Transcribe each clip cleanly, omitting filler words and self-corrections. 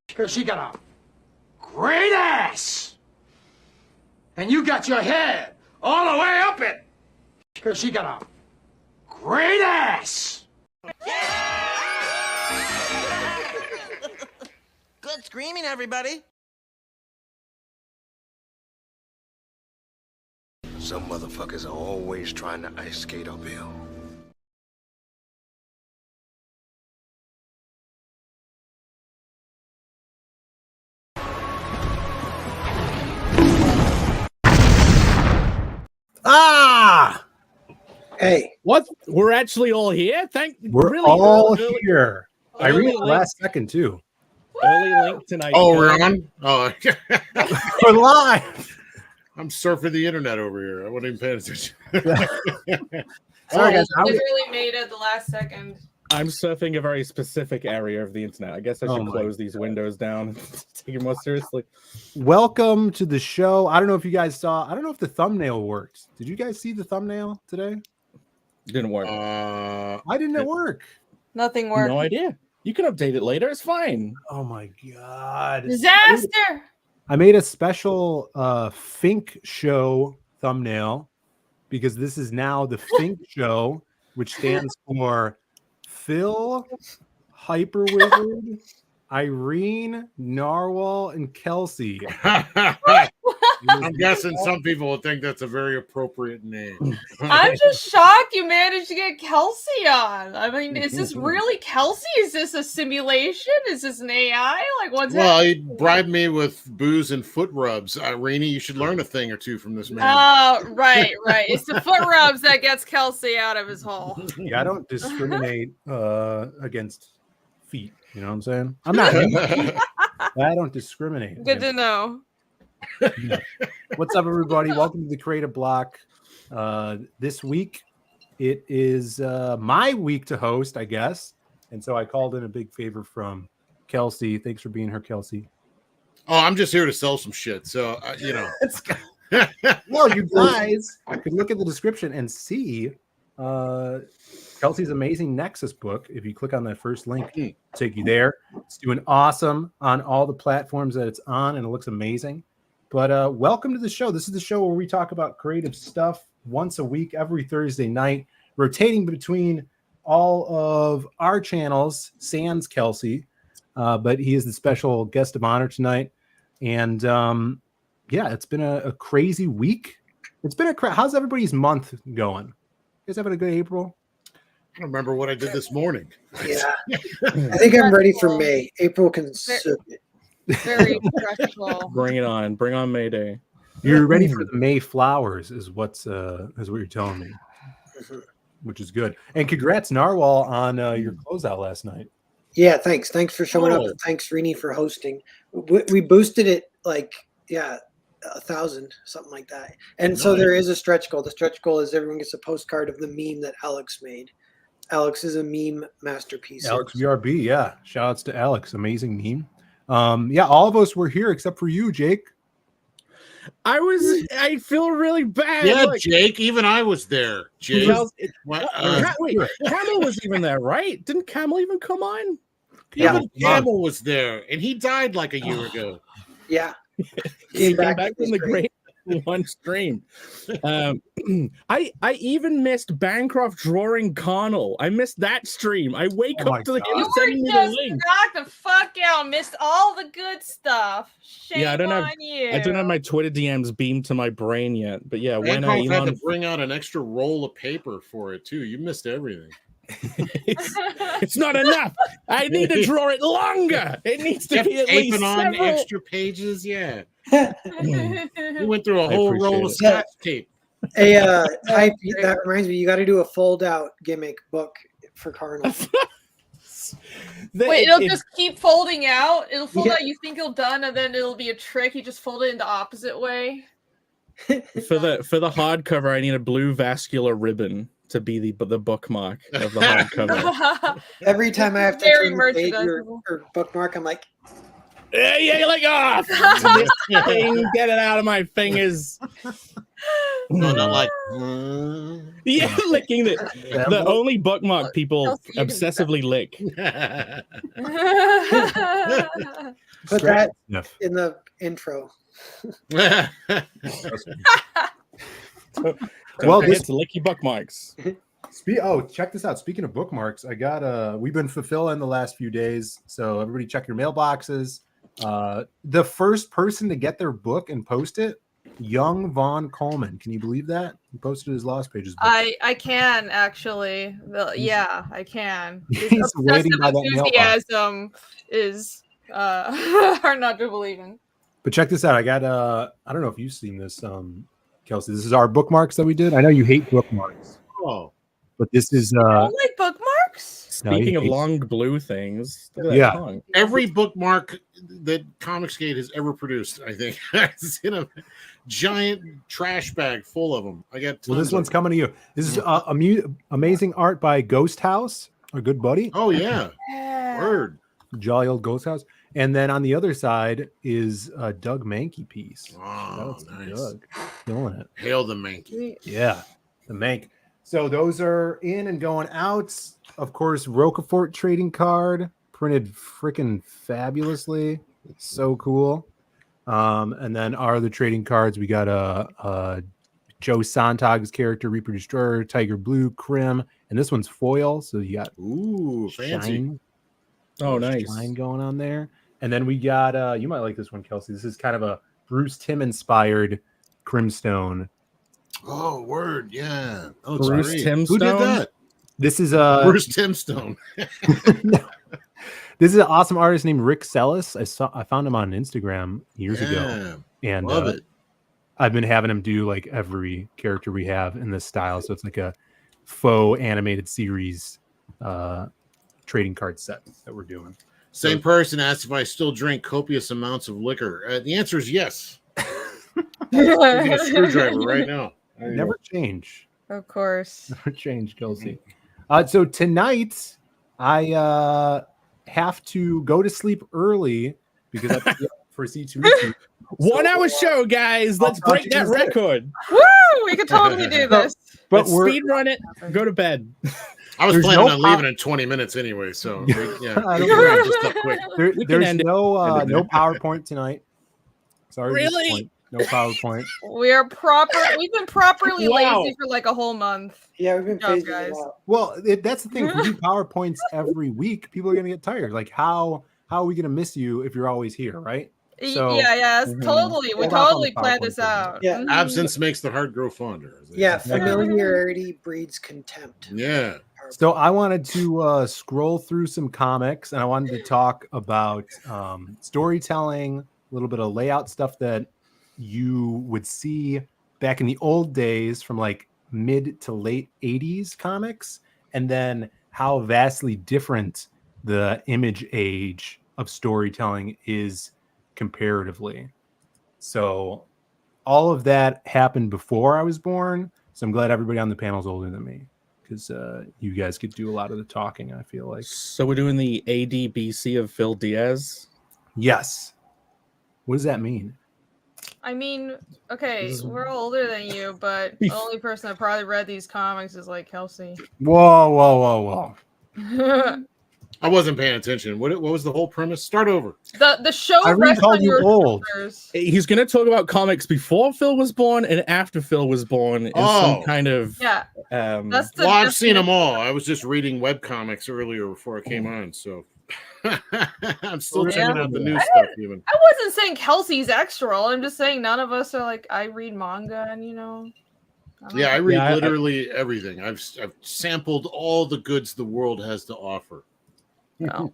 Because she got a great ass. And you got your head all the way up it. Because she got a great ass. Good screaming, everybody. Some motherfuckers are always trying to ice skate uphill. Ah! Hey, What? We're actually all here? we're really all early- here. I early read the link- last second too. Early link tonight. Oh, we're on? Oh, We're live. I'm surfing the internet over here. I wasn't even paying attention. Sorry, guys. How Literally made at the last second. I'm surfing a very specific area of the internet. I guess I Oh should my close these windows down and take it more seriously. welcome to the show. I don't know if you guys saw. I don't know if the thumbnail worked. Did you guys see the thumbnail today? Didn't work. Why didn't it work? Nothing worked. No idea. You can update it later. It's fine. Oh my god! Disaster. I made a special PHINK show thumbnail because this is now the PHINK show, which stands for Phill, Hyper Wizard, Irene, Narwhal, and Kelsey. I'm guessing some people will think that's a very appropriate name. I'm just shocked you managed to get Kelsey on. I mean, is this really Kelsey? Is this a simulation? Is this an AI? Like, what's Well, he happening? bribed me with booze and foot rubs. Rainey, you should learn a thing or two from this man. Oh, right. It's the foot rubs that gets Kelsey out of his hole. Yeah, I don't discriminate against feet. You know what I'm saying? I'm not. I don't discriminate. Good to know. Yeah. What's up, everybody? Welcome to the Creative Block. This week, it is my week to host, I guess. And so I called in a big favor from Kelsey. Thanks for being here, Kelsey. Oh, I'm just here to sell some shit. So, you know. Well, you guys could look at the description and see Kelsey's amazing Nexus book. If you click on that first link, it'll take you there. It's doing awesome on all the platforms that it's on, and it looks amazing. But welcome to the show. This is the show where we talk about creative stuff once a week, every Thursday night, rotating between all of our channels, sans Kelsey, but he is the special guest of honor tonight. And yeah, it's been a crazy week. It's been how's everybody's month going? You guys having a good April? I don't remember what I did this morning. Yeah, I think I'm ready for May. April can suck it. Very stressful. Bring it on. Bring on May Day. You're ready for the May flowers, is what you're telling me, which is good. And congrats, Narwhal, on your closeout last night. Yeah, thanks. Thanks for showing up, and thanks, Rini, for hosting. We boosted it 1,000, something like that. And so there is a stretch goal. The stretch goal is everyone gets a postcard of the meme that Alex made. Alex is a meme masterpiece. Alex VRB, yeah. Shout outs to Alex. Amazing meme. Yeah, all of us were here except for you, Jake. I feel really bad. Yeah, Jake, even I was there. Jake. Wait, Camel was even there, right? Didn't Camel even come on? Even Camel was there, and he died like a year ago. Yeah. He came back from the grave one stream. I even missed Bancroft drawing Connell. I missed that stream. I wake up to him sending me the link. Knock the fuck out. Missed all the good stuff. Shame I don't have my Twitter DMs beamed to my brain yet. But yeah, when I had to bring out an extra roll of paper for it too. You missed everything. it's not enough. I need to draw it longer. It needs to be at least on several extra pages. Yeah. We went through a whole roll of scotch tape. Hey, that reminds me, you got to do a fold-out gimmick book for Cardinal. Wait, it'll just keep folding out. It'll fold out. You think it'll done, and then it'll be a trick. You just fold it in the opposite way. For the hardcover, I need a blue vascular ribbon to be the bookmark of the hardcover. Every time I have to turn the page or bookmark, I'm like, yeah, like off. Get it out of my fingers. No, not like yeah, licking the only bookmark people obsessively lick. Put that in the intro. Well, this licky bookmarks. Check this out. Speaking of bookmarks, I got we've been fulfilling the last few days, so everybody check your mailboxes. The first person to get their book and post it, Young Vaughn Coleman. Can you believe that? He posted his Lost Pages book. I can actually. Yeah, I can. He's waiting by that enthusiasm is hard not to believe in. But check this out. I got I don't know if you've seen this, Kelsey. This is our bookmarks that we did. I know you hate bookmarks. Oh. But this is you don't like bookmarks? Speaking of long blue things, tongue. Every bookmark that Comicsgate has ever produced, I think, is in a giant trash bag full of them. I got. Well, this one's coming to you. This is amazing art by Ghost House, our good buddy. Oh yeah, word. Jolly old Ghost House. And then on the other side is a Doug Mankey piece. Oh, nice. Doug. Killing it. Hail the Mankey. Yeah, the Mank. So those are in and going out. Of course, Roquefort trading card printed freaking fabulously. It's so cool. And then our other trading cards, we got a Joe Sontag's character, Reaper Destroyer, Tiger Blue, Crim, and this one's foil. So you got fancy. Shine. Oh, nice. Shine going on there. And then we got you might like this one, Kelsey. This is kind of a Bruce Timm inspired Crimstone. Oh, word, yeah. Oh, Bruce Timm. Who did that? This is Bruce Timmstone. This is an awesome artist named Rick Sellis. I found him on Instagram years ago, and love it. I've been having him do like every character we have in this style. So it's like a faux animated series trading card set that we're doing. Same person asked if I still drink copious amounts of liquor. The answer is yes. I'm a screwdriver right now. Never change. Of course. Never change, Kelsey. So tonight I have to go to sleep early because I have to be up for C2E2. 1 hour show, guys. Let's break that record. Woo! We could totally do this. But Let's speed run it. Go to bed. I was There's planning no on leaving in 20 minutes anyway, so yeah, I we don't can wrap this up quick. there's end it. no PowerPoint tonight. Sorry, to Really? disappoint. No PowerPoint. We've been properly Wow. lazy for like a whole month. Yeah, we've been Good job, phasing it guys. out. Well, that's the thing. If we do PowerPoints every week, people are gonna get tired. Like, how are we gonna miss you if you're always here, right? So Yes, Mhm. totally. We Hold off on totally the planned PowerPoint this for a minute. out. Yeah. Mhm. Absence makes the heart grow fonder. as they Yeah, say. familiarity breeds contempt. Yeah. So I wanted to scroll through some comics, and I wanted to talk about storytelling, a little bit of layout stuff that you would see back in the old days from like mid to late 80s comics, and then how vastly different the image age of storytelling is comparatively. So all of that happened before I was born. So I'm glad everybody on the panel is older than me, because you guys could do a lot of the talking, I feel like. So we're doing the ADBC of Phill Diaz. Yes. What does that mean? I mean, okay, This is- we're all older than you, but the only person that probably read these comics is like Kelsey. Whoa. I wasn't paying attention. What was the whole premise? Start over. The show I really rests called on you your old. shoulders. He's going to talk about comics before Phill was born and after Phill was born in some Oh. kind of. Yeah, that's the. Well, I've seen them definition. all. I was just reading webcomics earlier before I came on, so I'm still Yeah. checking out the new I stuff. Even I wasn't saying Kelsey's extra old. I'm just saying none of us are like I read manga and I don't I read Yeah, I- literally everything. I've sampled all the goods the world has to offer. know.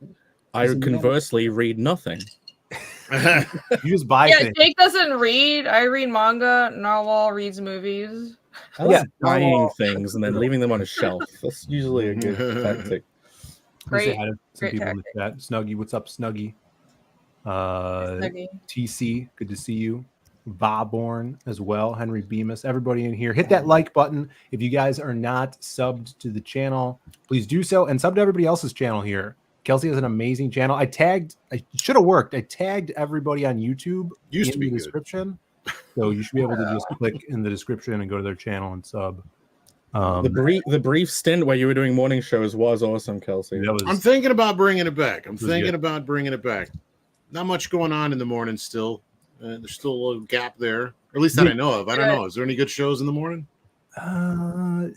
I conversely read nothing. You just buy Yeah, things. Jake doesn't read. I read manga. Narwhal reads movies. I like Yeah. buying things and then leaving them on a shelf. That's usually a good tactic. Let me say Great, hi to some great people in tactic. the chat. Snuggy, what's up, Snuggy? Snuggy. TC, good to see you. Vaborn as well. Henry Bemis, everybody in here. Hit that like button. If you guys are not subbed to the channel, please do so. And sub to everybody else's channel here. Kelsey has an amazing channel. I should have worked. I tagged everybody on YouTube Used to in be the good. description. So you should be able to just click in the description and go to their channel and sub. The brief stint where you were doing morning shows was awesome, Kelsey. That was, I'm thinking about bringing it back. was good. Not much going on in the morning still. There's still a little gap there, or at least that I know of. I don't know. Is there any good shows in the morning?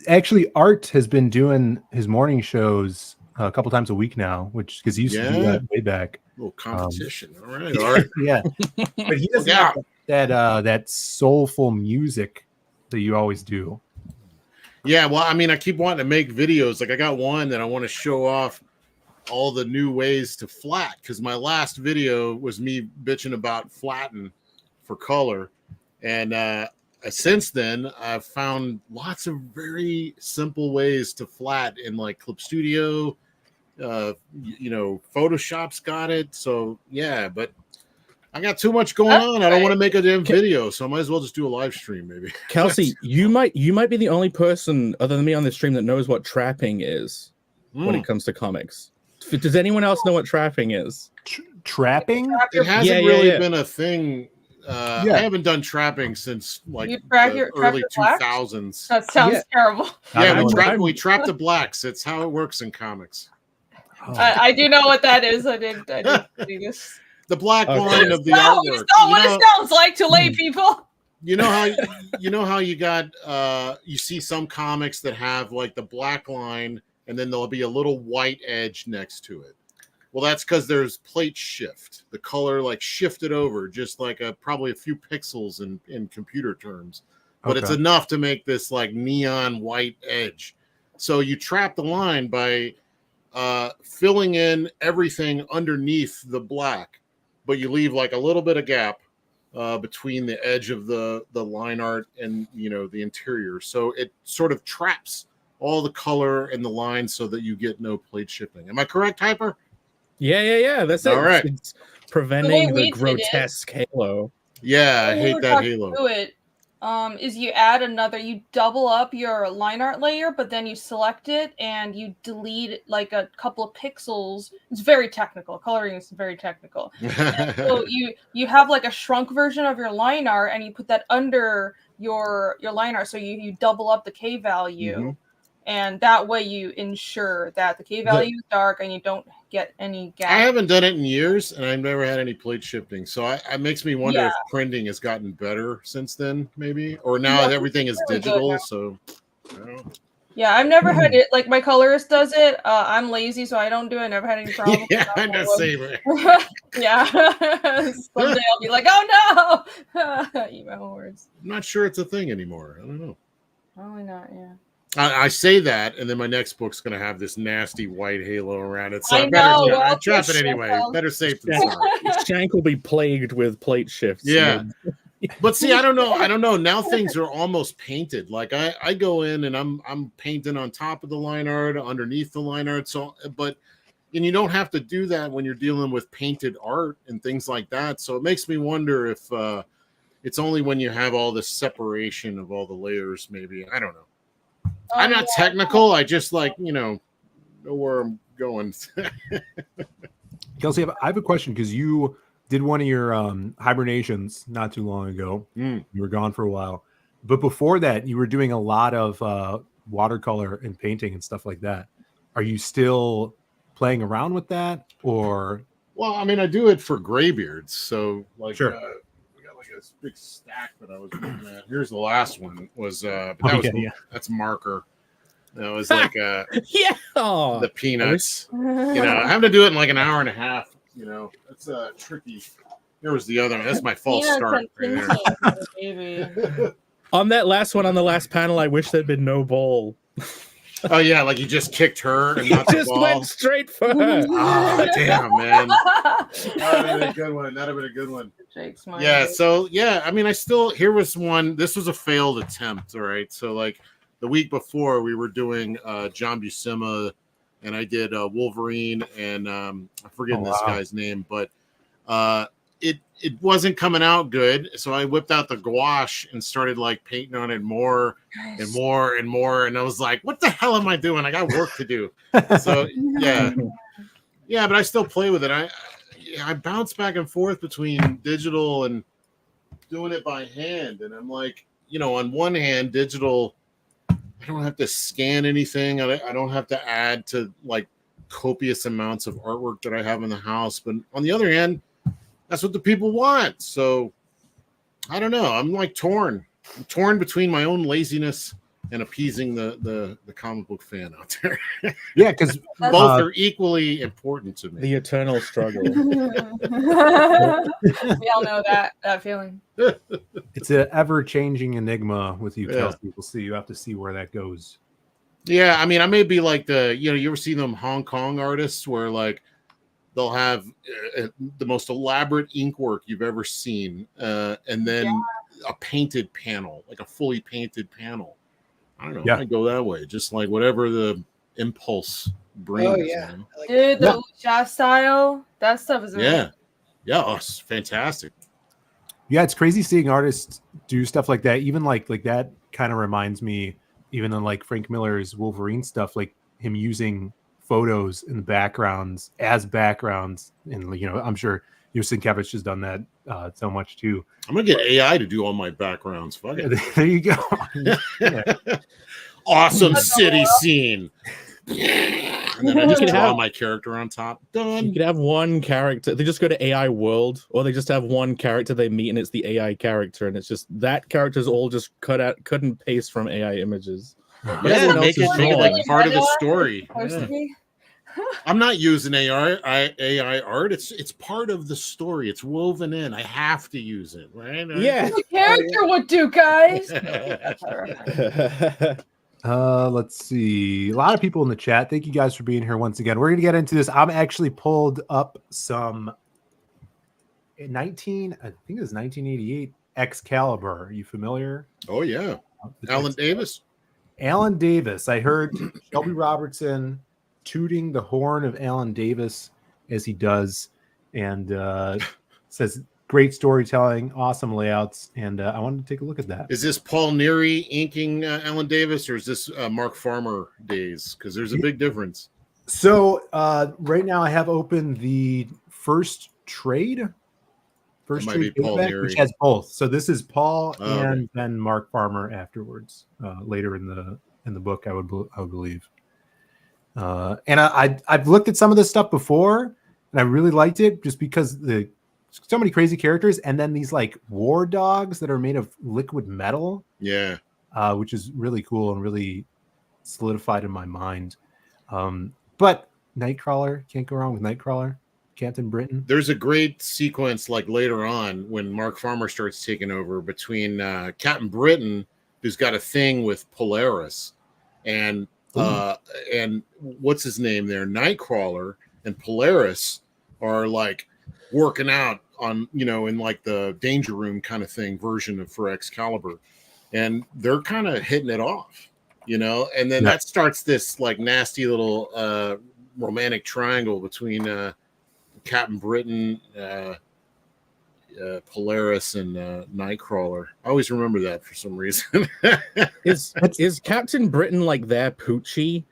actually, Art has been doing his morning shows a couple times a week now, which because he used to do that way back. A little competition. All right, Art. Yeah, but he doesn't have that soulful music that you always do. Yeah, well, I mean, I keep wanting to make videos. Like I got one that I want to show off all the new ways to flat, because my last video was me bitching about flatten for color, and since then I've found lots of very simple ways to flat in like Clip Studio. Photoshop's got it. So yeah, but I got too much going on. I don't want to make a damn video, so I might as well just do a live stream maybe. Kelsey, you might be the only person other than me on the stream that knows what trapping is when it comes to comics. Does anyone else know what trapping is? Trapping? It hasn't really been a thing. I haven't done trapping since like the early 2000s. That sounds terrible. Yeah, we trap the blacks. It's how it works in comics. I do know what that is. I did do this. The black line of the artwork. artwork. It's not what it sounds like to lay people. You know how you got you see some comics that have like the black line and then there'll be a little white edge next to it. Well, that's because there's plate shift. The color like shifted over just like probably a few pixels in computer terms, but it's enough to make this like neon white edge. So you trap the line by filling in everything underneath the black, but you leave like a little bit of gap between the edge of the line art and the interior. So it sort of traps all the color and the lines so that you get no plate shifting. Am I correct, Hyper? Yeah. That's it. All right. It's preventing the grotesque halo. Yeah, I hate that halo. Do it. Is you double up your line art layer, but then you select it and you delete like a couple of pixels. It's very technical. Coloring is very technical. So you have like a shrunk version of your line art and you put that under your line art. So you double up the K value. and that way you ensure that the K value is dark and you don't get any gap. I haven't done it in years, and I've never had any plate shifting. So it makes me wonder if printing has gotten better since then, maybe, or now everything is really digital. So I don't know. Yeah, I've never had it. Like my colorist does it. I'm lazy, so I don't do it. I never had any problems. Yeah, I'm the same. Yeah. Someday I'll be like, oh no. Email words. I'm not sure it's a thing anymore. I don't know. Probably not. Yeah. I say that, and then my next book's going to have this nasty white halo around it. So I I better know, well, drop it anyway. Better safe than sorry. Shank will be plagued with plate shifts. Yeah. But see, I don't know. Now things are almost painted. Like I go in and I'm painting on top of the line art, underneath the line art. So, and you don't have to do that when you're dealing with painted art and things like that. So it makes me wonder if it's only when you have all this separation of all the layers. Maybe I don't know. I'm not technical. I just know where I'm going. Kelsey, I have a question because you did one of your hibernations not too long ago. You were gone for a while. But before that, you were doing a lot of watercolor and painting and stuff like that. Are you still playing around with that? Or? Well, I mean, I do it for graybeards. So, sure. We got like a big stack that I was looking at. Here's the last one. That's marker. That was like the peanuts. I have to do it in like an hour and a half. It's tricky. Here was the other one. That's my false start. Right there. On that last one, on the last panel, I wish there'd been no ball. Oh yeah, like you just kicked her and not the just ball. went straight for her. Oh damn, man. That'd have been a good one. That'd have been a good one. Yeah. So yeah, I mean, here was one. This was a failed attempt. All right. So like the week before, we were doing John Buscema, and I did Wolverine, and I'm forgetting this guy's name, but it wasn't coming out good. So I whipped out the gouache and started like painting on it more and more and more. And I was like, what the hell am I doing? I got work to do. So yeah. Yeah, but I still play with it. I bounce back and forth between digital and doing it by hand. And I'm like, on one hand, digital, I don't have to scan anything. I don't have to add to like copious amounts of artwork that I have in the house. But on the other hand, that's what the people want. So I don't know. I'm like torn. I'm torn between my own laziness and appeasing the comic book fan out there. Yeah, because both are equally important to me. The eternal struggle. We all know that feeling. It's an ever-changing enigma with you, Kelsey. We'll see. You have to see where that goes. Yeah, I mean, I may be like you ever see them Hong Kong artists where like they'll have the most elaborate ink work you've ever seen, and then a painted panel, like a fully painted panel. I don't know. Yeah. I go that way, just like whatever the impulse brings. Oh yeah, dude, the Wuxia style, that stuff is amazing. Yeah, it's fantastic. Yeah, it's crazy seeing artists do stuff like that. Even like that kind of reminds me, even on like Frank Miller's Wolverine stuff, like him using photos in the backgrounds as backgrounds, and I'm sure Sienkiewicz has done that so much too. I'm gonna get AI to do all my backgrounds. Fuck it. There you go. Awesome city scene. And then I just draw my character on top. Done. You could have one character. They just go to AI world, or they just have one character they meet, and it's the AI character, and it's just that character's all just cut and paste from AI images. Yeah, make it like part of the story. Yeah. I'm not using AI art. It's part of the story. It's woven in. I have to use it, right? Yeah. The character would do, guys. Let's see. A lot of people in the chat. Thank you guys for being here once again. We're gonna get into this. I'm actually pulled up some 1988 Excalibur. Are you familiar? Oh yeah. Alan Davis. Alan Davis. I heard Shelby Robertson tooting the horn of Alan Davis as he does, and says great storytelling, awesome layouts, and I wanted to take a look at that. Is this Paul Neary inking Alan Davis, or is this Mark Farmer days? Because there's a big difference. So right now I have open the first trade. First trade paperback, which has both. So this is Paul and then Mark Farmer afterwards, later in the in the book. I would believe. And I've looked at some of this stuff before, and I really liked it just because so many crazy characters, and then these like war dogs that are made of liquid metal. Yeah. Which is really cool and really solidified in my mind. But Nightcrawler, can't go wrong with Nightcrawler. Captain Britain. There's a great sequence like later on when Mark Farmer starts taking over between Captain Britain, who's got a thing with Polaris, and what's his name there, Nightcrawler and Polaris are like working out on, in like the Danger Room kind of thing version for Excalibur, and they're kind of hitting it off, and then that starts this like nasty little romantic triangle between Captain Britain, Polaris, and Nightcrawler. I always remember that for some reason. Is Captain Britain like their Poochie?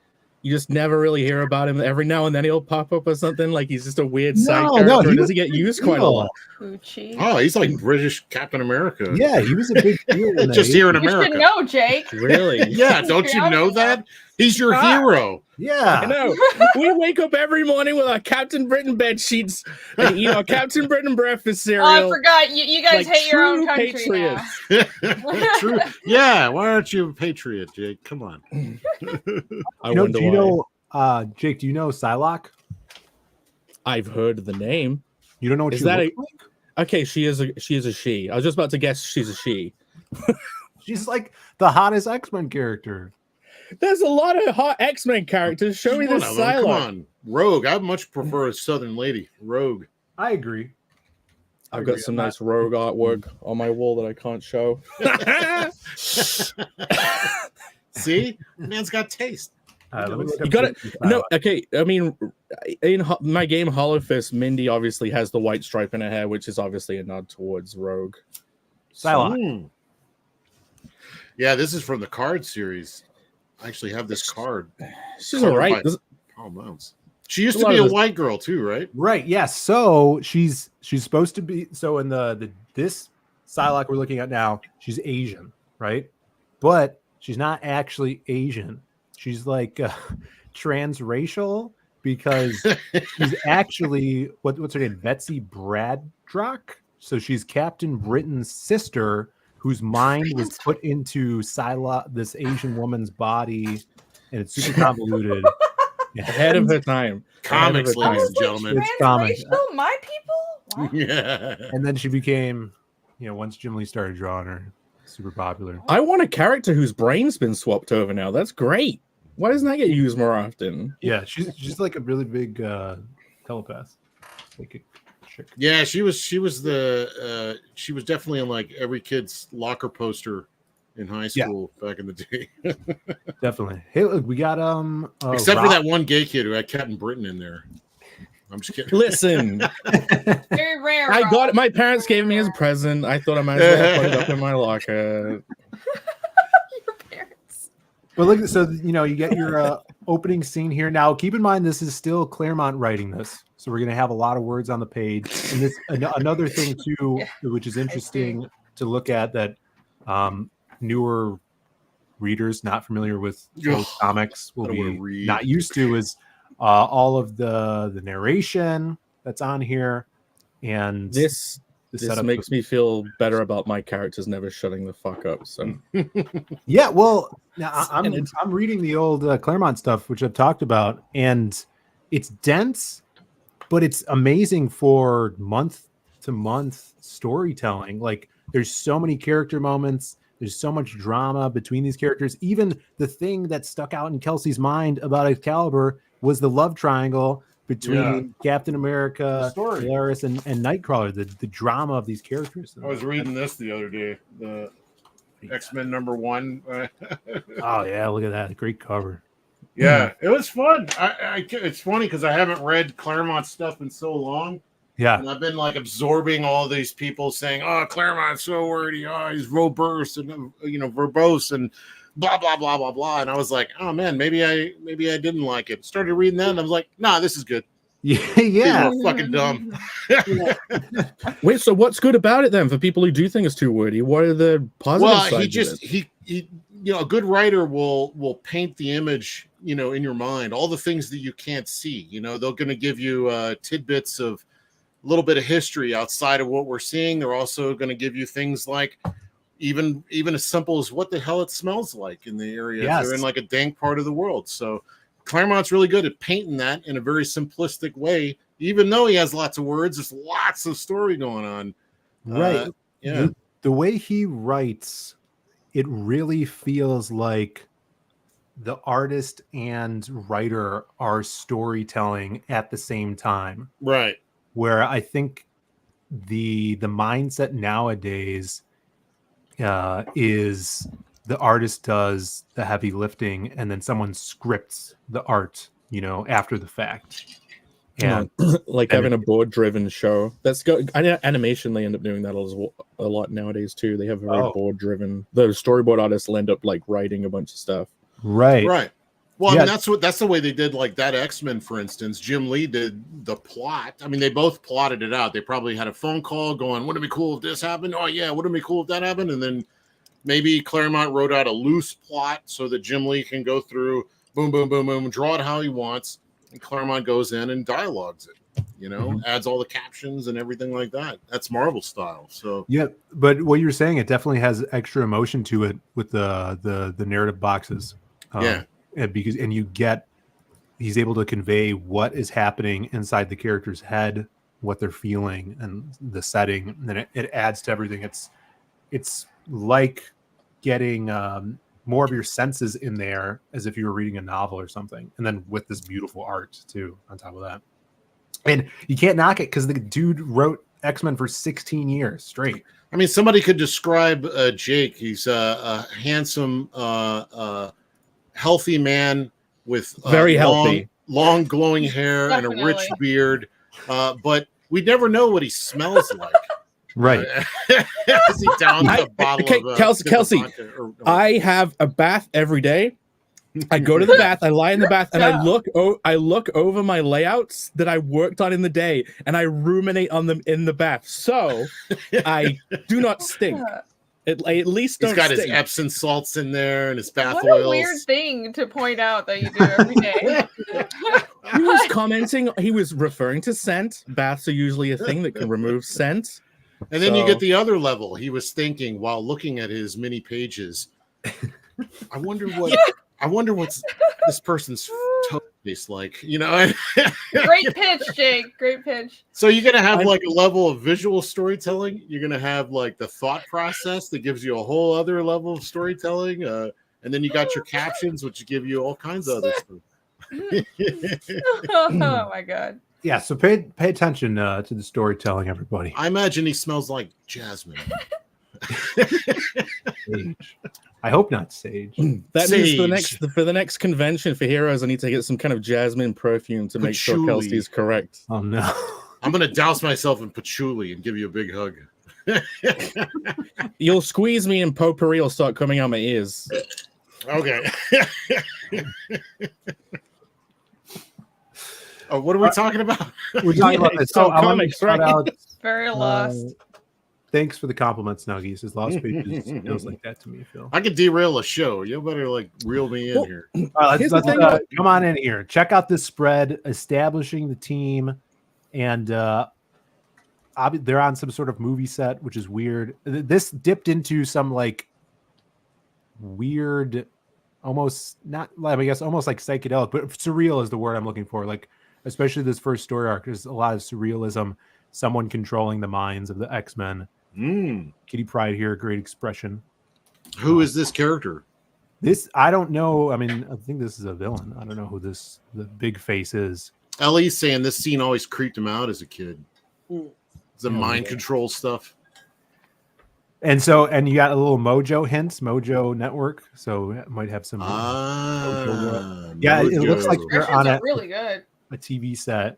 You just never really hear about him. Every now and then he'll pop up or something. Like he's just a weird side character. Does he get used quite a lot? Poochie. Oh, he's like British Captain America. Yeah, he was a big deal. Just here in America. You should know, Jake. Really? Yeah, don't you know that? He's your hero. Yeah. I know. We wake up every morning with our Captain Britain bed sheets and eat our Captain Britain breakfast cereal. Oh, I forgot. You guys like hate your own country patriots. now. True. Yeah, why aren't you a patriot, Jake? Come on. I wonder why. Jake, do you know Psylocke? I've heard the name. You don't know what Is she that looks like? Okay, she is a she. I was just about to guess she's a she. She's like the hottest X-Men character. There's a lot of hot X-Men characters. Show me this Psylocke. Come on. Rogue. I much prefer a Southern lady. Rogue. I agree. I've got some nice Rogue artwork on my wall that I can't show. See? Man's got taste. You got it. No, okay. I mean, in my game Hollow Fist, Mindy obviously has the white stripe in her hair, which is obviously a nod towards Rogue. Psylocke. Yeah, this is from the card series. I actually have this card. She's all right. Paul Mounts. She used to be a white girl too, right? Right. Yes. So she's supposed to be. So in this Psylocke we're looking at now, she's Asian, right? But she's not actually Asian. She's like transracial because she's actually what's her name? Betsy Braddock. So she's Captain Britain's sister, whose mind was put into Psylocke, this Asian woman's body, and it's super convoluted. Ahead of her time. Comics, ladies and gentlemen. It's comics. My people? What? Yeah. And then she became, once Jim Lee started drawing her, super popular. I want a character whose brain's been swapped over now. That's great. Why doesn't that get used more often? Yeah, she's like a really big telepath. Like a chick. Yeah, she was definitely in like every kid's locker poster in high school back in the day. Definitely. Hey, look, we got except for that one gay kid who had Captain Britain in there. I'm just kidding. Listen, Very rare. I got it. My parents gave me as a present. I thought I might as well put it up in my locker. Your parents. But look, so you get your opening scene here. Now, keep in mind this is still Claremont writing this, so we're gonna have a lot of words on the page. And this another thing too, which is interesting to look at that newer readers not familiar with those comics will be not used to is all of the narration that's on here, and this makes me feel better about my characters never shutting the fuck up. So yeah, well, now I'm reading the old Claremont stuff, which I've talked about, and it's dense, but it's amazing for month to month storytelling. Like there's so many character moments. There's so much drama between these characters. Even the thing that stuck out in Kelsey's mind about Excalibur was the love triangle between Captain America, Polaris, and Nightcrawler. The drama of these characters. I was reading this the other day. The X-Men #1. Oh yeah, look at that great cover. Yeah, it was fun. It's funny because I haven't read Claremont stuff in so long. Yeah, and I've been like absorbing all these people saying, "Oh, Claremont's so wordy. Oh, he's verbose and verbose and blah blah blah blah blah." And I was like, "Oh man, maybe I didn't like it." Started reading that, and I was like, "Nah, this is good." Yeah, people are fucking dumb. Wait, so what's good about it then for people who do think it's too wordy? What are the positive sides? He a good writer will paint the image, in your mind, all the things that you can't see. They're going to give you tidbits of a little bit of history outside of what we're seeing. They're also going to give you things like even as simple as what the hell it smells like in the area. If they're in like a dank part of the world. So Claremont's really good at painting that in a very simplistic way. Even though he has lots of words, there's lots of story going on. Right. Yeah. The way he writes, it really feels like the artist and writer are storytelling at the same time. Right. Where I think the mindset nowadays is the artist does the heavy lifting and then someone scripts the art, after the fact. And like having a board driven show. Animation, they end up doing that a lot nowadays too. They have very board driven. The storyboard artists will end up like writing a bunch of stuff. Right. Well, I mean, that's the way they did like that X-Men, for instance. Jim Lee did the plot. I mean, they both plotted it out. They probably had a phone call going, wouldn't it be cool if this happened? Oh yeah, wouldn't it be cool if that happened? And then maybe Claremont wrote out a loose plot so that Jim Lee can go through, boom, boom, boom, boom, draw it how he wants. And Claremont goes in and dialogues it, adds all the captions and everything like that. That's Marvel style. So yeah, but what you're saying, it definitely has extra emotion to it with the narrative boxes. Because he's able to convey what is happening inside the character's head, what they're feeling, and the setting. And then it adds to everything. It's like getting more of your senses in there as if you were reading a novel or something, and then with this beautiful art too on top of that. And you can't knock it because the dude wrote X-Men for 16 years straight. I mean, somebody could describe Jake. He's a handsome, healthy man with very healthy, long glowing hair and a rich beard. But we never know what he smells like. Right. Is he down the bottle of Kelsey, I have a bath every day. I go to the bath, I lie in the bath, and I look over my layouts that I worked on in the day, and I ruminate on them in the bath. So I do not stink. At least he's got stink. His Epsom salts in there and his bath what oils. A weird thing to point out that you do every day. He was commenting. He was referring to scent. Baths are usually a thing that can remove scent. And then you get the other level. He was thinking while looking at his mini pages. I wonder what's this person's toe tastes like. Great pitch, Jake. Great pitch. So you're gonna have like a level of visual storytelling. You're gonna have like the thought process that gives you a whole other level of storytelling. And then you got your captions, which give you all kinds of other stuff. Oh my god. Yeah, so pay attention to the storytelling, everybody. I imagine he smells like jasmine. Sage. I hope not sage. That means for the next convention for heroes, I need to get some kind of jasmine perfume to make sure Kelsey's correct. Oh no. I'm gonna douse myself in patchouli and give you a big hug. You'll squeeze me and potpourri will start coming out my ears. Okay. Oh, what are we talking about? We're talking about this. So comics, right? Very lost. Thanks for the compliments, Nuggies. His lost pages feels like that to me, Phil. I could derail a show. You better like reel me in here. Let's come on in here. Check out this spread, establishing the team, and they're on some sort of movie set, which is weird. This dipped into some like weird, almost not. I guess almost like psychedelic, but surreal is the word I'm looking for. Like especially this first story arc. There's a lot of surrealism. Someone controlling the minds of the X-Men. Kitty Pryde here, great expression. Who is this character? This I don't know. I mean, I think this is a villain. I don't know who the big face is. Ellie's saying this scene always creeped him out as a kid. It's the mind control stuff. And you got a little Mojo hints, Mojo Network. So it might have some. Yeah, it looks like they're on really good. A TV set.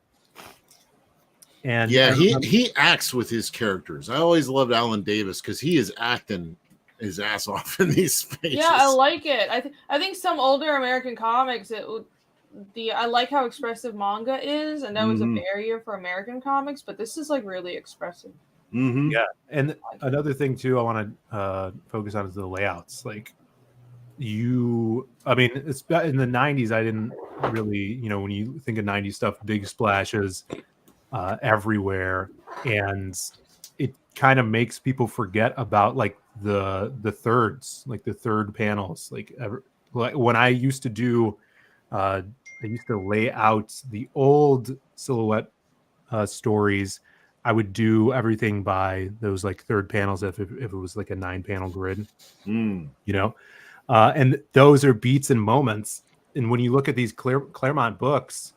And yeah, he acts with his characters. I always loved Alan Davis because he is acting his ass off in these spaces. Yeah, I like it. I think some older American comics, I like how expressive manga is, and that was a barrier for American comics. But this is like really expressive. Yeah, and another thing too, I want to focus on is the layouts. Like I mean, it's in the 90s. I didn't really, when you think of 90s stuff, big splashes everywhere, and it kind of makes people forget about like the thirds, like the third panels. Like when I used to do, I used to lay out the old silhouette stories. I would do everything by those like third panels if it was like a 9-panel grid, and those are beats and moments. And when you look at these Claremont books,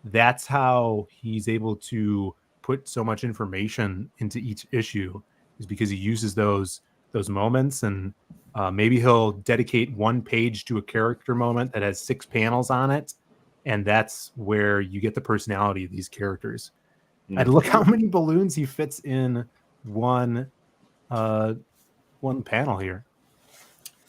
that's how he's able to put so much information into each issue, is because he uses those moments. And maybe he'll dedicate one page to a character moment that has 6 panels on it, and that's where you get the personality of these characters. And look how many balloons he fits in one panel here.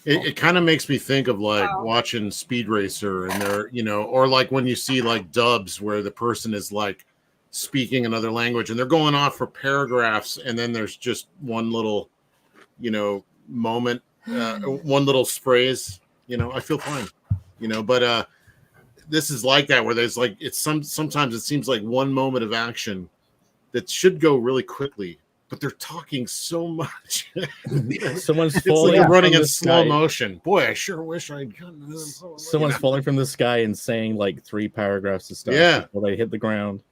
It kind of makes me think of like watching Speed Racer, and they're, or like when you see like dubs where the person is like speaking another language and they're going off for paragraphs, and then there's just one little, moment, one little phrase, I feel fine, but this is like that, where there's like, sometimes it seems like one moment of action that should go really quickly, but they're talking so much. Someone's it's falling. Like running in slow motion. Boy, I sure wish I'd gotten. Someone's falling from the sky and saying like 3 paragraphs of stuff before they hit the ground.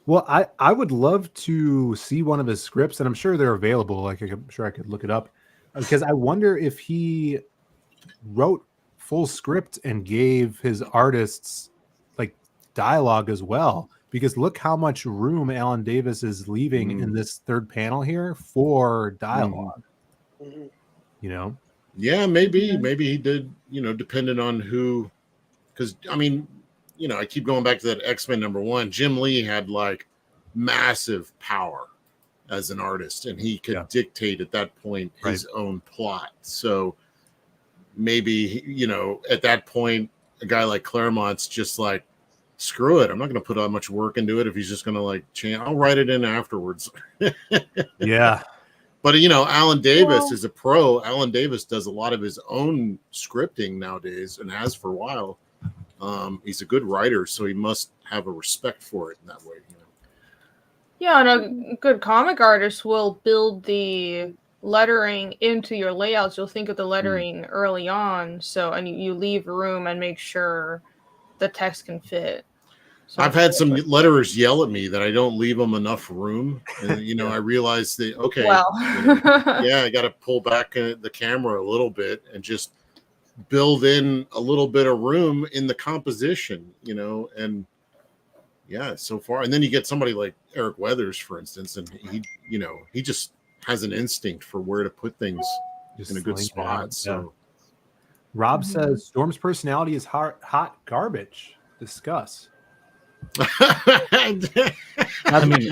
Well, I would love to see one of his scripts, and I'm sure they're available. Like I'm sure I could look it up, because I wonder if he wrote full script and gave his artists like dialogue as well. Because look how much room Alan Davis is leaving in this third panel here for dialogue. Yeah, maybe he did. Depending on who, because I mean, I keep going back to that X-Men #1. Jim Lee had like massive power as an artist, and he could dictate at that point his own plot. So maybe at that point, a guy like Claremont's just like, screw it, I'm not going to put that much work into it if he's just going to like change. I'll write it in afterwards. Yeah. But Alan Davis is a pro. Alan Davis does a lot of his own scripting nowadays, and has for a while. He's a good writer, so he must have a respect for it in that way. Yeah, and a good comic artist will build the lettering into your layouts. You'll think of the lettering early on, and you leave room and make sure the text can fit. So I've had some letterers yell at me that I don't leave them enough room, and I realized that I got to pull back the camera a little bit and just build in a little bit of room in the composition, and so far. And then you get somebody like Eric Weathers, for instance, and he just has an instinct for where to put things in a good spot. So Rob says Storm's personality is hot garbage. Discuss. Okay. This tells me,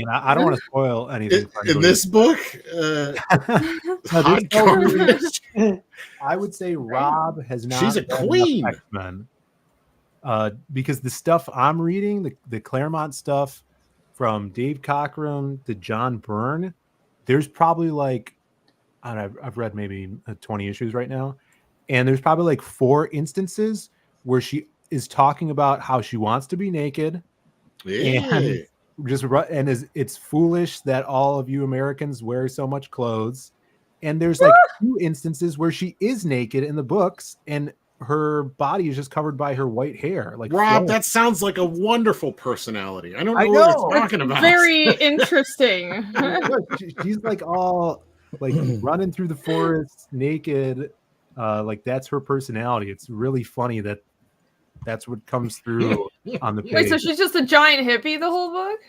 and I don't want to spoil anything in this book. I would say Rob has not. She's a queen. X-Men, because the stuff I'm reading, the Claremont stuff, from Dave Cockrum to John Byrne, there's probably like, I've read maybe 20 issues right now, and there's probably like 4 instances where she is talking about how she wants to be naked, and it's foolish that all of you Americans wear so much clothes. And there's like 2 instances where she is naked in the books, and her body is just covered by her white hair. Like, Rob, that sounds like a wonderful personality. I don't know what you're talking about. Very interesting. She's like all like running through the forest naked. Like that's her personality. It's really funny that's what comes through on the page. Wait, so she's just a giant hippie the whole book?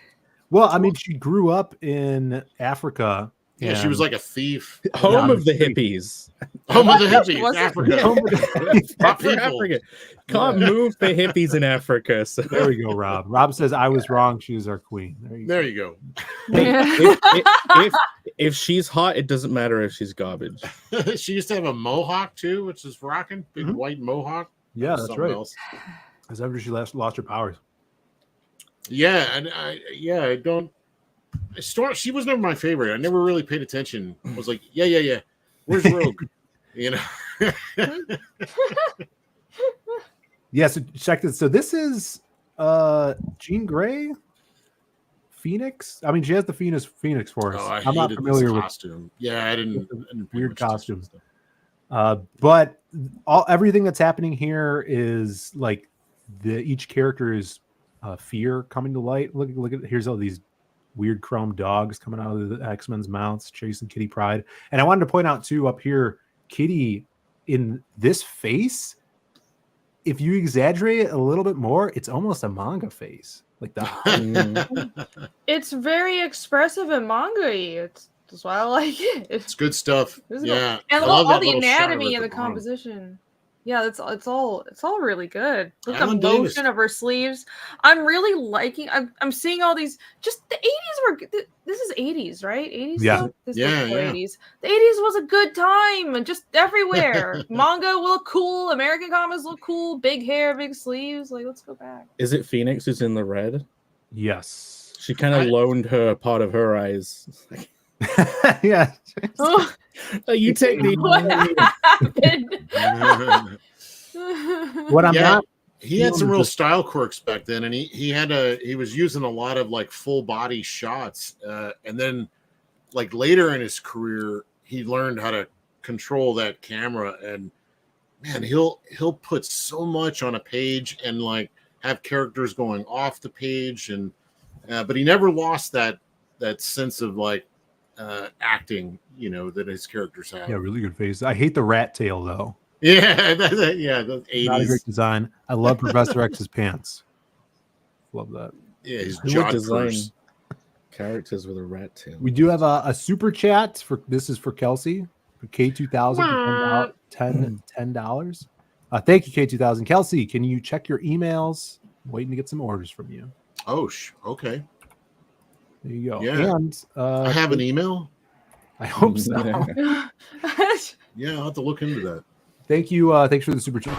Well, I mean, she grew up in Africa. Yeah, she was like a thief. Home of the hippies. Home of the hippies. Africa. Africa. Can't move the hippies in Africa. So. There we go, Rob. Rob says, I was wrong. She was our queen. There you go. If she's hot, it doesn't matter if she's garbage. She used to have a mohawk too, which is rocking. Big white mohawk. Yeah, that's right. As ever she lost her powers. Yeah, and I don't. Storm, she was never my favorite. I never really paid attention. I was like, yeah. Where's Rogue? You know. Yeah, so check this. So this is Jean Grey, Phoenix. I mean, she has the Phoenix Force. Oh, I'm not familiar with costume. Yeah, I didn't pay weird much attention costume. to stuff. But everything that's happening here is like each character is fear coming to light. Look at here's all these weird chrome dogs coming out of the X-Men's mouths chasing Kitty Pryde. And I wanted to point out too up here, Kitty in this face, if you exaggerate it a little bit more, it's almost a manga face. Like that. It's very expressive and manga-y. That's why I like it. It's good stuff. Yeah, and I love all that the little shot of her anatomy at and the the bottom. composition. Yeah, it's all really good. Look at the Alan Davis. motion of her sleeves. I'm really liking. I'm seeing all these. Just the 80s were. This is 80s, right? 80s. Yeah. Still? This Yeah, was yeah. 80s. The 80s was a good time, and just everywhere. Manga look cool. American comics look cool. Big hair, big sleeves. Like, let's go back. Is it Phoenix who's in the red? Yes. She kind of loaned her part of her eyes. Yeah. Oh, You take the. what happened? What I'm Yeah, not he had some feeling real is- style quirks back then, and he was using a lot of like full body shots, and then like later in his career, he learned how to control that camera, and man, he'll put so much on a page and like have characters going off the page, and but he never lost that sense of like acting, you know, that his characters have. Yeah, really good face. I hate the rat tail though. Yeah, yeah, the Not a 80s. great design. I love Professor X's pants. Love that. Yeah, his Who would jodhpurs. design characters with a rat tail? We do have a super chat for this is for Kelsey for K2000 for $10. Thank you, K2000. Kelsey, can you check your emails? I'm waiting to get some orders from you. Oh, okay. There you go. Yeah. And I have an email. I hope so. Yeah, I'll have to look into that. Thank you. Thanks for the super chat.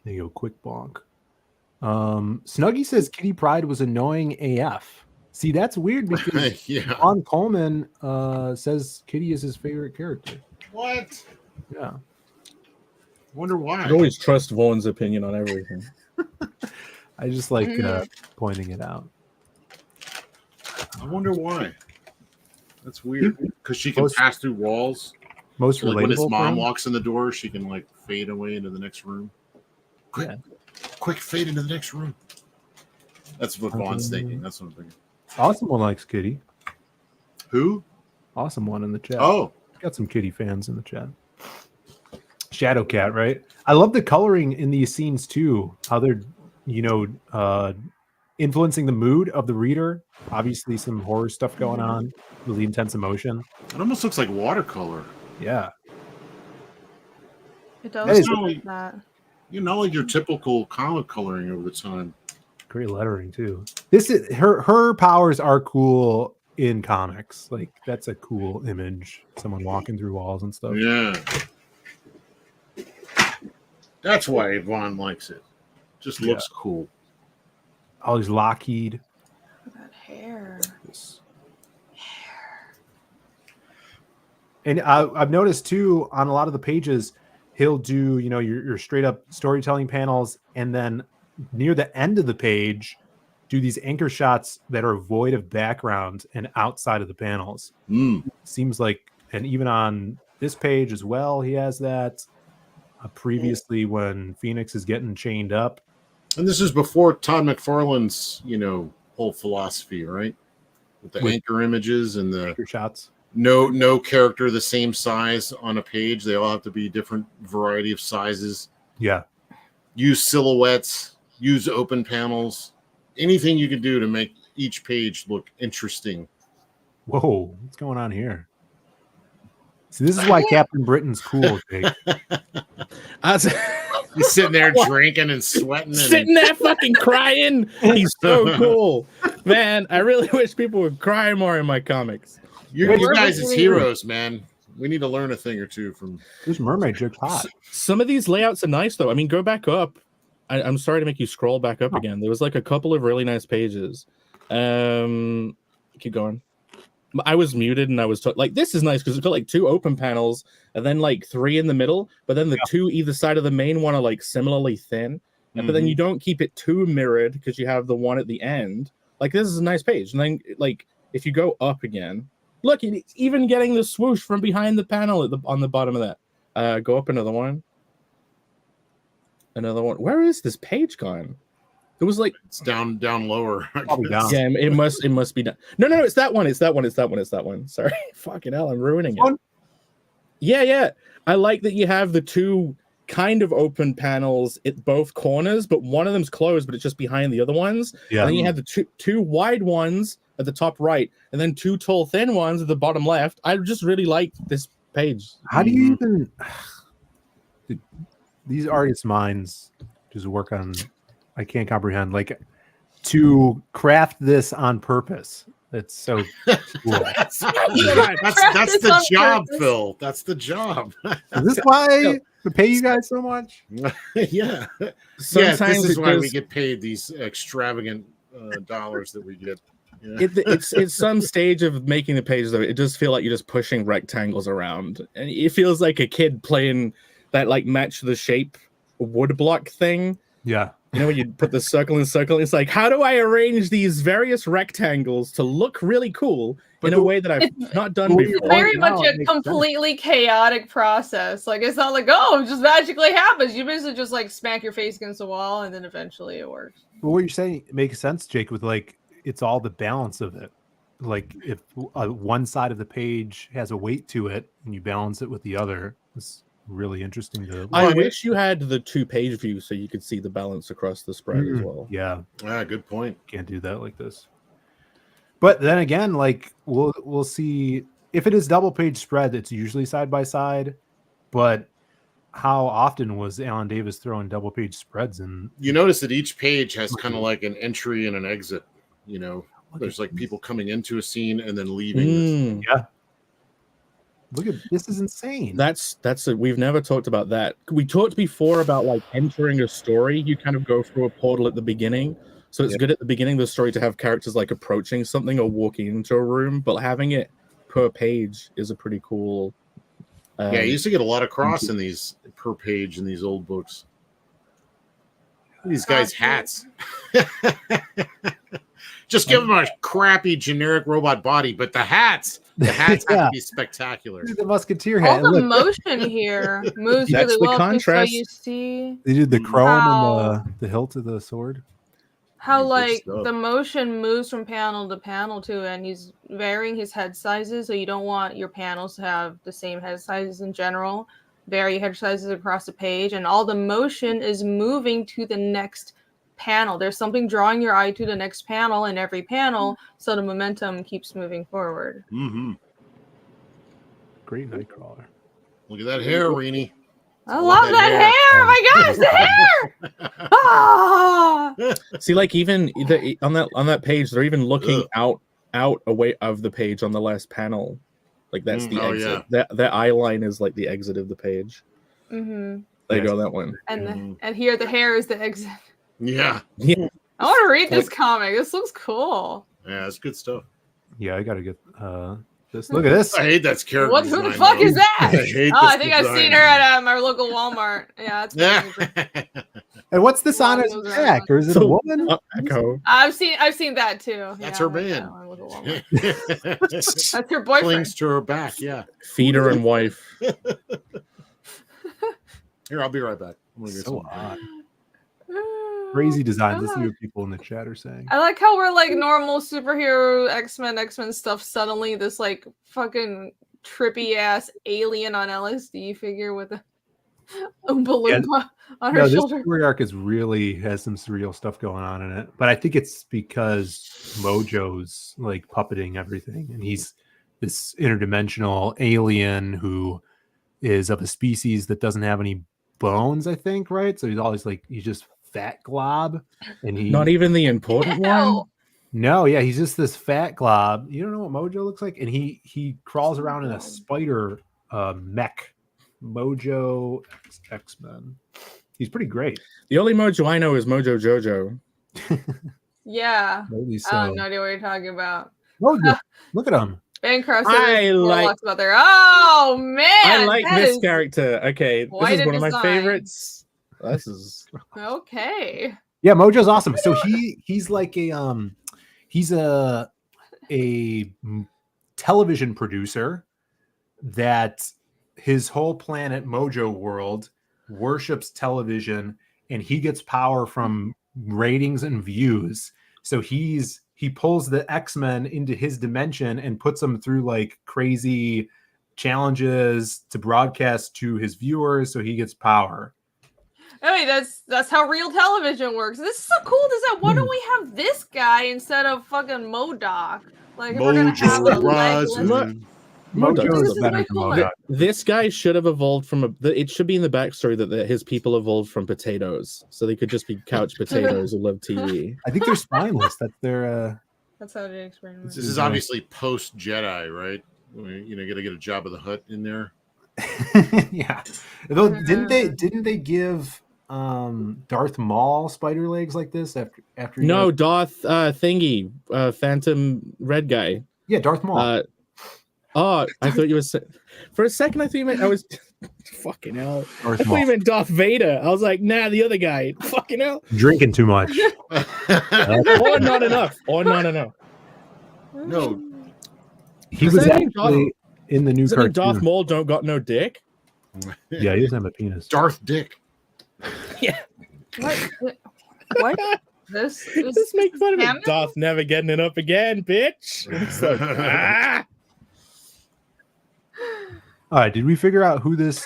There you go. Quick bonk. Snuggy says Kitty Pryde was annoying AF. See, that's weird because Yeah. Ron Coleman says Kitty is his favorite character. What? Yeah. Wonder why. I always trust Vaughn's opinion on everything. I just like pointing it out. I wonder why. That's weird. Because she can pass through walls. Most So, like when his relatable. mom for him? walks in the door, she can like fade away into the next room. Quick, Yeah. quick, fade into the next room. That's what Vaughn's thinking. That's what I'm thinking. Awesome one likes Kitty. Who? Awesome one in the chat. Oh, Got some Kitty fans in the chat. Shadow Cat, right? I love the coloring in these scenes too. How they're, influencing the mood of the reader. Obviously, some horror stuff going on. Really intense emotion. it almost looks like watercolor. Yeah. It That does is- look like that. You know, like your typical comic coloring over the time. Great lettering too. This is her powers are cool in comics. Like that's a cool image. Someone walking through walls and stuff. Yeah. That's why Vaughn likes it. Just looks cool. All these Lockheed. Look at that hair. And I've noticed too on a lot of the pages, he'll do your straight up storytelling panels, and then near the end of the page, do these anchor shots that are void of background and outside of the panels. Seems like, and even on this page as well, he has that. Previously, when Phoenix is getting chained up, And this is before Todd McFarlane's, whole philosophy, right? With the With- anchor images and the anchor shots. no character the same size on a page. They all have to be different variety of sizes. Yeah. Use silhouettes, use open panels, anything you can do to make each page look interesting. Whoa, what's going on here? See, this is why Captain Britain's cool, Jake. He's sitting there drinking and sweating. And Sitting there fucking crying. He's so cool. Man, I really wish people would cry more in my comics. you guys as heroes, man. We need to learn a thing or two from. This mermaid chick's hot. Some of these layouts are nice, though. I mean, go back up. I'm sorry to make you scroll back up again. There was like a couple of really nice pages. Keep going. I was muted and I was like, this is nice because it's got like 2 open panels and then like 3 in the middle, but then the 2 either side of the main one are like similarly thin. But then you don't keep it too mirrored because you have the one at the end. Like, this is a nice page. And then, like, if you go up again, look, it's even getting the swoosh from behind the panel on the bottom of that. Go up another one. Another one. Where is this page gone? It was like it's down lower. Probably down. Yeah, it must be down. No, it's that one. It's that one. Sorry. Fucking hell, I'm ruining it. Yeah. I like that you have the 2 kind of open panels at both corners, but one of them's closed, but it's just behind the other ones. Yeah. And then you have the two wide ones at the top right, and then 2 tall, thin ones at the bottom left. I just really like this page. How do you even... These artists' minds just work on... I can't comprehend, like, to craft this on purpose. It's so cool. that's the job, purpose. Phil. That's the job. Is this why we pay you guys so much? Yeah. Sometimes this is why we get paid these extravagant dollars that we get. Yeah. It's some stage of making the pages, though. It does feel like you're just pushing rectangles around, and it feels like a kid playing that like match the shape wood block thing. Yeah. You know, when you put the circle in circle, it's like, how do I arrange these various rectangles to look really cool in a way that I've not done before? It's very much a completely chaotic process. Like, it's not like, oh, it just magically happens. You basically just like smack your face against the wall, and then eventually it works. But what you're saying makes sense, Jake, with like, it's all the balance of it. Like, if one side of the page has a weight to it and you balance it with the other, it's really interesting to... I wish you had the 2-page view so you could see the balance across the spread as well. Yeah. Good point. Can't do that like this. But then again, like, we'll see if it is double page spread, it's usually side by side. But how often was Alan Davis throwing double page spreads? And you notice that each page has kind of like an entry and an exit. You know, there's like people coming into a scene and then leaving. Yeah. Look at this, is insane. We've never talked about that. We talked before about like entering a story. You kind of go through a portal at the beginning. So it's good at the beginning of the story to have characters like approaching something or walking into a room, but having it per page is a pretty cool. Yeah, you used to get a lot of cross in these per page in these old books. These guys' hats. Just give them a crappy generic robot body, but the hats have to be spectacular. The musketeer hat. All the motion here moves really well. Contrast. So you see They did the chrome and the hilt of the sword. how like the motion moves from panel to panel too, and he's varying his head sizes. So you don't want your panels to have the same head sizes in general. Vary head sizes across the page, and all the motion is moving to the next panel. There's something drawing your eye to the next panel in every panel, so the momentum keeps moving forward. Great Nightcrawler. Look at that hair, Reenie. I love that hair. Oh my gosh, the hair! Ah! See, like even on that page, they're even looking out away of the page on the last panel. Like that's the exit. Yeah. That eye line is like the exit of the page. There you go, that one. And and here the hair is the exit. Yeah. I want to read this comic. This looks cool. Yeah, it's good stuff. Yeah, I gotta get this. Look at this. I hate that character. What? Who the fuck is that? I think I've seen her at my local Walmart. Yeah, that's And what's this on his back? Or is it a woman? Echo. I've seen that too. That's her man. That's her boyfriend. Clings to her back. Yeah. Feeder and wife. Here, I'll be right back. So odd. Crazy design. Let's see what people in the chat are saying. I like how we're like normal superhero X-Men stuff. Suddenly, this like fucking trippy ass alien on LSD figure with a Oompa Loompa on her shoulder. This story arc has some surreal stuff going on in it, but I think it's because Mojo's like puppeting everything, and he's this interdimensional alien who is of a species that doesn't have any bones. I think, right? So he's just fat glob, and he not even the important one. No, yeah, he's just this fat glob. You don't know what Mojo looks like, and he crawls around in a spider mech. Mojo X-Men. He's pretty great. The only Mojo I know is Mojo Jojo. Yeah, Maybe so. I have no idea what you're talking about. Oh, look at him. Bancroft I says like- Warlock's about there. Oh man, I like that this is character. Okay, this quite is a one of my design. favorites. This is Okay. Yeah, Mojo's awesome. So he's like he's a television producer that his whole planet Mojo World worships television, and he gets power from ratings and views. So he pulls the X-Men into his dimension and puts them through like crazy challenges to broadcast to his viewers, so he gets power. I mean, that's how real television works. This is so cool. Why don't we have this guy instead of fucking MODOK? Like, if we're gonna have a legless. Mojo is This is better way than cooler. Mojo. This guy should have evolved from it should be in the backstory that his people evolved from potatoes, so they could just be couch potatoes who love TV. I think they're spineless. That's their. That's how they explain it. This is obviously post Jedi, right? You know, got to get a Jabba the Hutt in there. Yeah. Though didn't they give Darth Maul spider legs like this after No, Darth Thingy, Phantom Red guy. Yeah, Darth Maul. I thought you were for a second. I thought you meant I was fucking hell. Darth I thought you meant Darth Vader. I was like, nah, the other guy. Fucking hell. Drinking too much. Or not enough. No, He Does was that mean actually in the new Does that mean cartoon. Darth Maul don't got no dick? Yeah, he doesn't have a penis. Darth Dick. Yeah. What? This Just make fun of canon? it. Darth never getting it up again, bitch. It's like, ah. All right, did we figure out who this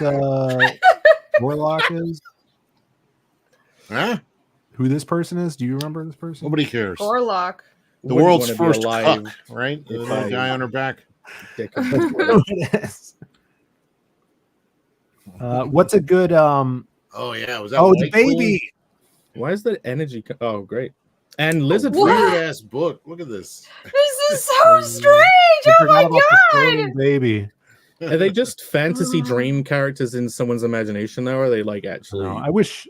warlock is? Huh? Who this person is? Do you remember this person? Nobody cares. Warlock. The Wouldn't world's wanna be first alive cuck, right? The if little I- guy on her back. Dick. What's a good Oh yeah, was that? Oh, the White Queen? baby. Why is that energy? Oh, great. And Lizard What? Freak. Weird ass book. Look at this. This is so strange. I Oh forgot my about the god. floating baby. Are they just fantasy dream characters in someone's imagination now? Or are they like actually? No, I wish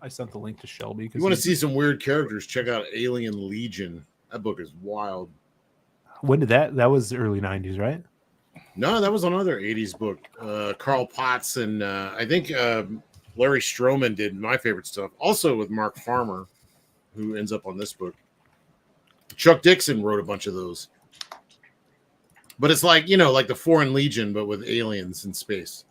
I sent the link to Shelby. You want to see some weird characters? Check out Alien Legion. That book is wild. When did that was early 90s, right? No, that was another 80s book. Carl Potts and I think Larry Stroman did my favorite stuff. Also with Mark Farmer, who ends up on this book. Chuck Dixon wrote a bunch of those. But it's like, you know, like the Foreign Legion, but with aliens in space.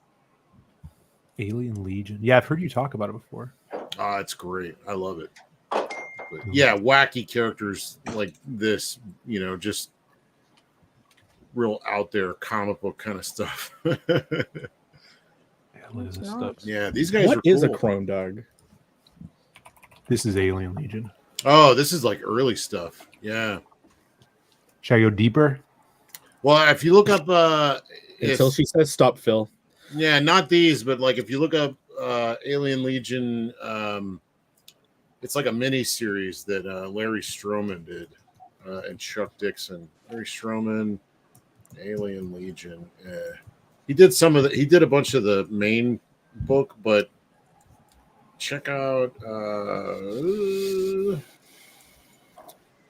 Alien Legion. Yeah, I've heard you talk about it before. It's great. I love it. But yeah, wacky characters like this, you know, just real out there comic book kind of stuff. Yeah, look at this stuff. Yeah, these guys What are is cool. a chrome dog? This is Alien Legion. Oh, this is like early stuff. Yeah. Should I go deeper? Well, if you look up Until she says stop, Phil. yeah, not these, but like if you look up Alien Legion, it's like a mini series that Larry Stroman did and Chuck Dixon. Larry Stroman, Alien Legion. He did a bunch of the main book, but check out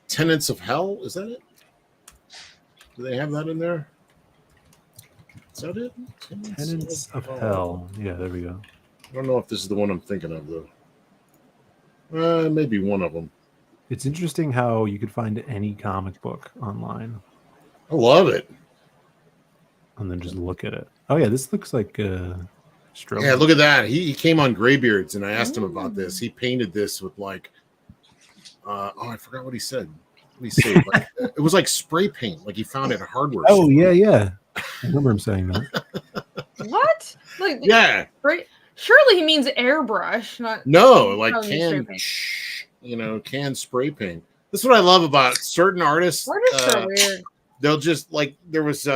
Tenants of Hell. Is that it? Do they have that in there? Is that it? Tenants of Hell. Yeah, there we go. I don't know if this is the one I'm thinking of, though. Maybe one of them. It's interesting how you could find any comic book online I love it. and then just look at it. Oh yeah, this looks like Stroke. Yeah, look at that. He came on Graybeards, and I asked him about this. He painted this with like, I forgot what he said. What did he say? Like, it was like spray paint, like he found it at a hardware Oh store. yeah. I remember him saying that. What? Like, Yeah. right? Surely he means airbrush, not No, like Oh, can, spray can spray paint. This is what I love about certain artists. Artists are weird. They'll just like there was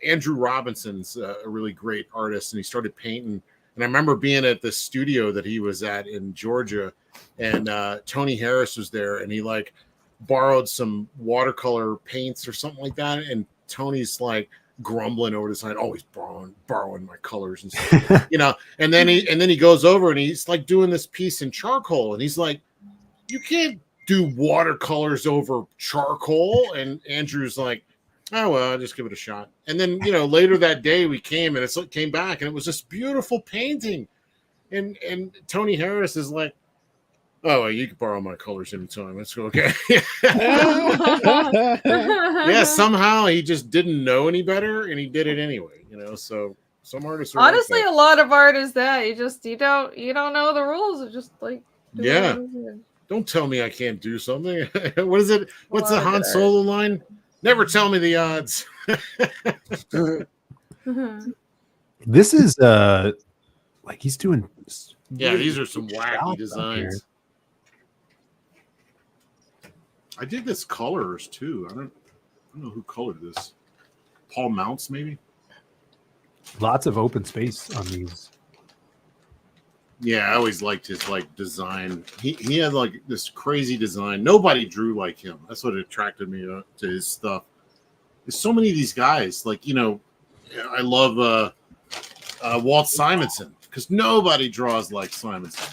Andrew Robinson's a really great artist, and he started painting. And I remember being at the studio that he was at in Georgia, and Tony Harris was there, and he like borrowed some watercolor paints or something like that. And Tony's like grumbling over the side, always borrowing my colors and stuff, you know. And then he goes over and he's like doing this piece in charcoal, and he's like, "You can't do watercolors over charcoal. And Andrew's like, oh, well, I'll just give it a shot. And then, later that day we came and it came back and it was this beautiful painting. And Tony Harris is like, oh, well, you can borrow my colors anytime. It's okay. Yeah, somehow he just didn't know any better and he did it anyway, so some artists are honestly like that. a lot of art is that you don't know the rules. It's just like Don't tell me I can't do something. What is it? What's the Han Solo line? Never tell me the odds. This is like he's doing. Yeah, these are some wacky designs. I did this colors too. I don't know who colored this. Paul Mounts, maybe. Lots of open space on these. Yeah, I always liked his design. He had this crazy design. Nobody drew like him. That's what attracted me to his stuff. There's so many of these guys. I love Walt Simonson because nobody draws like Simonson.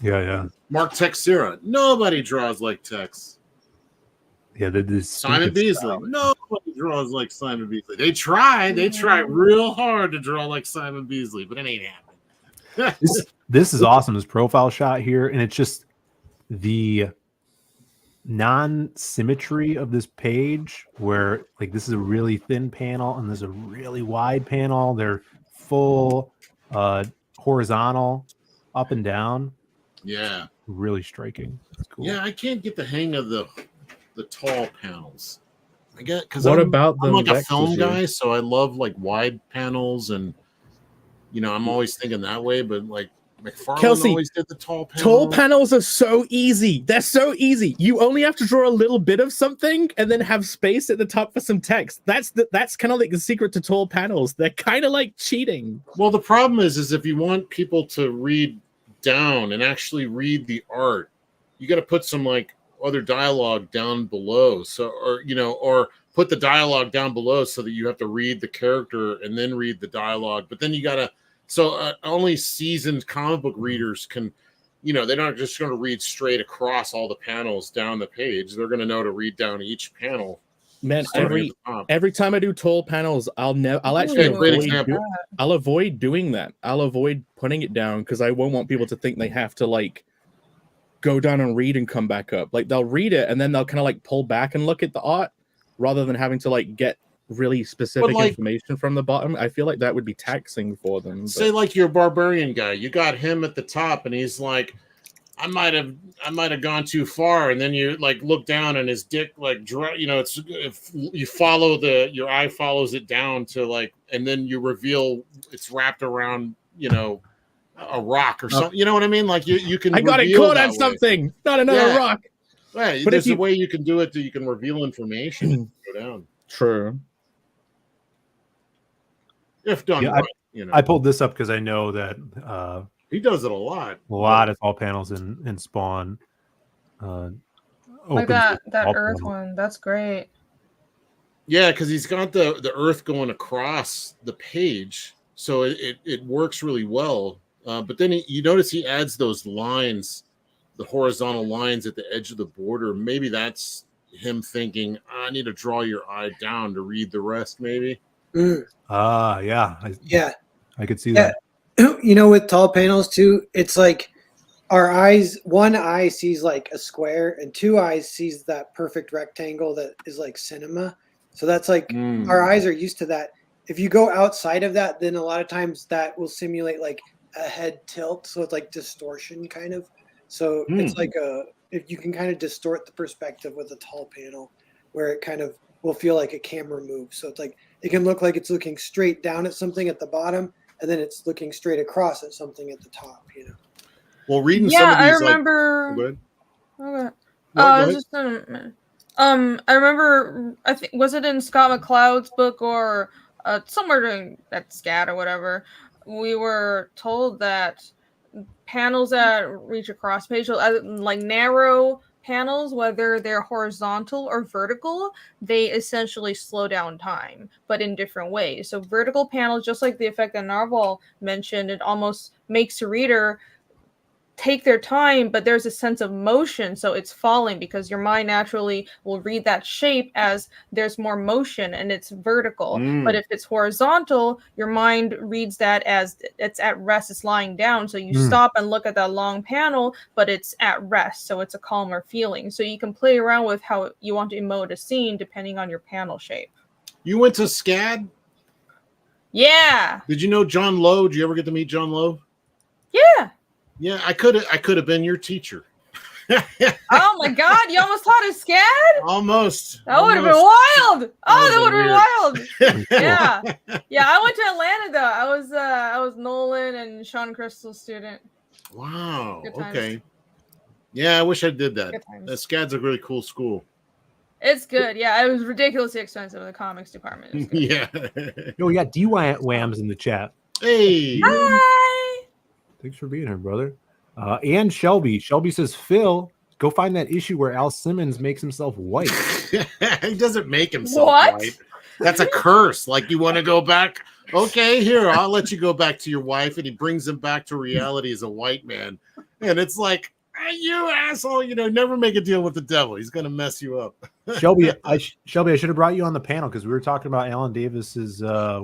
Yeah. Mark Texeira. Nobody draws like Tex. Yeah, this Simon Beasley. Nobody draws like Simon Beasley. They try real hard to draw like Simon Beasley, but it ain't happening. This is awesome. This profile shot here, and it's just the non-symmetry of this page where this is a really thin panel and there's a really wide panel. They're full horizontal up and down. Yeah. Really striking. That's cool. Yeah, I can't get the hang of the tall panels. I get because I'm like a film guy, so I love wide panels, and I'm always thinking that way. But McFarlane Kelsey, always did the tall panels. Tall panels are so easy. They're so easy. You only have to draw a little bit of something and then have space at the top for some text. That's kind of the secret to tall panels. They're kind of like cheating. Well, the problem is if you want people to read down and actually read the art, you got to put some other dialogue down below, or put the dialogue down below so that you have to read the character and then read the dialogue. But then you gotta only seasoned comic book readers can, they're not just going to read straight across all the panels down the page. They're going to know to read down each panel. Man, every time I do tall panels, I'll actually avoid doing that. I'll avoid putting it down because I won't want people to think they have to go down and read and come back up. They'll read it and then they'll kind of pull back and look at the art rather than having to get really specific information from the bottom. I feel like that would be taxing for them. Say your barbarian guy, you got him at the top and he's like, I might have gone too far, and then you look down and his dick it's if you follow your eye follows it down to and then you reveal it's wrapped around a rock or something. You know what I mean? You can. I got it caught on something, not another rock. Right, but there's a way you can do it that you can reveal information and go down. True. If done right, I pulled this up because I know that he does it a lot. A lot of tall panels in Spawn. That Earth one. That's great. Yeah, because he's got the Earth going across the page, so it works really well. But then you notice he adds those lines, the horizontal lines at the edge of the border. Maybe that's him thinking, I need to draw your eye down to read the rest, maybe. Yeah. I could see that. With tall panels too, it's our eyes, one eye sees a square and two eyes sees that perfect rectangle that is cinema. So that's our eyes are used to that. If you go outside of that, then a lot of times that will simulate a head tilt. So it's distortion kind of. So it's if you can kind of distort the perspective with a tall panel where it kind of will feel like a camera move. So it's it can look like it's looking straight down at something at the bottom and then it's looking straight across at something at the top, Well, reading some of these, I remember. Okay. I remember. I think was it in Scott McCloud's book or somewhere during that scat or whatever. We were told that panels that reach across page, narrow panels, whether they're horizontal or vertical, they essentially slow down time, but in different ways. So vertical panels, just like the effect that Narval mentioned, it almost makes the reader take their time, but there's a sense of motion, so it's falling because your mind naturally will read that shape as there's more motion and it's vertical. But if it's horizontal, your mind reads that as it's at rest, it's lying down. So you stop and look at that long panel, but it's at rest, so it's a calmer feeling. So you can play around with how you want to emote a scene depending on your panel shape. You went to SCAD? Yeah. Did you know John Lowe? Did you ever get to meet John Lowe? Yeah. Yeah, I could have been your teacher. Oh my God! You almost taught a SCAD? Almost. That would have been wild. Oh, that would have been weird. wild. Yeah. I went to Atlanta though. I was Nolan and Sean Crystal's student. Wow. Good times. Okay. Yeah, I wish I did that. Good times. SCAD's a really cool school. It's good. Yeah, it was ridiculously expensive in the comics department. It was good. Yeah. Yo, we got D-Whams in the chat. Hey. Hi. Thanks for being here, brother. And Shelby. Shelby says, Phil, go find that issue where Al Simmons makes himself white. He doesn't make himself What? white. That's a curse. Like, you want to go back? Okay, here, I'll let you go back to your wife. And he brings him back to reality as a white man. And it's like, you asshole, never make a deal with the devil. He's going to mess you up. Shelby, I should have brought you on the panel because we were talking about Alan Davis's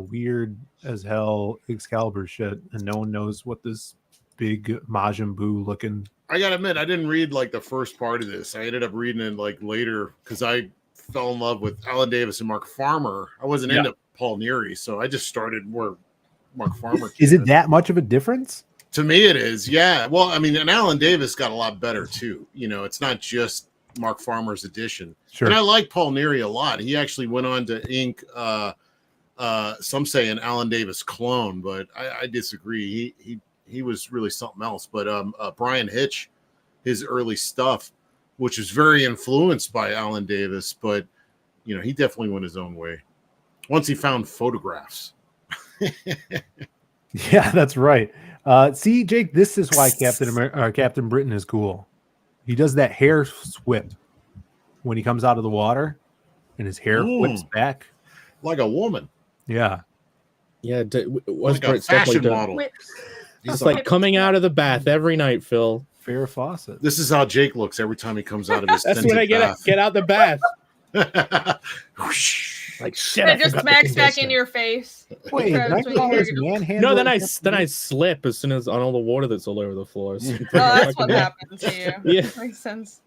weird as hell Excalibur shit. And no one knows what this big Majin Buu looking. I gotta admit, I didn't read like the first part of this. I ended up reading it like later because I fell in love with Alan Davis and Mark Farmer. I wasn't into Paul Neary, so I just started where Mark Farmer. Is it that much of a difference? To me, it is. Yeah. Well, I mean, and Alan Davis got a lot better too. It's not just Mark Farmer's edition. Sure. And I like Paul Neary a lot. He actually went on to ink. Some say an Alan Davis clone, but I disagree. He was really something else. But Brian Hitch, his early stuff, which is very influenced by Alan Davis, but he definitely went his own way once he found photographs. Yeah, that's right. See, Jake, this is why Captain Britain is cool. He does that hair whip when he comes out of the water, and his hair whips back like a woman. Yeah, yeah. Like a fashion model. It's like coming out of the bath every night, Phil. Farrah Fawcett. This is how Jake looks every time he comes out of his. That's when I get out the bath. Like shit. It just smacks back into your face. Wait, no, then I slip as soon as on all the water that's all over the floors. Oh, that's what happened to you. Yeah, makes sense.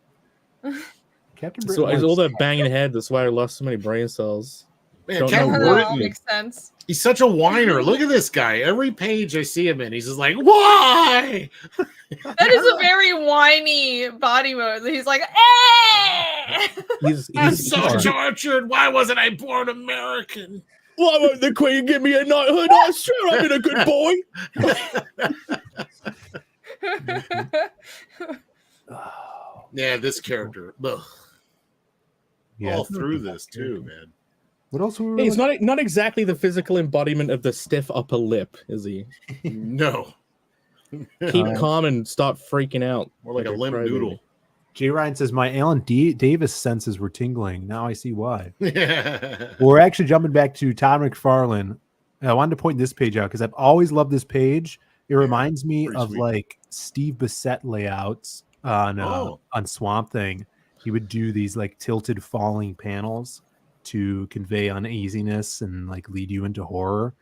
Captain so Britain. all that banging head. That's why I lost so many brain cells. Man, Captain Britain makes sense. He's such a whiner. Look at this guy. Every page I see him in, he's just like, why? That is a very whiny body mode. He's like, eh! I'm so tortured. Why wasn't I born American? Why won't the Queen give me a knighthood? I sure I've been a good boy. Yeah, this character. Ugh. Yeah, all through this too, man. What else? Hey, he's not exactly the physical embodiment of the stiff upper lip, is he? No. Keep calm and stop freaking out. More like a limp noodle. Jay Ryan says, my Alan Davis senses were tingling. Now I see why. Yeah. We're actually jumping back to Todd McFarlane. And I wanted to point this page out because I've always loved this page. It reminds me of sweet. like Steve Bissette layouts on Swamp Thing. He would do these like tilted falling panels to convey uneasiness and like lead you into horror.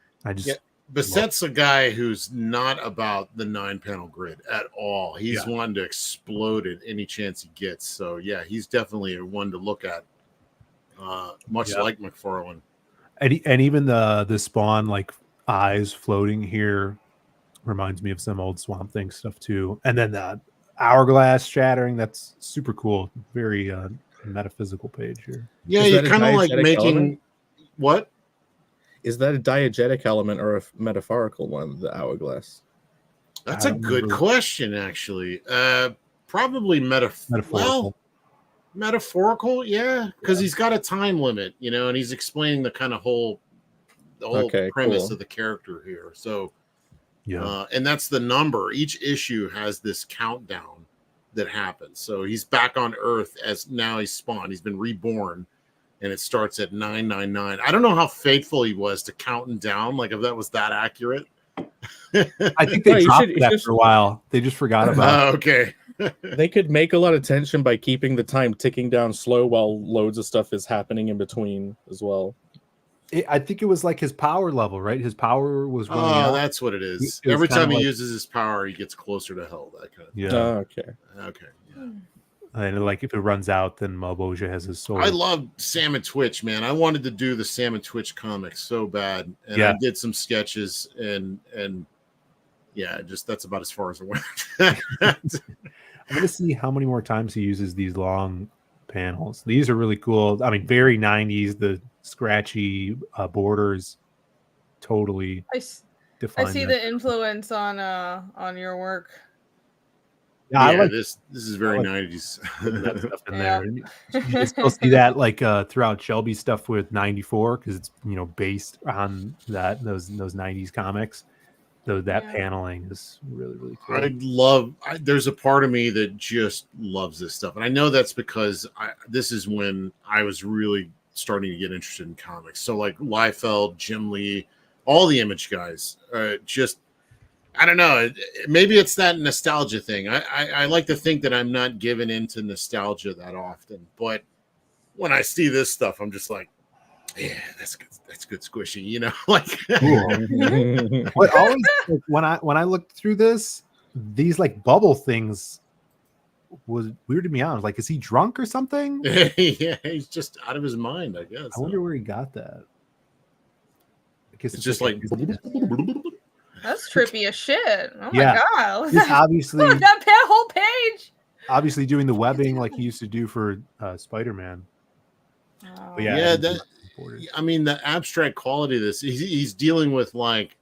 Bissette's a guy who's not about the 9-panel grid at all. He's wanting to explode it any chance he gets. So yeah, he's definitely a one to look at. Much like McFarlane. And even the Spawn like eyes floating here reminds me of some old Swamp Thing stuff too. And then the hourglass shattering, that's super cool. Very metaphysical page here. Yeah, you're kind of like making element? What? Is that a diegetic element or a metaphorical one, the hourglass? That's a good question, actually. Probably metaphorical. Well, metaphorical, yeah, because he's got a time limit, and he's explaining the kind of whole premise of the character here. So, and that's the number. Each issue has this countdown that happens. So he's back on Earth as now he's spawned. He's been reborn, and it starts at 999. I don't know how faithful he was to counting down, like if that was that accurate. I think they No, you dropped should- that just- for a while. They just forgot about it. Okay. They could make a lot of tension by keeping the time ticking down slow while loads of stuff is happening in between as well. I think it was like his power level, right? His power was running Oh, out. that's what it is. It was Every kinda time he like- uses his power, he gets closer to hell. That kind of thing. Yeah. Oh, okay. Okay. Yeah. And like if it runs out, then Malboja has his sword. I love Sam and Twitch, man. I wanted to do the Sam and Twitch comics so bad, and Yeah. I did some sketches, and yeah, just that's about as far as I went. I'm gonna see how many more times he uses these long panels. These are really cool. I mean, very 90s. The scratchy borders totally I define. see that. the influence on your work. Yeah, I Yeah, like this is very I like 90s. that stuff in Yeah. there. You still see that like throughout Shelby stuff with 94 because it's based on those 90s comics. So that Yeah. paneling is really cool. There's a part of me that just loves this stuff. And I know that's because this is when I was really starting to get interested in comics. So like Liefeld, Jim Lee, all the Image guys, just, I don't know. Maybe it's that nostalgia thing. I like to think that I'm not given into nostalgia that often. But when I see this stuff, I'm just like, yeah, that's good. That's good squishy, like. What always when I looked through this, these like bubble things was weirded me out. I was like, is he drunk or something? Yeah, he's just out of his mind, I guess. I wonder where he got that. I guess It's just like That's trippy as shit. Oh Yeah. my god. he's obviously that whole page. obviously doing the webbing like he used to do for Spider-Man. But Yeah, I mean, the abstract quality of this, he's dealing with like,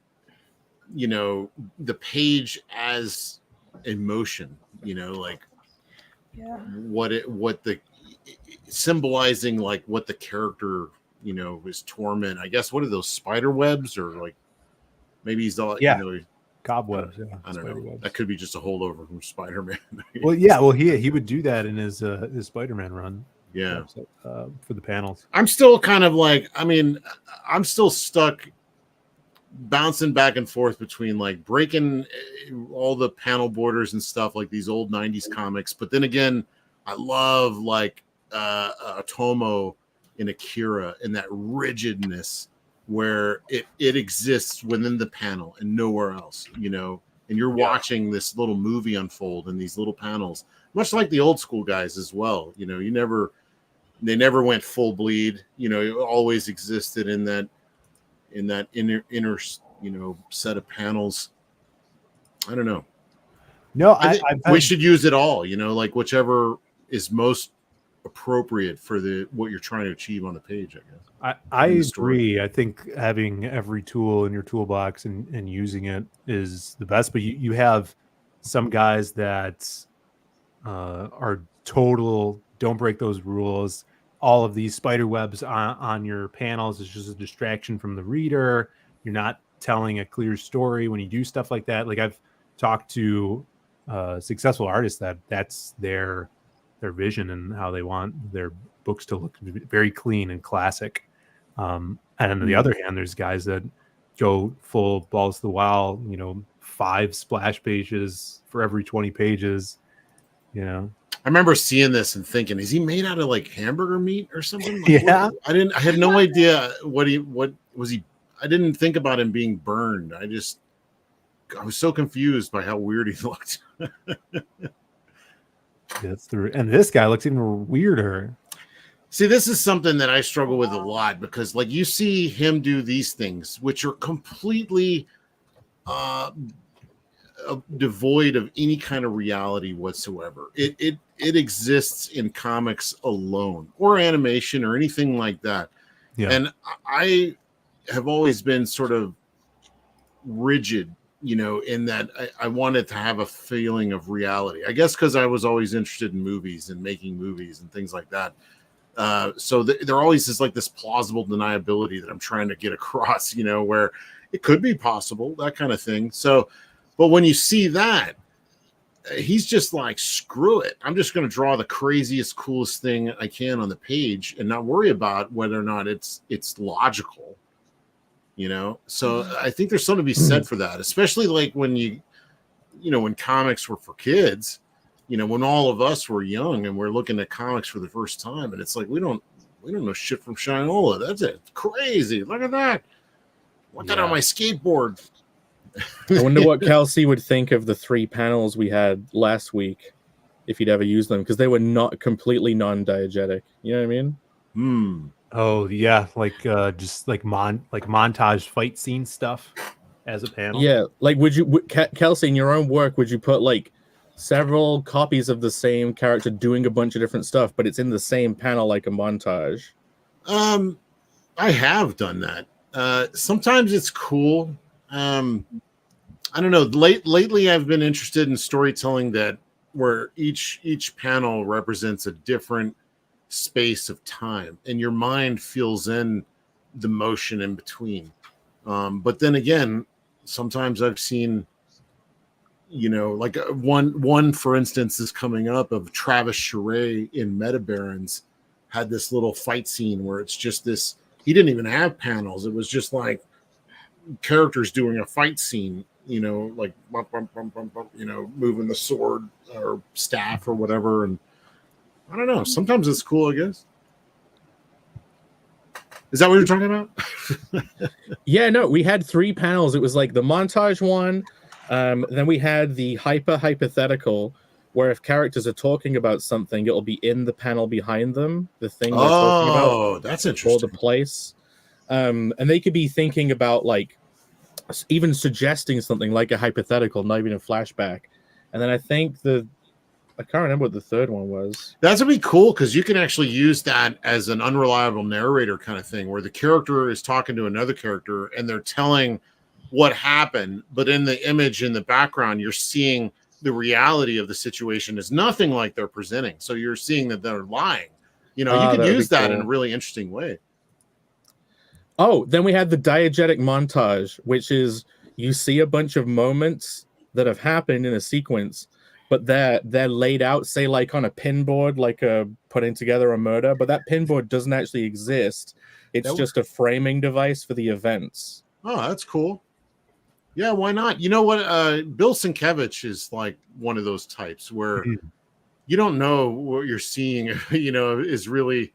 the page as emotion, like Yeah. what the symbolizing like what the character, is torment. I guess what are those spider webs or like maybe he's all Cobwebs. Yeah, I don't spider know. webs. That could be just a holdover from Spider-Man. Well, yeah. Well, he would do that in his Spider-Man run. Yeah. For the panels. I'm still kind of like, I mean, I'm still stuck bouncing back and forth between like breaking all the panel borders and stuff like these old 90s comics. But then again, I love like Otomo in Akira and that rigidness where it exists within the panel and nowhere else, and you're watching this little movie unfold in these little panels, much like the old school guys as well. They never went full bleed, it always existed in that inner set of panels. I don't know. No, I think we should use it all, like whichever is most appropriate for what you're trying to achieve on the page, I guess. I in the story. agree. I think having every tool in your toolbox and using it is the best. But you have some guys that are total don't break those rules. All of these spider webs on your panels is just a distraction from the reader. You're not telling a clear story when you do stuff like that. Like I've talked to successful artists that's their vision and how they want their books to look very clean and classic. And on the other hand, there's guys that go full balls to the wall, 5 splash pages for every 20 pages, I remember seeing this and thinking, is he made out of like hamburger meat or something? Like, Yeah. I had no idea what was he. I didn't think about him being burned. I was so confused by how weird he looked. And this guy looks even weirder. See, this is something that I struggle with a lot because, like, you see him do these things, which are completely devoid of any kind of reality whatsoever. It exists in comics alone, or animation, or anything like that. Yeah. And I have always been sort of rigid, in that I wanted to have a feeling of reality. I guess because I was always interested in movies and making movies and things like that. So there always is like this plausible deniability that I'm trying to get across, where it could be possible, that kind of thing. So, but when you see that, he's just like, screw it. I'm just going to draw the craziest, coolest thing I can on the page and not worry about whether or not it's logical. you know. So I think there's something to be said for that, especially like when when comics were for kids, when all of us were young and we're looking at comics for the first time, and it's like we don't know shit from Shinola. That's it. Crazy. Look at that. Want that on my skateboard. I wonder what Kelsey would think of the 3 panels we had last week, if he'd ever used them, because they were not completely non-diegetic. You know what I mean? Oh yeah, like just like montage fight scene stuff as a panel. Yeah, like Kelsey, in your own work, would you put like several copies of the same character doing a bunch of different stuff, but it's in the same panel like a montage? I have done that. Sometimes it's cool. I don't know. Lately, I've been interested in storytelling where each panel represents a different space of time, and your mind fills in the motion in between. But then again, sometimes I've seen, like one for instance is coming up of Travis Charest in Meta Barons had this little fight scene where it's just this. He didn't even have panels. It was just like characters doing a fight scene, like bump, bump, bump, bump, bump, moving the sword or staff or whatever. And I don't know. Sometimes it's cool, I guess. Is that what you're talking about? Yeah, no, we had 3 panels. It was like the montage one. Then we had the hypothetical, where if characters are talking about something, it'll be in the panel behind them, the thing they're talking about. Oh, that's interesting. Or the place. And they could be thinking about, like, even suggesting something like a hypothetical, not even a flashback. And then I think I can't remember what the third one was. That's gonna be cool because you can actually use that as an unreliable narrator kind of thing, where the character is talking to another character and they're telling what happened, but in the image in the background, you're seeing the reality of the situation is nothing like they're presenting. So you're seeing that they're lying. You can use that in a really interesting way. Oh, then we had the diegetic montage, which is you see a bunch of moments that have happened in a sequence, but they're laid out, say, like on a pinboard, like putting together a murder, but that pinboard doesn't actually exist. It's just a framing device for the events. Oh, that's cool. Yeah, why not? You know what? Bill Sienkiewicz is like one of those types where you don't know what you're seeing, is really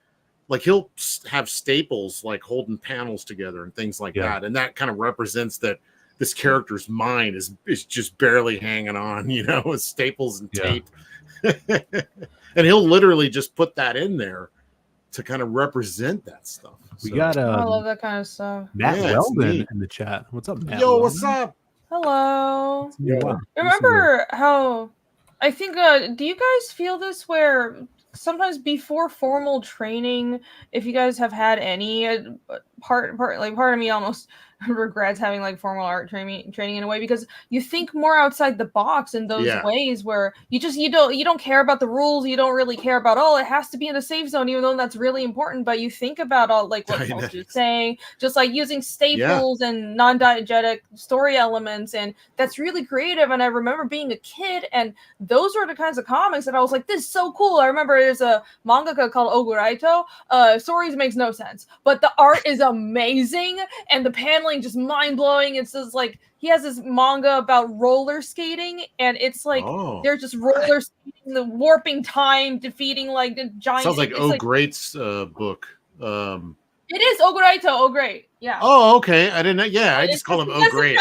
like he'll have staples like holding panels together and things like that. And that kind of represents that this character's mind is just barely hanging on, with staples and tape. And he'll literally just put that in there to kind of represent that stuff. We got I love that kind of stuff. Matt Weldon in the chat. What's up, Matt? Yo, Weldon? what's up? Hello. Yeah. Remember how I think do you guys feel this where sometimes before formal training, if you guys have had any part of me almost regrets having like formal art training in a way, because you think more outside the box in those ways where you don't care about the rules, you don't really care about it has to be in a safe zone, even though that's really important, but you think about all like what Paul's just saying, just like using staples and non-diegetic story elements, and that's really creative. And I remember being a kid, and those were the kinds of comics that I was like, this is so cool. I remember there's a mangaka called Oguraito. Stories makes no sense, but the art is amazing, and the paneling just mind-blowing. It's just like he has this manga about roller skating, and it's like they're just roller skating, the warping time, defeating like the giant. Sounds like Great's book. It is Oguraito. Oh, great. Yeah. Oh, okay. I didn't know. Yeah, I just call him Oh Great.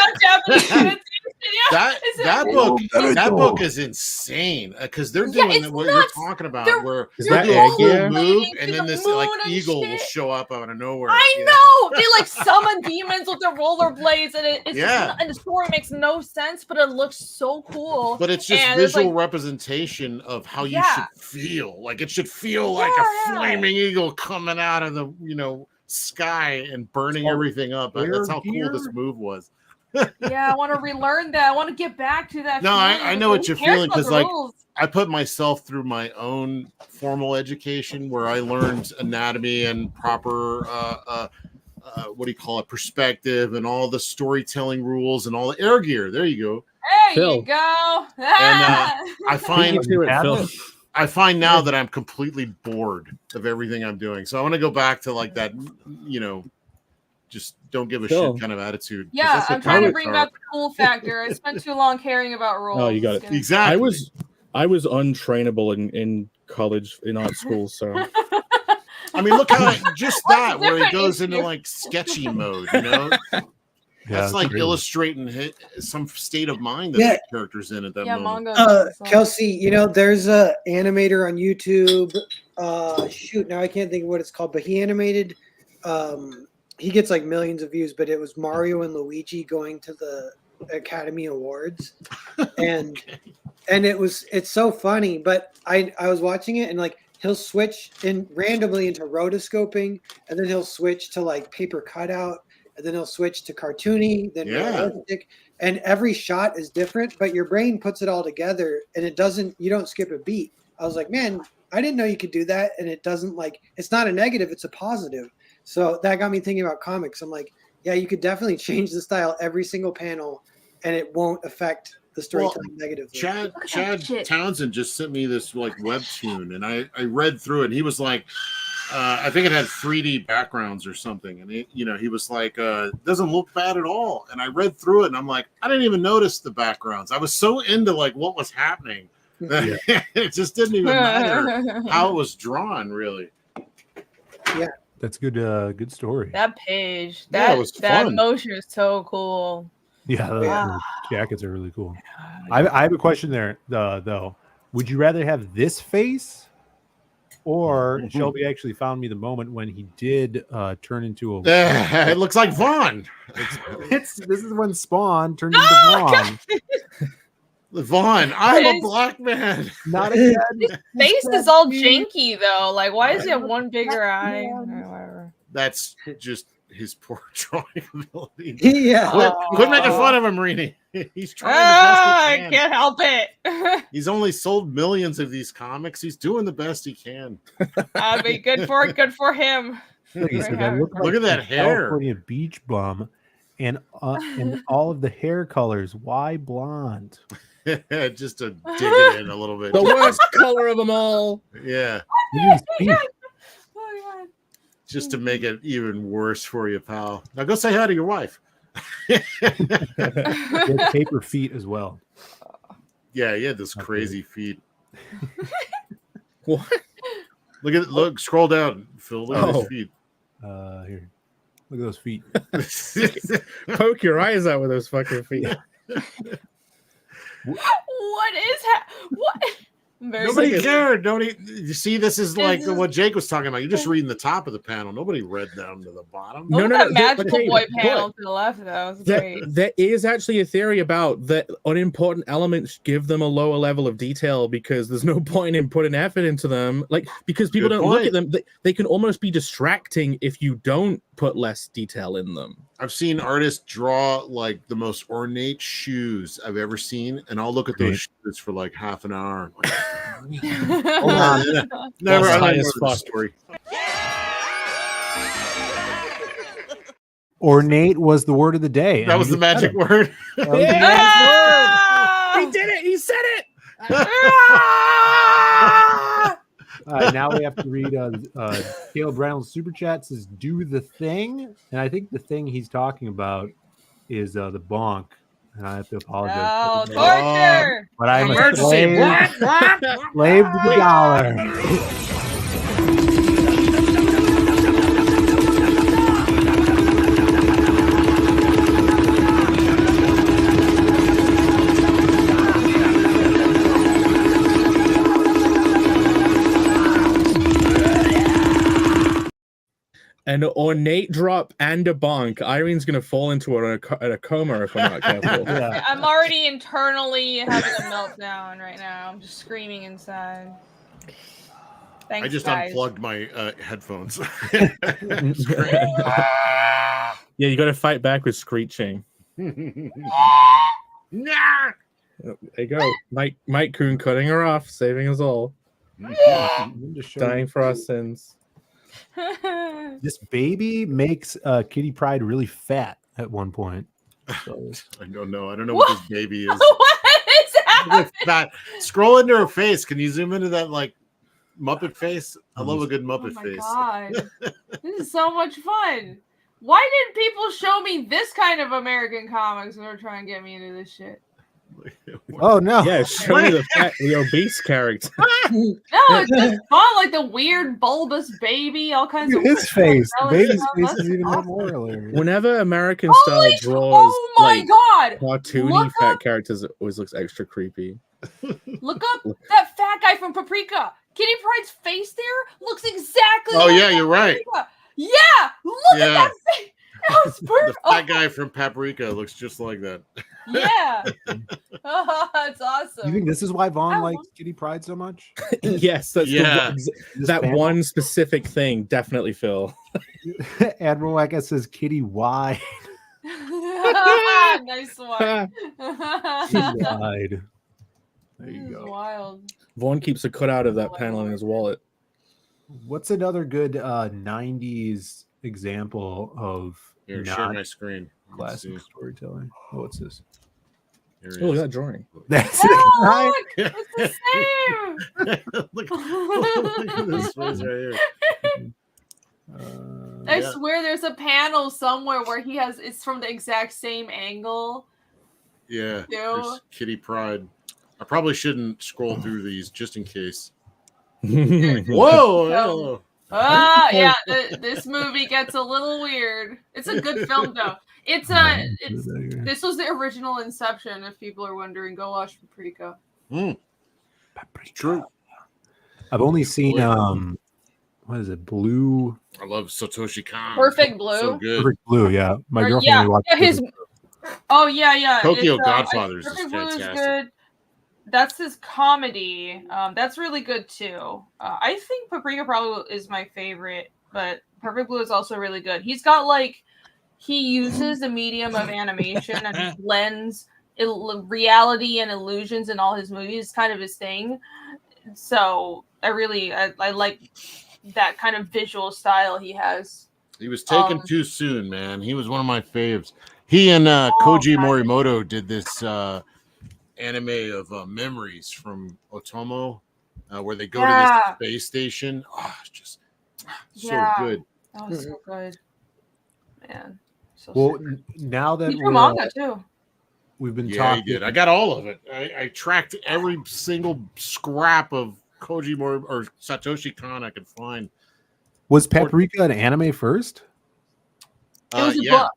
That book is insane because they're doing what you're talking about, where they do a cool move and then this like eagle will show up out of nowhere. I know they like summon demons with their rollerblades, and it's and the story makes no sense, but it looks so cool. But it's just visual representation of how you should feel. Like it should feel like a flaming eagle coming out of the sky and burning everything up. That's how cool this move was. I want to relearn that. I want to get back to that. No, I know what you're feeling, because like I put myself through my own formal education where I learned anatomy and proper what do you call it, perspective, and all the storytelling rules and all the air gear. There you go. There Phill. you go. And I find now that I'm completely bored of everything I'm doing. So I want to go back to like that, just don't give a Still. shit kind of attitude. 'Cause Yeah, that's what I'm trying to comics bring are. back the cool factor. I spent too long caring about roles. Oh, you got it. Exactly. I was untrainable in college in art school, so I mean, look how just that where he different goes into issue? like sketchy mode, you know. That's like illustrating some state of mind that the character's in at that moment. manga. Kelsey, you know, there's a animator on YouTube. Shoot, now I can't think of what it's called, but he animated. He gets like millions of views, but it was Mario and Luigi going to the Academy Awards, and it's so funny. But I was watching it, and like he'll switch in randomly into rotoscoping, and then he'll switch to like paper cutout, and then he'll switch to cartoony, then realistic, and every shot is different, but your brain puts it all together, and you don't skip a beat. I was like, man, I didn't know you could do that, and it doesn't it's not a negative, it's a positive. So that got me thinking about comics. I'm like, yeah, you could definitely change the style every single panel, and it won't affect the storytelling negatively. Chad Townsend just sent me this like webtoon, and I read through it. And he was like, I think it had 3D backgrounds or something, and he was like, it doesn't look bad at all. And I read through it, and I'm like, I didn't even notice the backgrounds. I was so into like what was happening that it just didn't even matter how it was drawn, really. Yeah, that's good story. That page, it was that fun. motion is so cool. Yeah, the jackets are really cool. I have a question there, though. Would you rather have this face, or Shelby actually found me the moment when he did turn into a? It looks like Vaughn. This is when Spawn turned into Vaughn. Vaughn, I'm a black man. Not again. His face is all janky though. Like, why does he have one bigger eye? Or whatever. That's just his poor drawing ability. Yeah. Quit making fun of him, Rini. He's trying the I best he can. can't help it. He's only sold millions of these comics. He's doing the best he can. I mean, good for him. Look at that hair. California beach bum, and all of the hair colors. Why blonde? Just to dig it in a little bit. The worst color of them all. Yeah. Oh my God. Just to make it even worse for you, pal. Now go say hi to your wife. With paper feet as well. Yeah, he had those crazy feet. What? Look, scroll down, Phil. Look at his feet. Here. Look at those feet. Poke your eyes out with those fucking feet. What is what? Nobody cared. You see, this is like what Jake was talking about. You're just reading the top of the panel. Nobody read down to the bottom. No, that magical boy panel to the left, though. There is actually a theory about that unimportant elements give them a lower level of detail because there's no point in putting effort into them. Like, because people don't look at them, they can almost be distracting if you don't put less detail in them. I've seen artists draw like the most ornate shoes I've ever seen, and I'll look at those shoes for like half an hour. Hold on. Never the story. Ornate was the word of the day. That was the magic word. He did it. He said it. Now we have to read Caleb Reynolds' super chat says, "Do the thing," and I think the thing he's talking about is the bonk. And I have to apologize. Oh, torture! But I'm a Emergency. slave to the dollar. An ornate drop and a bonk. Irene's gonna fall into a coma if I'm not careful. Yeah. I'm already internally having a meltdown right now. I'm just screaming inside. Thanks, I just guys. unplugged my headphones. Yeah, you got to fight back with screeching. Nah. There you go, Mike Kuhn cutting her off, saving us all, dying for our sins. This baby makes Kitty Pryde really fat at one point. So. I don't know. I don't know what this baby is. What is happening? Fat. Scroll into her face. Can you zoom into that like Muppet face? I love a good Muppet Oh my face. God. This is so much fun. Why didn't people show me this kind of American comics when they're trying to get me into this shit? Oh no! Yeah, show me the obese character. No, it's just fun, like the weird bulbous baby, all kinds of His face, baby's stuff. face That's is even awesome. more hilarious. Whenever American style Holy draws oh my like god! cartoony Look fat up- characters, it always looks extra creepy. Look up that fat guy from Paprika. Kitty Pryde's face there looks exactly Oh like yeah, that you're right. Paprika. Yeah, look at that face. That was The perfect. fat guy from Paprika looks just like that. Yeah. It's awesome. You think this is why Vaughn I likes love- Kitty Pryde so much? Yes, that's Yeah. that panel? one specific thing. Definitely, Phil. Admiral Wacka says Kitty wide. Nice one. Wide. There This you is go. wild. Vaughn keeps a cutout of that panel in his wallet. What's another good 90s example of Here, share not my screen. Let's classic see. storytelling? Oh, what's this? Here it Oh, look is. at that drawing. That's Oh, right. look, it's the same. look, look at this face right here. I Yeah. swear there's a panel somewhere where it's from the exact same angle. Yeah, Ew. there's Kitty Pryde. I probably shouldn't scroll through these just in case. Whoa! Whoa! No. Yeah, this movie gets a little weird. It's a good film though. This was the original Inception. If people are wondering, go watch Paprika. True. I've only seen what is it? Blue. I love Satoshi Kon. Perfect Blue. So good. Perfect Blue. Yeah, my girlfriend yeah, watched his. Oh yeah. Tokyo It's, Godfathers is Perfect Blue is fantastic. good. That's his comedy. That's really good too. I think Paprika probably is my favorite, but Perfect Blue is also really good. He's got he uses the medium of animation and blends reality and illusions in all his movies. It's kind of his thing. So I like that kind of visual style he has. He was taken too soon, man. He was one of my faves. He and Koji Morimoto did this anime of memories from Otomo, where they go to this space station. Oh, it's just so good. That was so good, man. So Well, sick. now that He drew manga too. we've been Yeah, he talking, did. I got all of it. I tracked every single scrap of Koji or Satoshi Kon I could find. was Paprika an anime first? It was a yeah. book.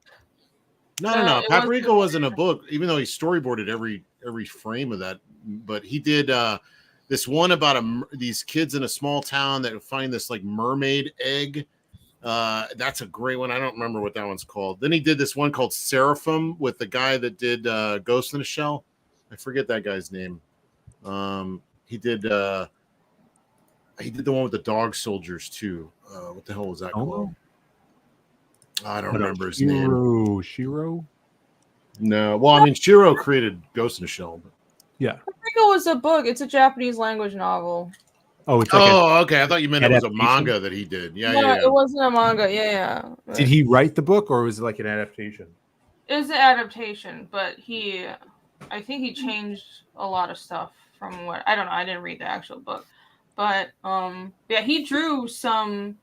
No. it Paprika wasn't- wasn't a book, even though he storyboarded every frame of that. But he did this one about these kids in a small town that find this mermaid egg. That's a great one. I don't remember what that one's called. Then he did this one called Seraphim with the guy that did Ghost in the Shell. I forget that guy's name. He did the one with the dog soldiers too. What the hell was that called? I don't remember his name. Shiro? No. Well, I mean, Shiro created Ghost in the Shell. But... Yeah. Paprika was a book. It's a Japanese language novel. Oh, it's okay. I thought you meant it was a adaptation? manga that he did. Yeah, No, yeah. it wasn't a manga. Yeah. Did he write the book or was it like an adaptation? It was an adaptation, but I think he changed a lot of stuff from what I don't know. I didn't read the actual book, but yeah, he drew some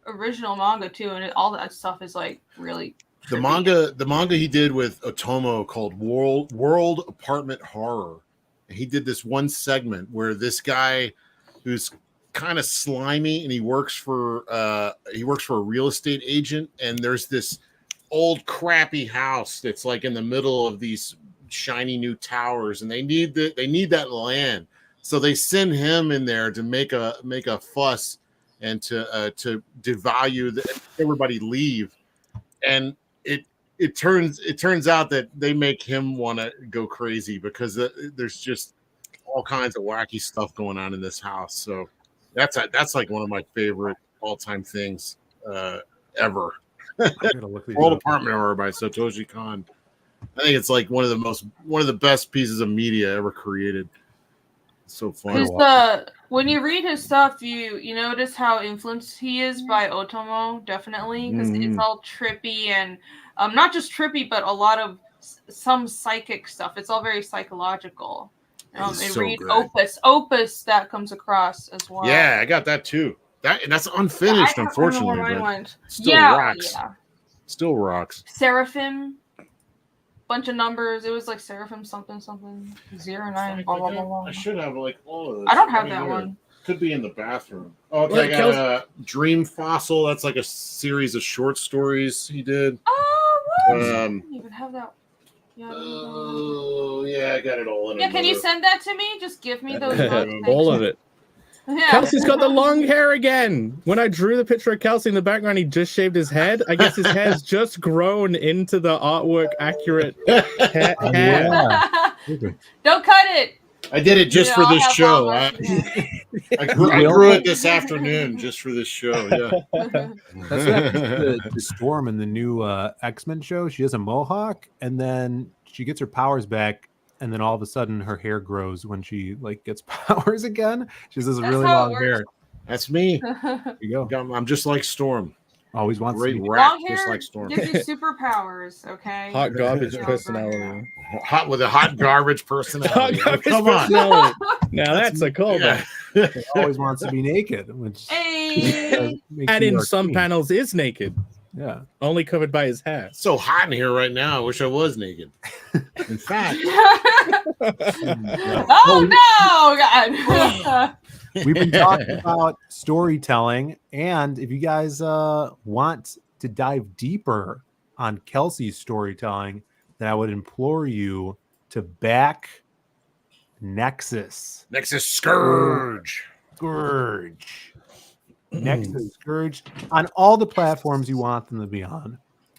original manga too, and all that stuff is really The trippy. manga he did with Otomo called World Apartment Horror. He did this one segment where this guy who's kind of slimy and he works for a real estate agent, and there's this old crappy house that's in the middle of these shiny new towers, and they need that land, so they send him in there to make a fuss and to devalue everybody leave, and it turns out that they make him want to go crazy because there's just all kinds of wacky stuff going on in this house. So that's one of my favorite all-time things ever. World Apartment Horror by Satoshi Kon. I think it's one of the best pieces of media ever created. It's so fun. When you read his stuff, you notice how influenced he is by Otomo, definitely, because it's all trippy and not just trippy, but a lot of some psychic stuff. It's all very psychological. And so read good. Opus that comes across as well. Yeah, I got that too. That's unfinished, I don't unfortunately. remember where mine But went. still Yeah, rocks. yeah. Still rocks. Seraphim. Bunch of numbers. It was like Seraphim something 09 blah blah blah blah. I should have like all of this. I don't have right that here. one. Could be in the bathroom. Okay, I got a Dream Fossil. That's like a series of short stories he did. Oh, what? I didn't even have that. Oh, yeah, I got it all in. Yeah, can you send that to me? Just give me those. All of it. Yeah. Kelsey's got the long hair again. When I drew the picture of Kelsey in the background, he just shaved his head. I guess his hair's just grown into the artwork accurate hair. Don't cut it. I did it just for this show. I grew it this afternoon just for this show. Yeah. That's the Storm in the new X-Men show. She has a mohawk, and then she gets her powers back, and then all of a sudden her hair grows when she like gets powers again. She has this really long hair. That's me. There you go. I'm just like Storm. Always wants great to be rap, long hair just like Storm. gives you superpowers. Okay. Hot garbage personality. Hot with a hot garbage personality. Hot Come on. Now that's a callback. He always wants to be naked, which and in some panels is naked. Yeah, only covered by his hair. It's so hot in here right now. I wish I was naked. In fact, oh no, God. We've been talking about storytelling, and if you guys want to dive deeper on Kelsey's storytelling, then I would implore you to back Nexus. Nexus Scourge. Nexus Scourge on all the platforms you want them to be on.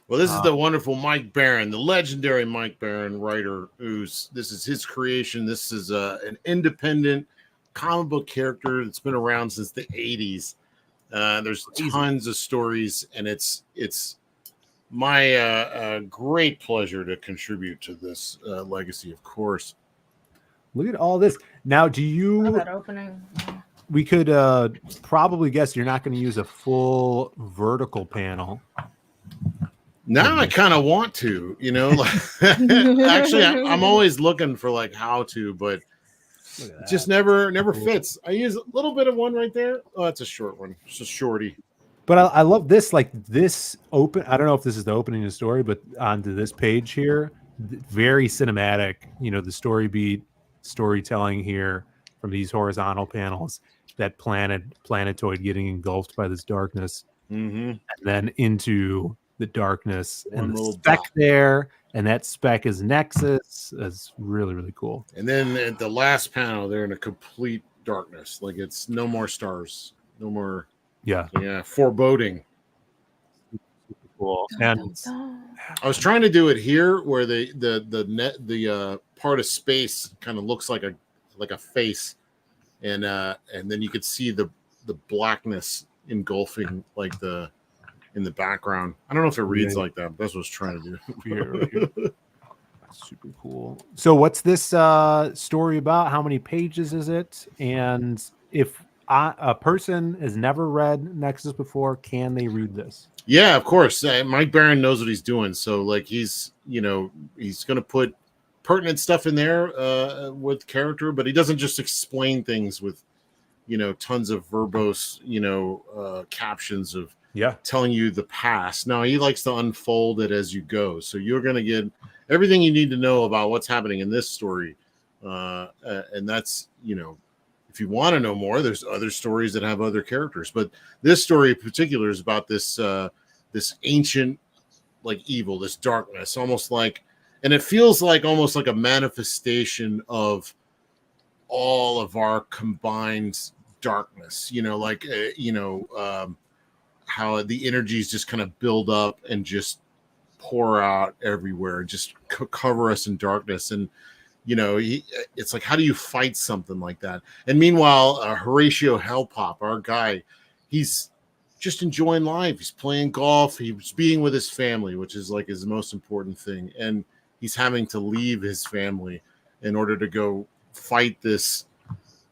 Well, this is the wonderful Mike Barron, the legendary Mike Barron writer. This is his creation. This is an independent comic book character that's been around since the 80s. There's tons of stories, and it's my great pleasure to contribute to this legacy, of course. Look at all this. Now, do you... that opening. We could probably guess you're not going to use a full vertical panel. Now I kind of want to, you know. Actually, I'm always looking for like how to, but it just never fits. I use a little bit of one right there. Oh, that's a short one. It's a shorty. But I love this, like this open. I don't know if this is the opening of the story, but onto this page here, very cinematic. You know, the story beat, storytelling here from these horizontal panels. That planetoid getting engulfed by this darkness, and then into the darkness, and the speck there, and that speck is Nexus. Is really, really cool. And then at the last panel, they're in a complete darkness. Like it's no more stars, no more. Yeah, foreboding. Super cool. And I was trying to do it here, where the part of space kind of looks like a face. And then you could see the blackness engulfing like in the background. I don't know if it reads like that, but that's what I was trying to do. Super cool. So what's this story about? How many pages is it? And if a person has never read Nexus before, can they read this? Yeah, of course. Mike Barron knows what he's doing. So like he's going to put pertinent stuff in there with character, but he doesn't just explain things with tons of verbose captions of telling you the past. No, he likes to unfold it as you go, so you're going to get everything you need to know about what's happening in this story, and that's if you want to know more, there's other stories that have other characters, but this story in particular is about this ancient like evil, this darkness, almost like. And it feels like almost like a manifestation of all of our combined darkness, how the energies just kind of build up and just pour out everywhere and just cover us in darkness. And, it's like, how do you fight something like that? And meanwhile, Horatio Hellpop, our guy, he's just enjoying life. He's playing golf. He's being with his family, which is like his most important thing. And he's having to leave his family in order to go fight this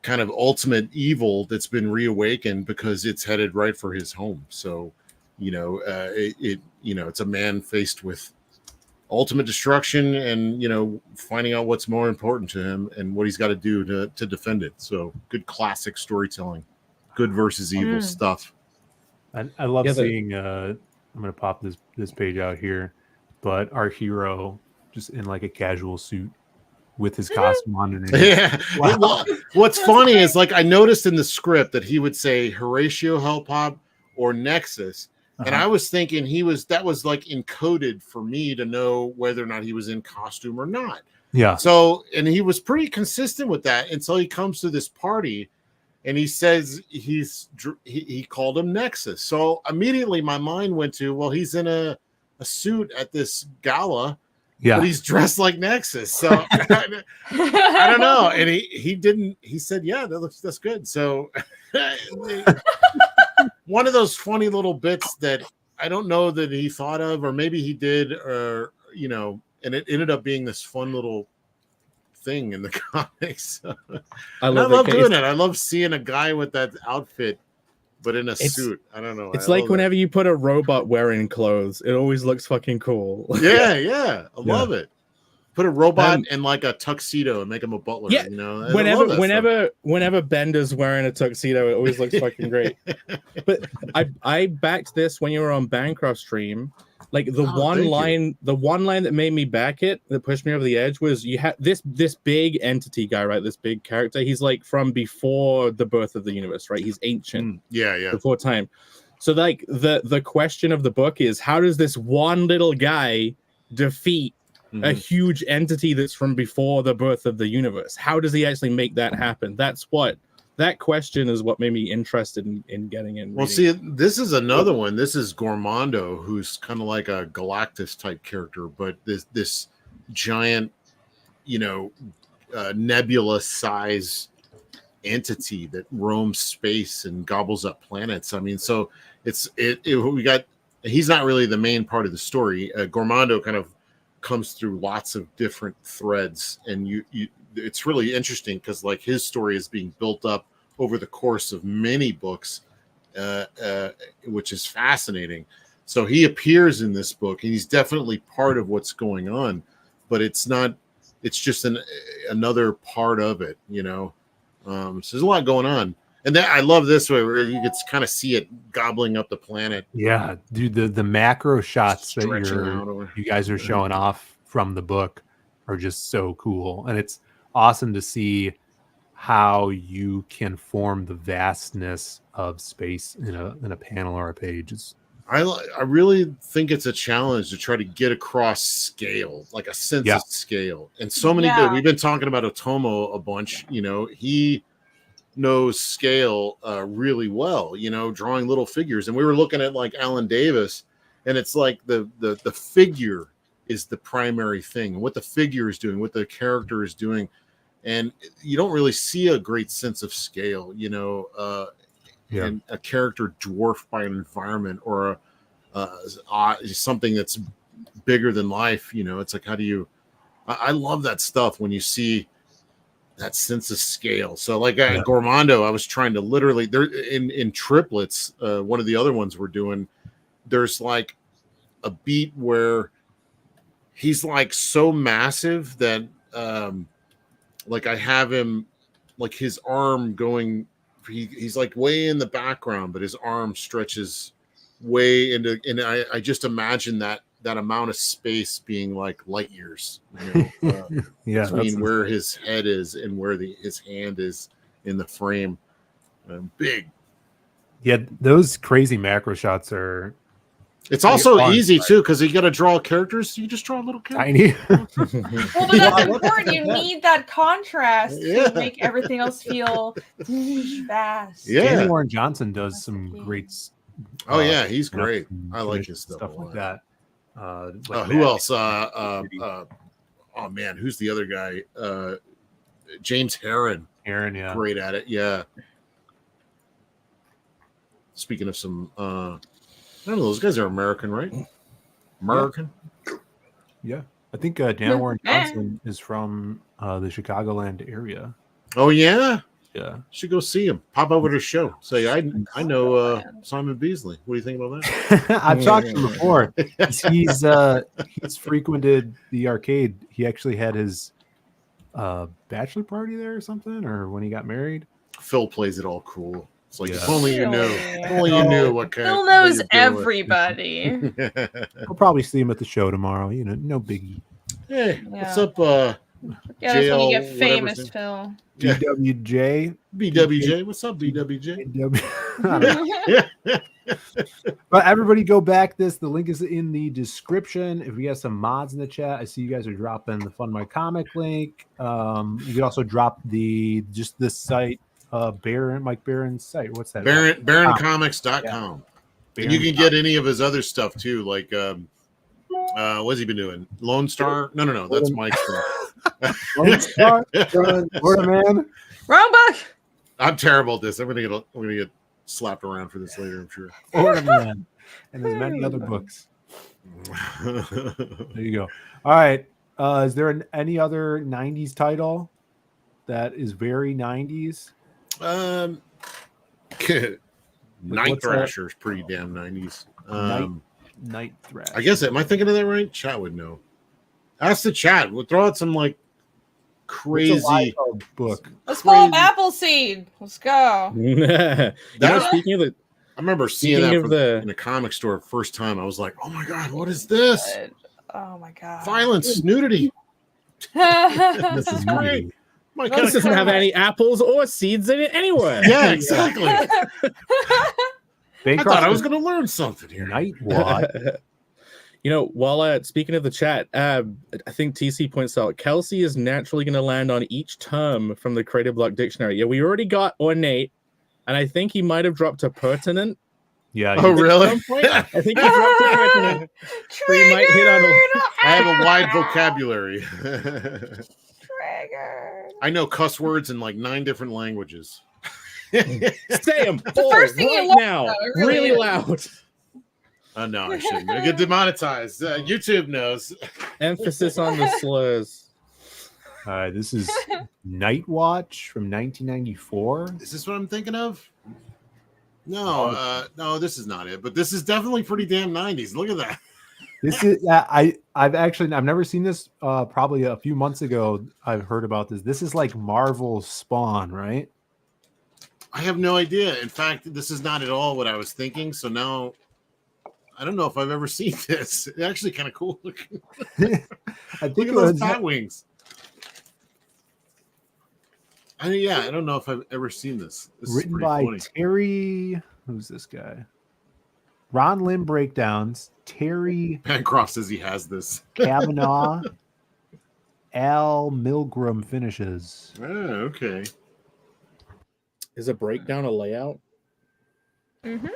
kind of ultimate evil that's been reawakened because it's headed right for his home. So, it's a man faced with ultimate destruction and, finding out what's more important to him and what he's got to do to defend it. So good classic storytelling, good versus evil stuff. I love seeing I'm gonna pop this page out here, but our hero just in like a casual suit with his costume on underneath. Yeah. Well, what's funny is like I noticed in the script that he would say Horatio Hellpop or Nexus. And I was thinking that was like encoded for me to know whether or not he was in costume or not. Yeah. So, and he was pretty consistent with that until he comes to this party and he says he called him Nexus. So immediately my mind went to, well, he's in a suit at this gala. Yeah. But he's dressed like Nexus. So I don't know. And he said, yeah, that's good. So one of those funny little bits that I don't know that he thought of, or maybe he did, or, you know, and it ended up being this fun little thing in the comics. I love doing it. I love seeing a guy with that outfit, but in a suit. I don't know. It's like whenever you put a robot wearing clothes, it always looks fucking cool. Yeah. I love it. Put a robot in like a tuxedo and make him a butler. Yeah, you know. Whenever Bender's wearing a tuxedo, it always looks fucking great. But I backed this when you were on Bancroft stream. Like the one line that made me back it, that pushed me over the edge, was you had this big entity guy, right? This big character. He's like from before the birth of the universe, right? He's ancient. Yeah. Before time. So like the question of the book is, how does this one little guy defeat a huge entity that's from before the birth of the universe? How does he actually make that happen? That question is what made me interested in getting in. Well, see, this is another one. This is Gormando, who's kind of like a Galactus type character, but this giant, you know, nebula size entity that roams space and gobbles up planets. I mean, so he's not really the main part of the story. Gormando kind of comes through lots of different threads, and it's really interesting because like his story is being built up over the course of many books, which is fascinating. So he appears in this book and he's definitely part of what's going on, but it's just another part of it, you know. So there's a lot going on. And then I love this way where you can kind of see it gobbling up the planet. Yeah, dude, the macro shots that you guys are showing off from the book are just so cool, and it's awesome to see how you can form the vastness of space in a panel or a page. I really think it's a challenge to try to get across scale, like a sense of scale, and so many good. We've been talking about Otomo a bunch. You know, he knows scale really well, you know, drawing little figures. And we were looking at like Alan Davis, and it's like the figure is the primary thing, what the figure is doing, what the character is doing. And you don't really see a great sense of scale, you know, and a character dwarfed by an environment or something that's bigger than life. You know, it's like, how do you, I love that stuff when you see that sense of scale. So like Gormando, I was trying to literally there in triplets. One of the other ones we're doing, there's like a beat where he's like so massive that like I have him like his arm going, he's like way in the background, but his arm stretches way into, and I just imagine that amount of space being like light years, you know, between where his head is and where his hand is in the frame. Big. Yeah, those crazy macro shots are. It's also easy too because you got to draw characters. You just draw a little character. Tiny. Well, but that's important. You need that contrast to make everything else feel fast. Yeah, Danny Warren Johnson does some great. Oh yeah, he's great. I like his stuff like that. Who else? Oh man, who's the other guy? James Herron. Yeah, great at it. Yeah. Speaking of some, I don't know. Those guys are American, right? American. Yeah, I think Dan Warren Johnson is from the Chicagoland area. Oh yeah. Yeah, should go see him. Pop over to the show. Say, I know Simon Beasley. What do you think about that? I've talked to him before. He's frequented the arcade. He actually had his bachelor party there or something, or when he got married. Phill plays it all cool. It's like, Yeah. if only you knew. Really? If only you knew what kind. Phil what knows you're dealing with. everybody. I'll probably see him at the show tomorrow. You know, no biggie. Hey, what's Yeah. up, Yeah, that's when you JL, get famous, whatever's Phil. Yeah. DWJ. BWJ? What's up, BWJ? But everybody go back this. The link is in the description. If we have some mods in the chat, I see you guys are dropping the Fund My Comic link. You can also drop just this site, Mike Barron's site. What's that? BarronComics.com. And you can get any of his other stuff too, like what's he been doing? Lone Star? No, that's Mike's thing. Lone Star, Florida Man. Wrong book. I'm terrible at this. I'm gonna get slapped around for this later, I'm sure. Florida Man. And there's many other books. There you go. All right. Is there any other 90s title that is very 90s? Night Thrasher is pretty damn 90s. Night Thrasher. I guess, am I thinking of that right? Chat would know. Ask the chat. We'll throw out some like crazy book. Let's pull up Appleseed. Let's go. Speaking of the, I remember seeing that in a comic store first time. I was like, "Oh my god, what is this? Oh my god, violence, nudity." This is great. This doesn't have any apples or seeds in it anyway. Yeah, exactly. I Bancroft thought I was going to learn something here. Night Watch. You know, while speaking of the chat, I think TC points out Kelsey is naturally going to land on each term from the Creative Block Dictionary. Yeah, we already got ornate, and I think he might have dropped to pertinent. Yeah. Oh, really? I think he dropped to pertinent. So he might hit on I have a wide vocabulary. Trigger. I know cuss words in like 9 different languages. Say them The first thing you right learn, now, though, it really is. loud. No, I shouldn't. I get demonetized. YouTube knows. Emphasis on the slurs. All right, this is Night Watch from 1994. Is this what I'm thinking of? No, no, this is not it. But this is definitely pretty damn 90s. Look at that. This is I've never seen this. Probably a few months ago, I've heard about this. This is like Marvel's Spawn, right? I have no idea. In fact, this is not at all what I was thinking. So now I don't know if I've ever seen this. It's actually kind of cool looking. I think Look at those bat wings. I don't know if I've ever seen this. This written is by funny. Terry. Who's this guy? Ron Lim breakdowns. Terry Bancroft says he has this. Kavanaugh. Al Milgram finishes. Oh, okay. Is a breakdown a layout? Mm-hmm.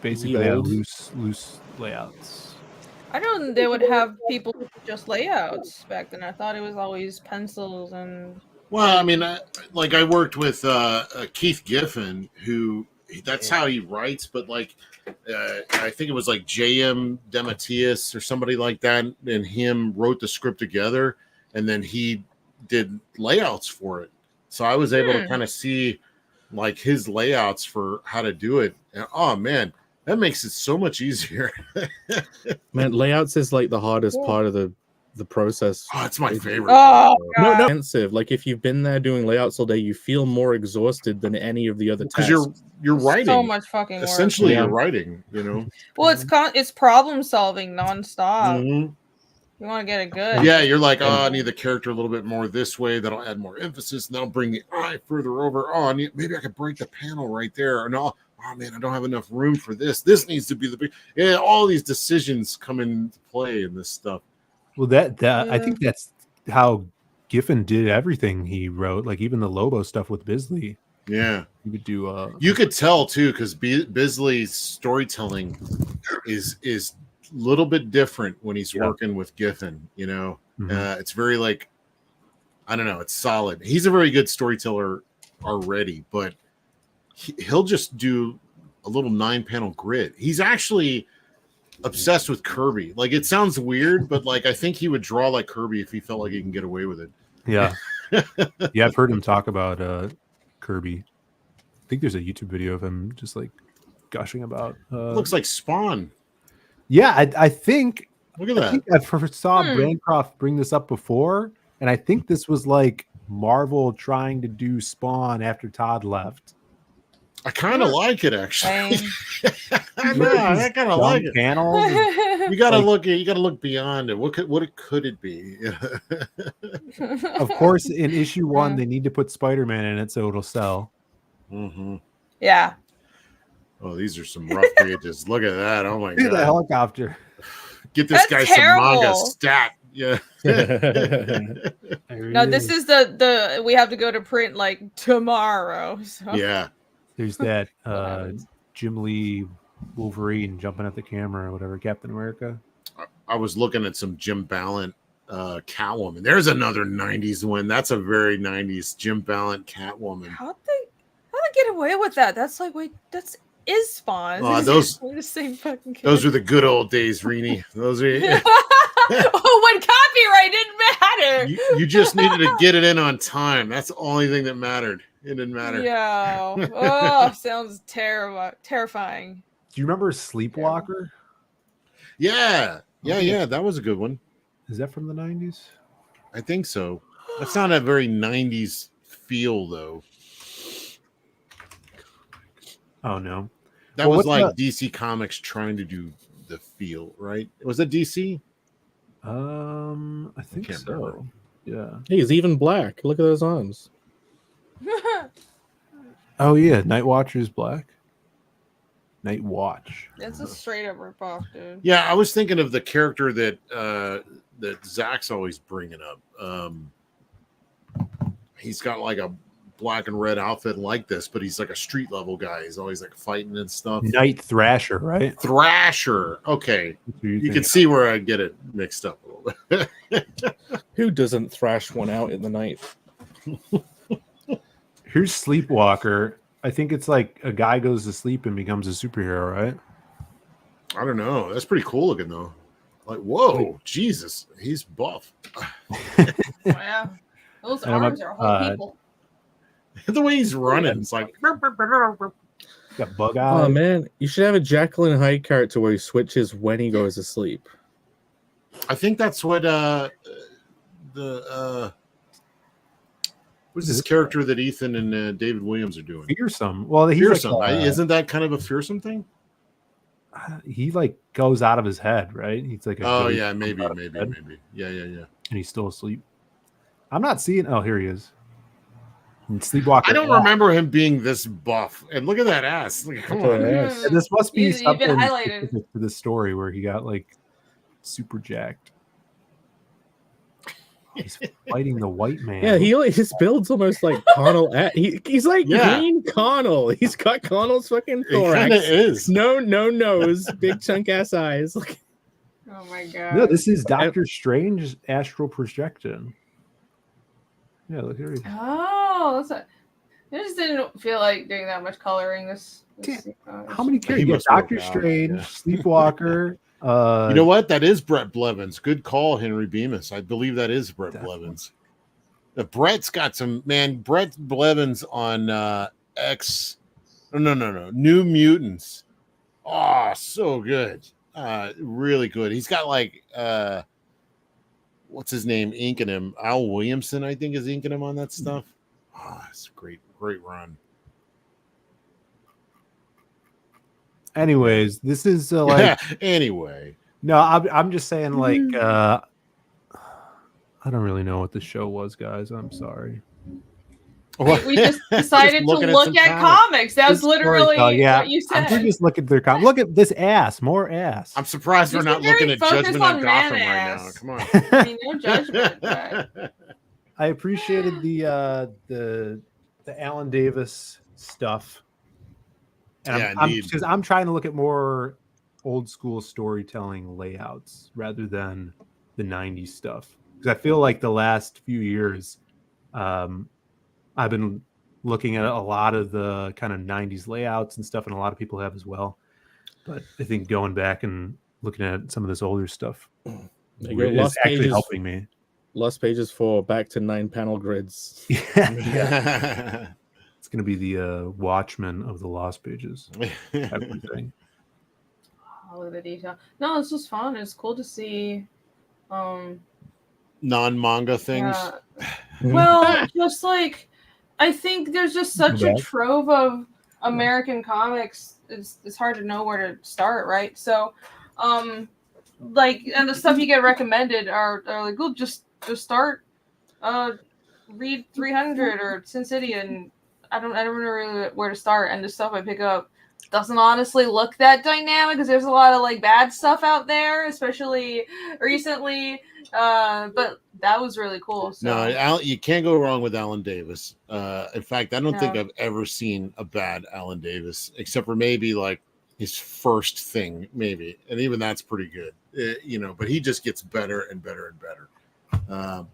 Basically, yeah, loose layouts. I know they would have people just layouts back then. I thought it was always pencils and. Well, I mean, I worked with Keith Giffen, who that's how he writes, but like I think it was like J.M. DeMatteis or somebody like that, and him wrote the script together, and then he did layouts for it. So I was able to kind of see like his layouts for how to do it. And, oh man, that makes it so much easier. Man, layouts is like the hardest part of the process. Oh, it's my favorite. Oh, no, expensive. Like if you've been there doing layouts all day, you feel more exhausted than any of the other tasks. Because you're writing so much fucking work. Essentially, you're writing. You know. Well, it's problem solving nonstop. Mm-hmm. You want to get it good. Yeah, you're like, oh, I need the character a little bit more this way. That'll add more emphasis, and that'll bring the eye further over. Oh, maybe I could break the panel right there. Or no, oh man, I don't have enough room for this. This needs to be the big. Yeah, all these decisions come into play in this stuff. Well, I think that's how Giffen did everything he wrote. Like even the Lobo stuff with Bisley. Yeah, you could do. You could tell too, because Bisley's storytelling is a little bit different when he's working with Giffen. You know, it's very like, I don't know, it's solid. He's a very good storyteller already, but he'll just do a little 9-panel grid. He's actually obsessed with Kirby. Like it sounds weird, but like I think he would draw like Kirby if he felt like he can get away with it. Yeah. Yeah, I've heard him talk about Kirby. I think there's a YouTube video of him just like gushing about looks like Spawn. Yeah, I think look at that. I think I first saw Bancroft bring this up before, and I think this was like Marvel trying to do Spawn after Todd left. I kind of like it actually. I Look at know, these I kind of dumb like it. panels. You gotta look. You gotta look beyond it. What could it be? Of course, in issue 1, they need to put Spider-Man in it so it'll sell. Mm-hmm. Yeah. Oh, these are some rough pages. Look at that. Oh my Look at the god. helicopter. Get this guy terrible. some manga stat. Yeah. No, this is the we have to go to print like tomorrow. So. Yeah. There's that Jim Lee Wolverine jumping at the camera or whatever, Captain America. I was looking at some Jim Ballant Catwoman. There's another 90s one. That's a very 90s Jim Ballant Catwoman. How'd they get away with that? That's like, wait, that's is Spawn. Those the same fucking character. those were the good old days, Rini. Those are Oh, when copyright didn't matter. you just needed to get it in on time. That's the only thing that mattered. It didn't matter. Yeah. Oh, sounds terrifying. Do you remember Sleepwalker? Yeah. That was a good one. Is that from the 90s? I think so. That's not a very 90s feel, though. Oh, no. That was like DC Comics trying to do the feel, right? Was that DC? I think so. Remember. Yeah. Hey, he's even black. Look at those arms. Oh, yeah. Night Watcher's black. Night Watch. That's a straight up ripoff, dude. Yeah, I was thinking of the character that that Zach's always bringing up. He's got like a black and red outfit like this, but he's like a street level guy. He's always like fighting and stuff. Night Thrasher, right? Thrasher. Okay. You can see where I get it mixed up a little bit. Who doesn't thrash one out in the night? Here's Sleepwalker. I think it's like a guy goes to sleep and becomes a superhero, right? I don't know. That's pretty cool looking though. Like, whoa, Jesus, he's buff. Yeah. Those arms are whole people. The way he's running, it's like got bug eyes. Oh man, you should have a Jekyll and Hyde character where he switches when he goes to sleep. I think that's what what's this character that Ethan and David Williams are doing? Fearsome. Well, he's Fearsome. like, Isn't that kind of a fearsome thing? He like goes out of his head, right? He's like, yeah, maybe. Yeah. And he's still asleep. I'm not seeing. Oh, here he is. And Sleepwalker. I don't remember him being this buff. And look at that ass. Like, come on. And this must be He's something even highlighted. specific to this story where he got like super jacked. He's fighting the white man. Yeah, his build's almost like Connell. He's like green Connell. He's got Connell's fucking thorax. It is. No nose, big chunk ass eyes. Oh my god. No, this is Doctor Strange astral projection. Yeah, look here. Oh, I just didn't feel like doing that much coloring this How many characters? Doctor Strange, Sleepwalker. You know what? That is Brett Blevins. Good call, Henry Bemis. I believe that is Brett Blevins. Brett's got some Brett Blevins on New Mutants. Oh, so good. Really good. He's got like what's his name inking him? Al Williamson, I think, is inking him on that stuff. Oh, it's a great run. Anyways, this is like anyway. No, I'm just saying like I don't really know what the show was, guys. I'm sorry. We just decided to look at comics. That was literally what you said. I'm just looking at their comics. Look at this ass, more ass. I'm surprised we're not looking at Judgment on Gotham right now. Come on. I mean, no judgment. But... I appreciated the Alan Davis stuff. And I'm trying to look at more old school storytelling layouts rather than the 90s stuff. Because I feel like the last few years, I've been looking at a lot of the kind of 90s layouts and stuff, and a lot of people have as well. But I think going back and looking at some of this older stuff is actually helping me. Lost pages for back to 9-panel grids. Yeah. It's going to be the Watchmen of the Lost Pages. Everything. All of the detail. No, this was fun. It's cool to see non-manga things. Well, just like I think there's just such a trove of American comics, it's hard to know where to start, right? So, like, and the stuff you get recommended are like, oh, just start, read 300 or Sin City, and I don't know really where to start. And the stuff I pick up doesn't honestly look that dynamic because there's a lot of like bad stuff out there, especially recently. But that was really cool. So. No, you can't go wrong with Alan Davis. In fact, I don't think No. I've ever seen a bad Alan Davis, except for maybe like his first thing, maybe, and even that's pretty good. But he just gets better and better and better.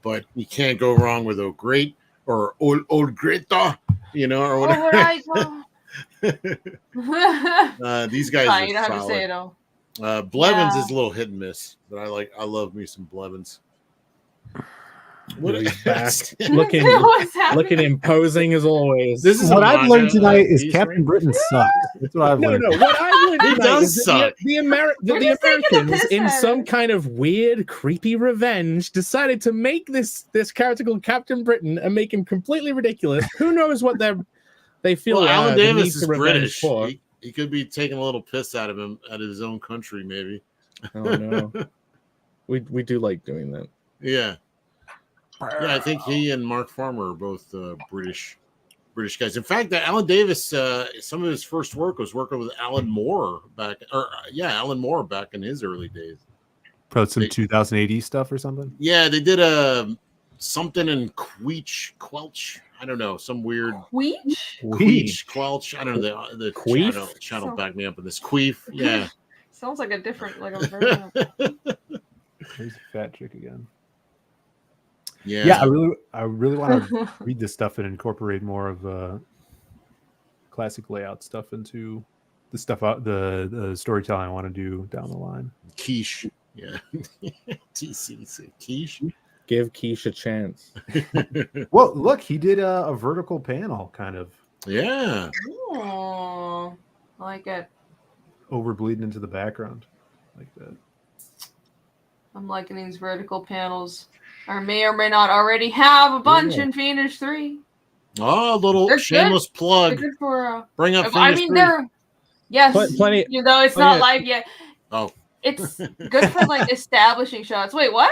But you can't go wrong with Old Great or Old Greta, or whatever. These guys Fine, are you don't have to solid. say it all. Blevins Yeah. is a little hit and miss, but I love me some Blevins. What he's back What's happening? looking imposing as always. This is What a I've manga, learned tonight is piece, Captain right? Britain sucks. That's what I've No, learned. what I learned He tonight does is that suck. the We're Americans, just taking a piss in at some it. kind of weird, creepy revenge, decided to make this character called Captain Britain and make him completely ridiculous. Who knows what they feel? Well, Alan the need Davis to is revenge British. for. He could be taking a little piss out of his own country, maybe. Oh no, we do like doing that. Yeah. Yeah, I think he and Mark Farmer are both British guys. In fact, Alan Davis, some of his first work was working with Alan Moore back in his early days. Probably some 2080 stuff or something. Yeah, they did something in Quelch. I don't know, some weird Queech? Quelch. I don't know. The Queef? channel back me up with this Queef. Yeah. Sounds like a different, like a version of There's a fat chick again. Yeah. Yeah, I really want to read this stuff and incorporate more of classic layout stuff into the stuff the storytelling I want to do down the line. Quiche. Yeah. TCC. Quiche. Give Quiche a chance. Well, look, he did a vertical panel kind of Yeah. Oh, I like it. over bleeding into the background like that. I'm liking these vertical panels. I may or may not already have a bunch in Fiendish 3. Oh, a little They're shameless They're plug. good for. Bring up I Fiendish mean, 3. they're. Yes, Plenty- you know, it's oh, not yeah. live yet. Oh, It's good for like establishing shots. Wait, what?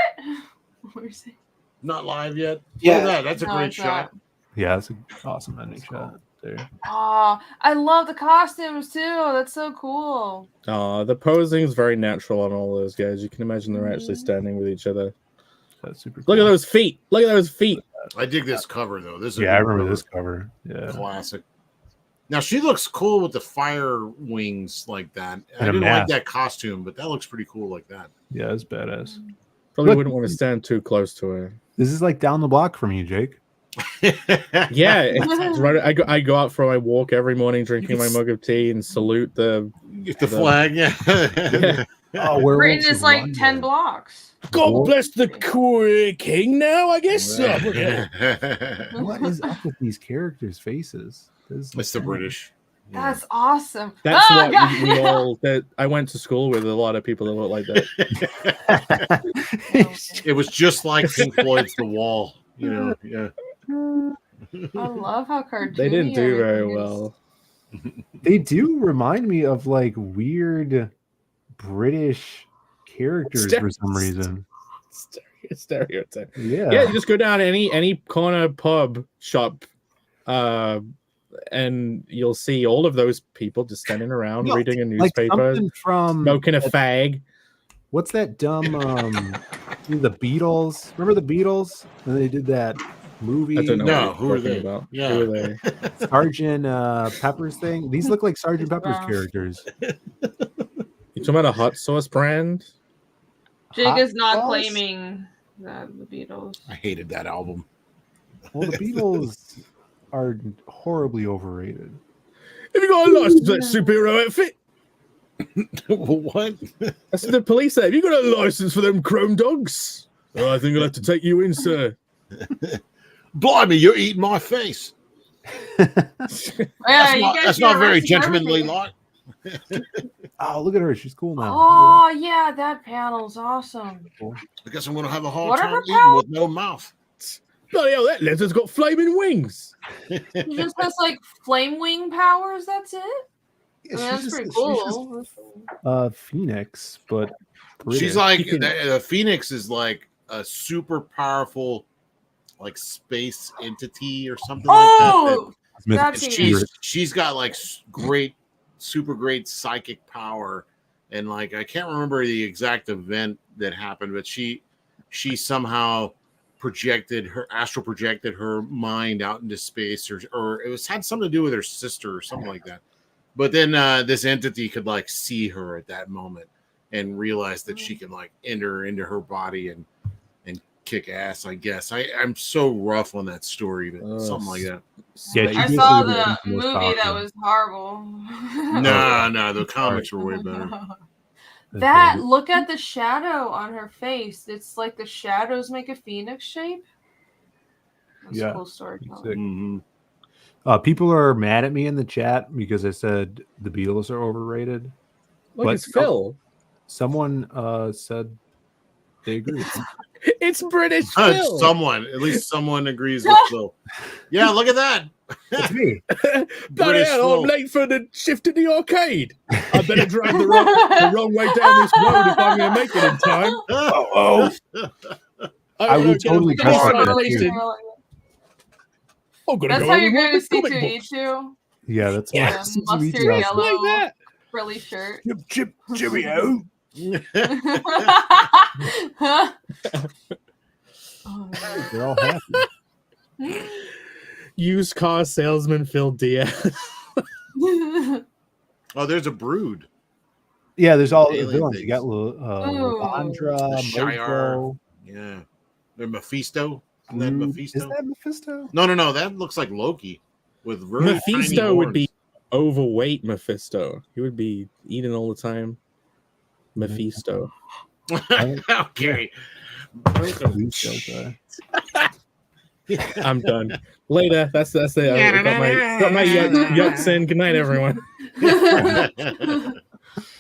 What were you saying? not live yet. Yeah. Look at that. That's a No, great it's shot. not. Yeah, that's an awesome ending shot there. Oh, I love the costumes too. That's so cool. The posing's very natural on all those guys. You can imagine they're actually standing with each other. That's super Look cool. at those feet. Look at those feet. I dig this cover though. This is a Yeah, I good remember cover. this cover. Yeah. Classic. Now she looks cool with the fire wings like that. I And a didn't like mask. that costume, but that looks pretty cool like that. Yeah, it's badass. Probably Look- wouldn't want to stand too close to her. This is like down the block from you, Jake. Yeah, it's right. I go out for my walk every morning, drinking my mug of tea, and salute the. The flag, yeah. Yeah. Oh, Britain is like 10 blocks. God bless the king. Now I guess so. What is up with these characters' faces? It's the British. That's awesome. That's Ah, what God. we all. That I went to school with a lot of people that look like that. It was just like Pink Floyd's The Wall. Yeah. I love how cartoony They didn't do very everything is. well. They do remind me of like weird British characters for some reason. Stereotype. Yeah. Yeah, you just go down any corner pub shop, and you'll see all of those people just standing around Yeah, reading a like newspaper, something from smoking a fag. what's that dumb the Beatles? Remember the Beatles? And they did that movie I don't know. No, what who you're are talking they? about. Yeah. Who are they? Sergeant Pepper's thing. These look like Sergeant Pepper's Wow. characters. You talking about a hot sauce brand? Jake Hot is not sauce? claiming that the Beatles. I hated that album. Well, the Beatles are horribly overrated. Have you got a license for that superhero outfit? What? That's what the police say. Have you got a license for them chrome dogs? Oh, I think I'll have to take you in, sir. Blimey, you're eating my face. Yeah, That's not very gentlemanly like. Oh, look at her. She's cool now. Oh yeah, that panel's awesome. I guess I'm going to have a hard What are time her eating with no mouth. Bloody hell, that leather's got flaming wings. She just has like flame wing powers. That's it. Yeah, That's she's pretty just- cool. Phoenix, but She's British. like You can- the Phoenix is like a super powerful, like space entity or something like that. Oh, Smith- that's And it. she's got like great, super great psychic power, and like I can't remember the exact event that happened, but she somehow astral projected her mind out into space, or it had something to do with her sister or something like that. But then this entity could like see her at that moment and realize that she can like enter into her body and kick ass. I guess I'm so rough on that story, but something like that. Yeah, I she saw basically the was the most movie that powerful. was horrible. No, the comics were way better. That look at the shadow on her face. It's like the shadows make a phoenix shape. That's Yeah. a cool storytelling. Sick. Mm-hmm. People are mad at me in the chat because I said the Beatles are overrated. Look, But it's Phill. Someone said they agree. It's British Phill. At least someone agrees with Phil. Yeah, look at that. It's me. Bloody British hell, I'm Phill. late for the shift in the arcade. I better drive the wrong way down this road if I'm going to make it in time. Oh, I gotta would get totally a dress like side that, racing. too. I'm gonna That's go how on you're going to with see comic books. 2E2. yeah, that's Yeah. why. Yeah, Susan mustard Weezy Just yellow. like that. Frilly shirt. Cheerio. Oh, They're all happy. Used car salesman Phil Diaz. man. Oh, there's a brood. Yeah, there's all the Alien villains. You things. got Ooh. Landra, The Shire. Mojo. Yeah. The Mephisto. Isn't that Mephisto? Is that Mephisto? No. That looks like Loki with really tiny Mephisto would be horns. overweight Mephisto. He would be eating all the time. Mephisto. Okay. I'm done. Later. That's it. I got my yucks in. Good night, everyone.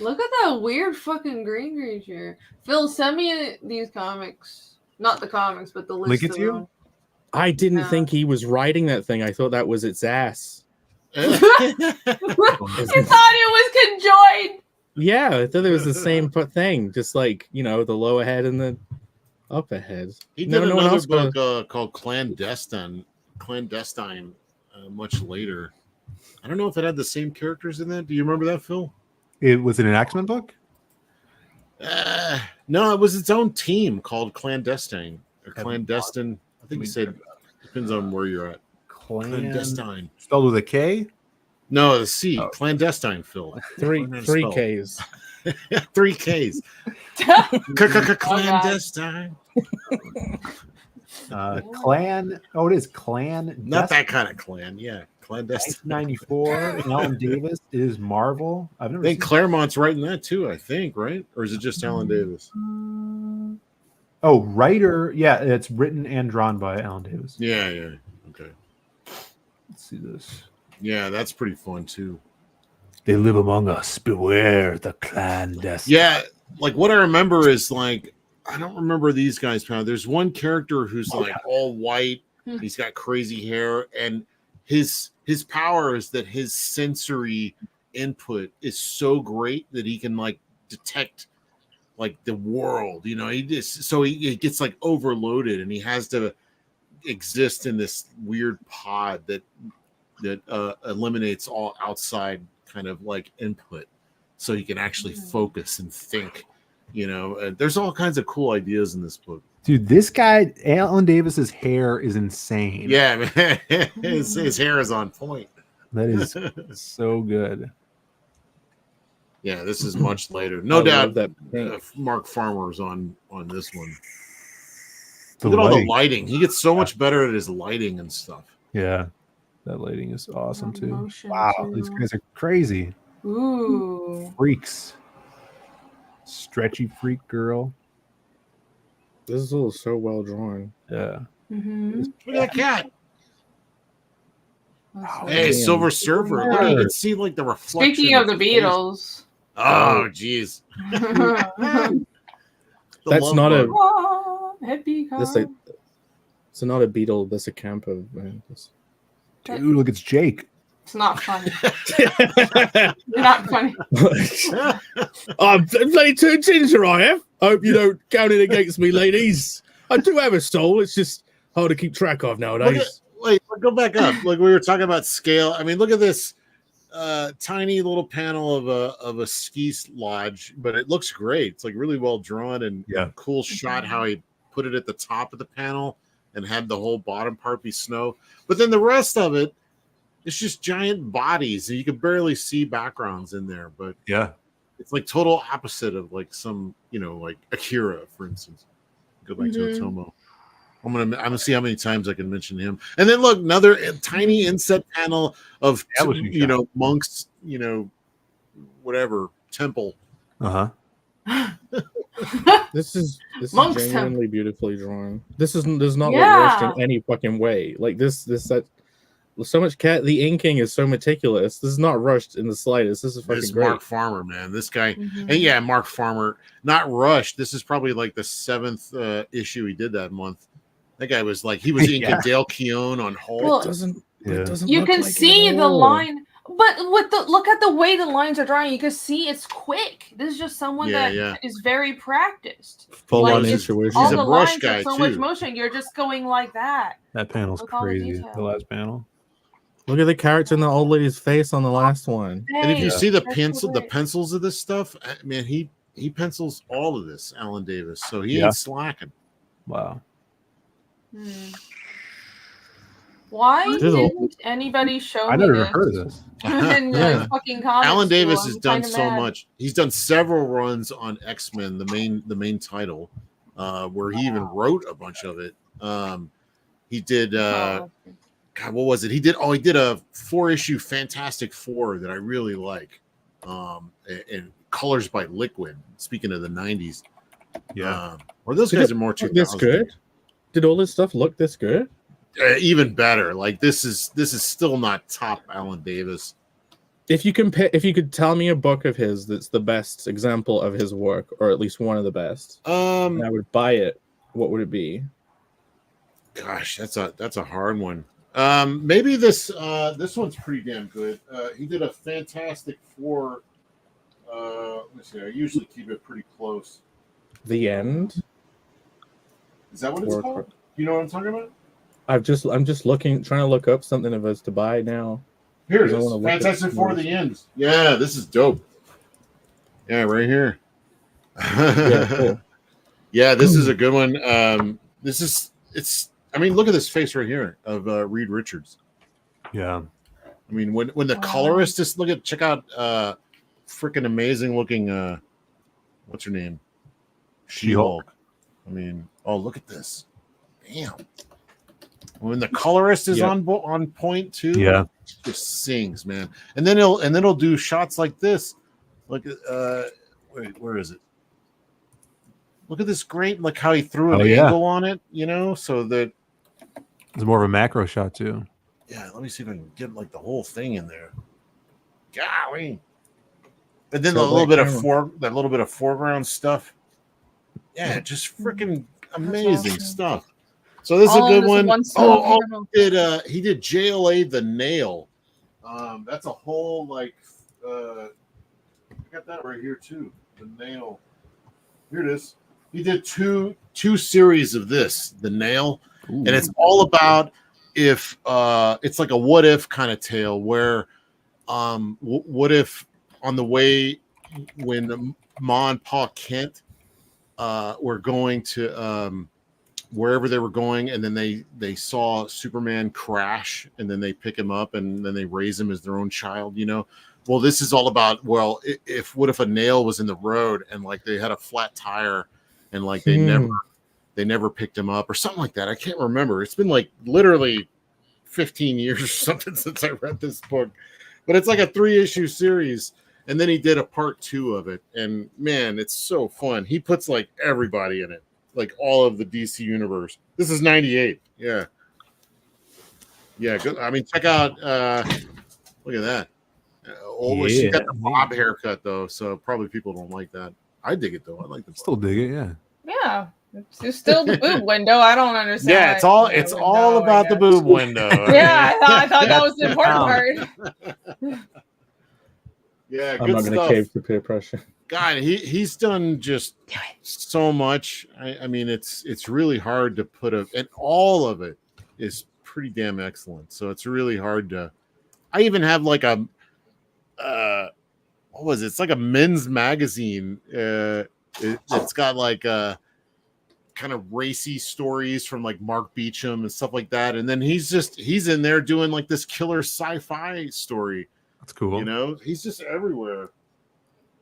Look at that weird fucking green creature. Phil, send me these comics. Not the comics, but the list Link it of to you? them. I didn't No. think he was riding that thing. I thought that was its ass. You thought it was conjoined. Yeah, I thought it was the same thing. Just like, the lower head and the upper head. He did No one another else book called Clandestine much later. I don't know if it had the same characters in that. Do you remember that, Phil? It was in an X-Men book? No, it was its own team called Clandestine or Clandestine. I think you said depends on where you're at. Clandestine. Spelled with a K? No, the C. Oh. Clandestine, Phil. Three Learn how to spell. Ks. 3 Ks. Clandestine. Clan. Oh, it is Clan. Not that kind of clan. Yeah, Clandestine. 1994. Alan Davis is Marvel. I've I never think seen. Claremont's writing that too, I think, right? Or is it just Alan Davis? Oh, writer. Yeah, it's written and drawn by Alan Davis. Yeah. Okay. Let's see this. Yeah, that's pretty fun too. They live among us. Beware the clandestine. Yeah, like what I remember is like I don't remember these guys. There's one character who's like all white. He's got crazy hair, and his power is that his sensory input is so great that he can like detect like the world. He gets like overloaded, and he has to exist in this weird pod that eliminates all outside kind of like input, so he can actually focus and think. There's all kinds of cool ideas in this book. Dude, this guy, Alan Davis's hair is insane. Yeah, man. His hair is on point. That is so good. Yeah, this is much later. No I doubt love that. Mark Farmer's on this one. The Look at all the lighting. lighting. He gets so much better at his lighting and stuff. Yeah, that lighting is awesome too. Motion, Wow, too. these guys are crazy. Ooh. Freaks. Stretchy freak girl. This is all so well drawn. Yeah. Mm-hmm. Look at that cat. That's Hey, right. Silver Surfer. Look, you can see like the reflection. Speaking of the his face. Beatles. Oh, jeez. That's not a. Happy That's a. It's not a beetle. That's a camper. Man. Dude, look, it's Jake. It's not funny. Not funny. I'm bloody too ginger, I am. I hope you don't count it against me, ladies. I do have a soul. It's just hard to keep track of nowadays. Go back up. Like we were talking about scale. I mean, look at this tiny little panel of a ski lodge, but it looks great. It's like really well drawn and cool shot how he put it at the top of the panel and had the whole bottom part be snow. But then the rest of it, it's just giant bodies, and you can barely see backgrounds in there. But it's like total opposite of like some, like Akira, for instance. Go back to Otomo. I'm gonna see how many times I can mention him. And then look, another tiny inset panel of monks, whatever temple. This is Monk's genuinely beautifully drawn. This not like rushed in any fucking way. Like this so much the inking is so meticulous. This is not rushed in the slightest. This is fucking great. Mark Farmer, man. This guy, and Mark Farmer, not rushed. This is probably like the 7th issue he did that month. That guy was like, he was inking Dale Keown on Hulk. Well, it doesn't you look can like see it at the all. line, but look at the way the lines are drawing. You can see it's quick. This is just someone that is very practiced. Full on it's- intuition. All He's a the brush lines guy, have so too. much motion. You're just going like that. That panel's Look all the crazy. detail. The last panel. Look at the character in the old lady's face on the last one. And if you see the That's so great. pencils of this stuff, man, he pencils all of this, Alan Davis. So he ain't slacking. Wow. Why Fiddle. didn't anybody show I me never this? heard of this. in the fucking comic Alan Davis store? has I'm done kinda so mad. much. He's done several runs on X-Men, the main title, where he even wrote a bunch of it. He did God, what was it? He did a 4-issue Fantastic Four that I really like. And colors by Liquid. Speaking of the 90s. Or those guys are more 2000s. This good? Did all this stuff look this good? Even better. Like this is still not top Alan Davis. If you could tell me a book of his that's the best example of his work, or at least one of the best, and I would buy it, what would it be? Gosh, that's a hard one. Maybe this one's pretty damn good. He did a Fantastic Four. Let me see. I usually keep it pretty close. The End. Is that what it's called? Do you know what I'm talking about? I'm just trying to look up something of us to buy now. Here it is. Fantastic Four: The End. Yeah, this is dope. Yeah, right here. Yeah, cool. Yeah, this is a good one. I mean, look at this face right here of Reed Richards. Yeah. I mean, when the colorist just check out freaking amazing looking what's her name? She-Hulk. I mean, oh, look at this. Damn. When the colorist is on point too, it just sings, man. And then he'll do shots like this. Like wait, where is it? Look at this great, like how he threw an angle on it, so that it's more of a macro shot too. Yeah, let me see if I can get like the whole thing in there. Golly. And then a little bit of foreground stuff. Yeah, just freaking amazing stuff. So this is a good one. He did JLA The Nail. That's a whole like I got that right here too. The Nail. Here it is. He did two series of this, The Nail. Ooh. And it's all about if it's like a what if kind of tale where what if on the way when Ma and Pa Kent were going to wherever they were going, and then they saw Superman crash, and then they pick him up, and then they raise him as their own child, Well, this is all about, what if a nail was in the road and like they had a flat tire and like they never picked him up or something like that. I can't remember. It's been like literally 15 years or something since I read this book, but it's like a 3-issue series. And then he did a part 2 of it. And man, it's so fun. He puts like everybody in it, like all of the DC universe. This is 98. Yeah. Yeah. Good. I mean, check out, look at that. She got the bob haircut though. So probably people don't like that. I dig it though. I like the still dig it. Yeah. Yeah. It's still the boob window. I don't understand. Yeah, it's all about the boob window. Yeah, I thought that was the important part. Yeah, I'm good not going to stuff. cave to peer pressure. God, he's done just so much. I mean, it's really hard to put and all of it is pretty damn excellent. So it's really hard to. I even have like a, what was it? It's like a men's magazine. It's got like kind of racy stories from like Mark Beecham and stuff like that. And then he's in there doing like this killer sci-fi story. That's cool. You know, he's just everywhere.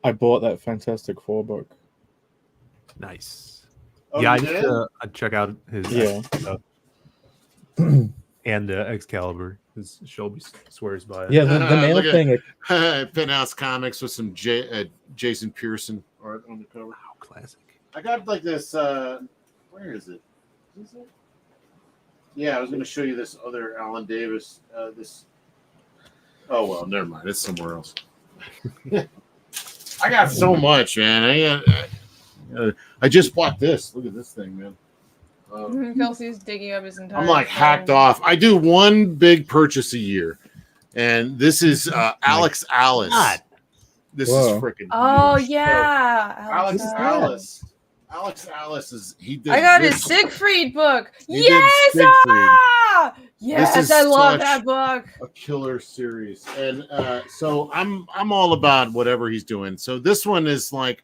I bought that Fantastic Four book. Nice. Oh, yeah, I you need did? to check out his stuff. And Excalibur, because Shelby swears by it. Yeah, the nail Look at thing. Penthouse Comics with some Jason Pearson art on the cover. Wow, classic. I got like this. Where is it? Is it? Yeah, I was going to show you this other Alan Davis. This. Oh well, never mind. It's somewhere else. I got so much, man. I just bought this. Look at this thing, man. Kelsey's digging up his entire. I'm like phone. hacked off. I do one big purchase a year, and this is Alex Alice. God. This Whoa. is freaking. Oh huge. yeah, Alex Alice. Alex Alice is he did. I got this, his Siegfried book. He did Yes, Siegfried. yes, This is I love such that book. a killer series, and so I'm all about whatever he's doing. So this one is like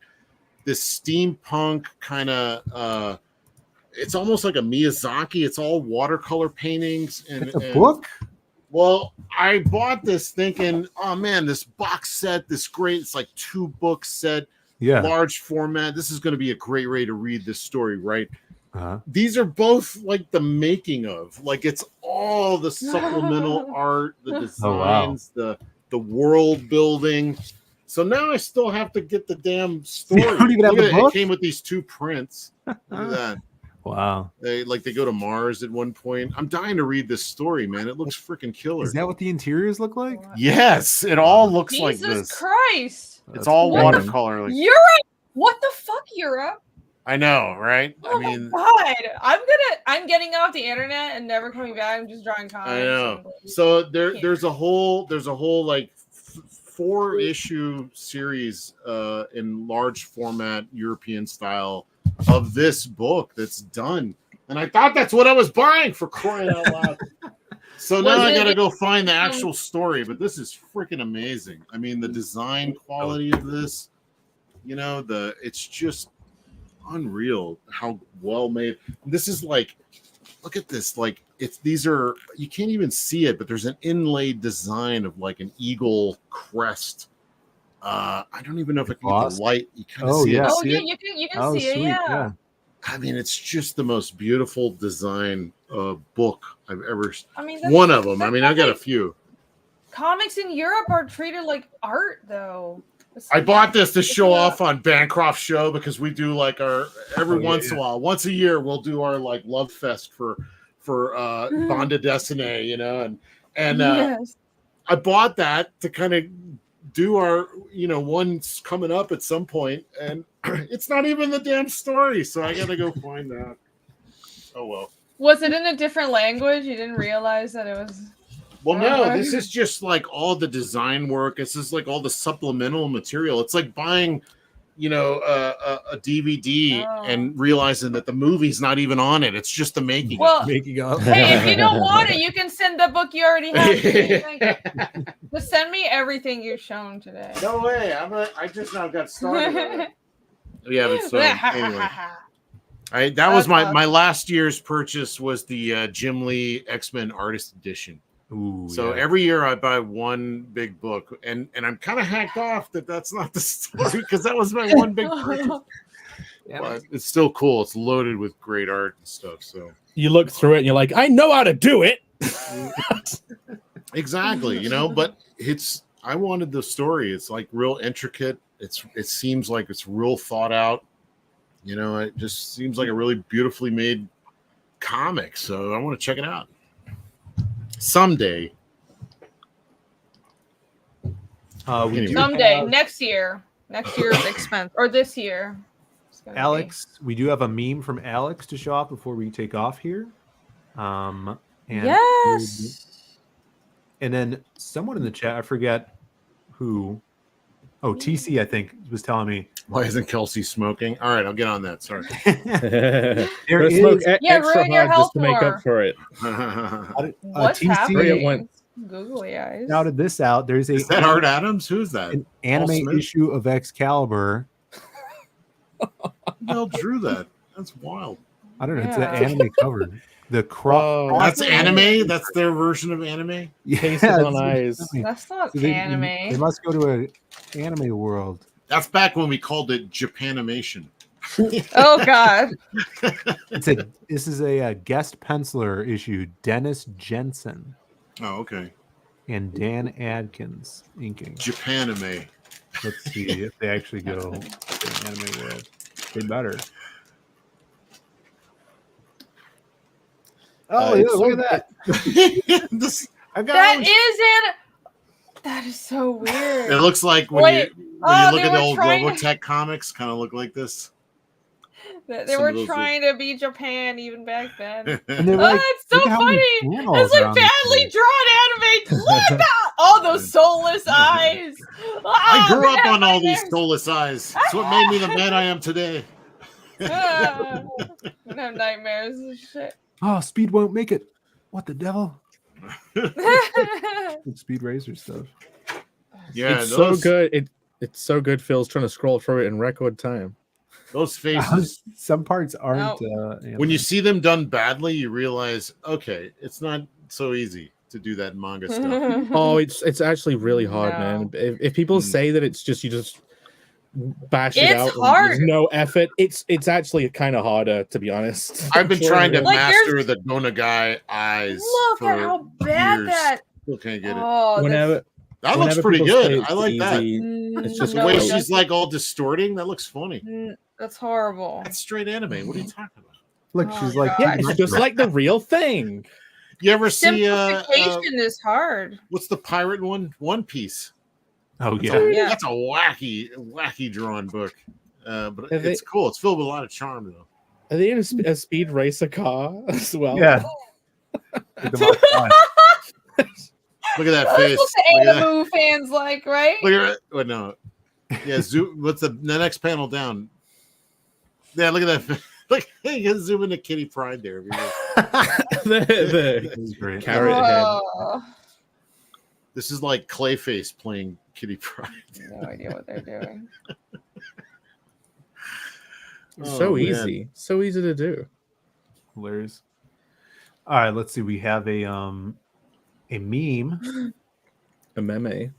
this steampunk kind of. It's almost like a Miyazaki. It's all watercolor paintings. And It's a book? Well, I bought this thinking, oh man, this box set, this great. It's like 2-book set, Yeah. large format. This is going to be a great way to read this story, right? Uh-huh. These are both like the making of. Like it's all the supplemental art, the designs, the world building. So now I still have to get the damn story. You don't even have Look the at it. book? It came with these 2 prints. Look at that. Wow. They go to Mars at one point. I'm dying to read this story, man. It looks freaking killer. Is that what the interiors look like? Yes, it all looks like Jesus this. Christ! It's all What the- watercolor. Like, Europe? What the fuck, Europe? I know, right? Oh I mean, my god! I'm getting off the internet and never coming back. I'm just drawing comics. I know. So there's a whole like 4-issue series in large format European style of this book that's done, and I thought that's what I was buying, for crying out loud. So now I gotta go find the actual story, but this is freaking amazing. I mean, the design quality of this, you know, it's just unreal how well made. This is like, look at this, like these are, you can't even see it, but there's an inlaid design of like an eagle crest. I don't even know if I can get the light. You kind of see it. Oh see yeah, it? you can see it. Yeah. I mean, it's just the most beautiful design book I've ever. I mean, one of them. I mean, I got a few. Comics in Europe are treated like art, though. I bought this to show off on Bancroft's show because we do like our every once in a while, once a year, we'll do our like love fest for Banda Dessiné, you know, and Yes. I bought that to kind of do our, you know, one's coming up at some point, and it's not even the damn story, so I gotta go find that. Oh well. Was it in a different language? You didn't realize that it was. Well, no, this is just like all the design work. This is like all the supplemental material. It's like buying, you know, a DVD and realizing that the movie's not even on it. It's just the making. Well, making up. Hey, if you don't want it, you can send the book you already have. Just send me everything you've shown today. No way. I just now got started on it. We haven't started. Anyway. That was my last year's purchase was the Jim Lee X-Men Artist Edition. Ooh, So every year I buy one big book, and I'm kind of hacked off that that's not the story because that was my one big purchase. But it's still cool. It's loaded with great art and stuff. So you look through it and you're like, I know how to do it. Exactly, you know. But I wanted the story. It's like real intricate. It seems like it's real thought out. You know, it just seems like a really beautifully made comic. So I want to check it out someday. Someday, next year's expense, or this year. gonna Alex, we do have a meme from Alex to show off before we take off here. And Yes. And then someone in the chat, I forget who. Oh, TC, I think, was telling me. Why isn't Kelsey smoking? All right, I'll get on that. Sorry. There is smoke Yeah, extra ruin your hard just health to make more. up for it. What's TC happening? Googly eyes. shouted this out. There's Is that Art Adams? Who's that? an anime issue of Excalibur. Who the hell drew that? That's wild. I don't know. It's Yeah. an anime cover. The cross. That's anime? That's their version of anime? Pasted on eyes. That's not So they anime. must go to an anime world. That's back when we called it Japanimation. Oh God. This is a guest penciler issue, Dennis Jensen Oh, okay. and Dan Adkins inking. Japanime. Let's see if they actually go to the anime world. They better. Oh, yeah, look at that. That is so weird. It looks like when Wait, you oh, look they at the were old trying to- Robotech comics, kind of look like this. They Some were of those trying to be Japan even back then. And they're Oh, like, it's so look at how many funny. panels It's are like on this badly thing. drawn anime. Look at that. Oh, those soulless eyes. I grew up man, on all these nightmares. soulless eyes. It's what made me the man I am today. I'm gonna have nightmares and shit. Oh, Speed won't make it. What the devil? Speed Racer stuff. Yeah, It's those, so good. It's so good. Phil's trying to scroll through it in record time. those faces. Some parts aren't. When you see them done badly, you realize, okay, it's not so easy to do that manga stuff. Oh, it's actually really hard, No. man. If people say that it's just you just bash it It's out, and hard. there's no effort. It's actually kind of harder, to be honest. I've been trying to Like, master the Gonagai eyes. Look for at how bad years. that. Still can't get it. Oh, Whenever That looks whenever pretty people say good. it's I like that. It's just The no, way it she's doesn't. like all distorting, that looks funny. That's horrible. That's straight anime. What are you talking about? Look, Oh, she's like, God. yeah, it's just like the real thing. You ever see Simplification is hard. what's the pirate one? One Piece. oh yeah. Yeah. That's a wacky drawn book. But Have it's cool. It's filled with a lot of charm though. Are they in a speed racer car as well? Yeah. Get them off the line. Look at that That's face. what Look the at that. Animu fans like, right? Look at it. Oh, no. Yeah, zoom. What's the next panel down? Yeah, look at that. Look, you can zoom into Kitty Pryde there. the This is great. carrot head. Oh, This is like Clayface playing Kitty Pryde. no idea what they're doing. So man. easy. So easy to do. Hilarious. All right, let's see. We have a meme. A meme.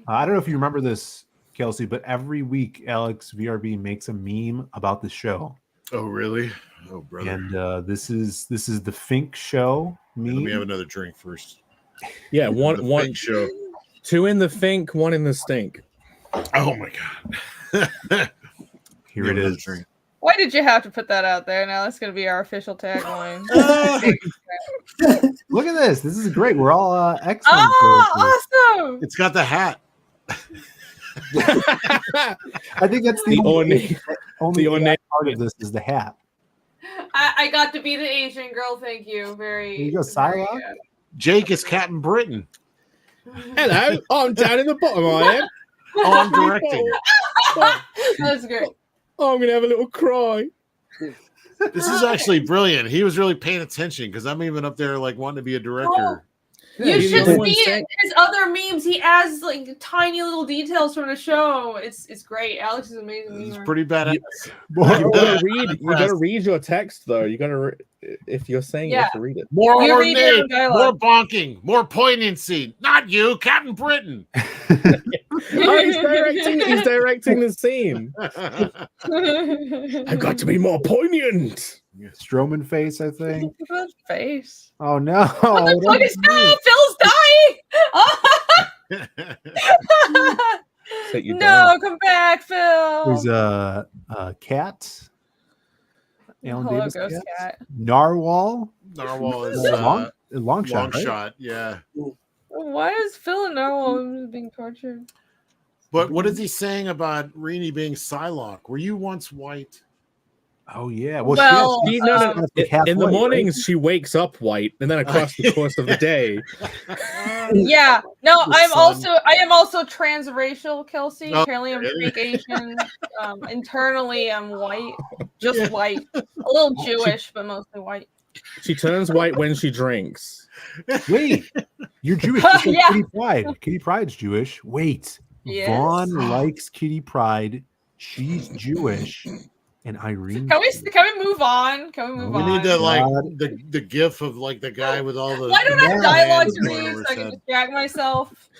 I don't know if you remember this, Kelsey, but every week Alex VRB makes a meme about the show. Oh, really? Oh, brother. And this is the Fink show meme. Let me have another drink first. Yeah, The one Fink show. two in the Phink, one in the stink. Oh my god. Here Let it me have another is. drink. Why did you have to put that out there? Now that's going to be our official tagline. Look at this. This is great. We're all excellent. Oh, awesome! It's got the hat. I think that's the The only the ornate part of this is the hat. I got to be the Asian girl. Thank you. Very. There you go, very, Cylon. Jake is Captain Britain. Hello, I'm down in the bottom, I am. Oh, I'm directing. That's great. Oh, I'm gonna have a little cry. This is actually brilliant. He was really paying attention because I'm even up there like wanting to be a director. You he's the should only one see saying- his other memes. He adds like tiny little details from the show. It's great. Alex is an amazing. It's memer. pretty badass. You gotta read your text though. You gotta if you're saying you have to read it. More You read your own ornate, more dialogue. bonking, more poignancy. Not you, Captain Britain. Oh, he's directing the scene. I've got to be more poignant. Strowman face, I think. Look at that face. Oh no! What the fuck is Phil's dying? Set you No, down. come back, Phil. There's a cat. Alan Hello, Davis ghost cat. cat. Narwhal. Narwhal is Long shot. long right? shot. Yeah. Why is Phil and Narwhal being tortured? But what is he saying about Rini being Psylocke? Were you once white? Oh yeah. Well, she No, has to be half in the white, mornings right? she wakes up white, and then across the course of the day, yeah. No, The I sun. am also transracial, Kelsey. Oh, Apparently, I'm really? Greek Asian. Internally, I'm white, just white, a little Jewish, but mostly white. she turns white when she drinks. Wait, you're Jewish. Just like Yeah. Kitty Pryde. Kitty Pryde's Jewish. Wait, Yes. Vaughn likes Kitty Pryde. She's Jewish, and Irene. Can we move on? Can we move We on? need the like God. the gif of like the guy with all the. Why don't I have dialogue to bands going read over so I his can head. distract myself?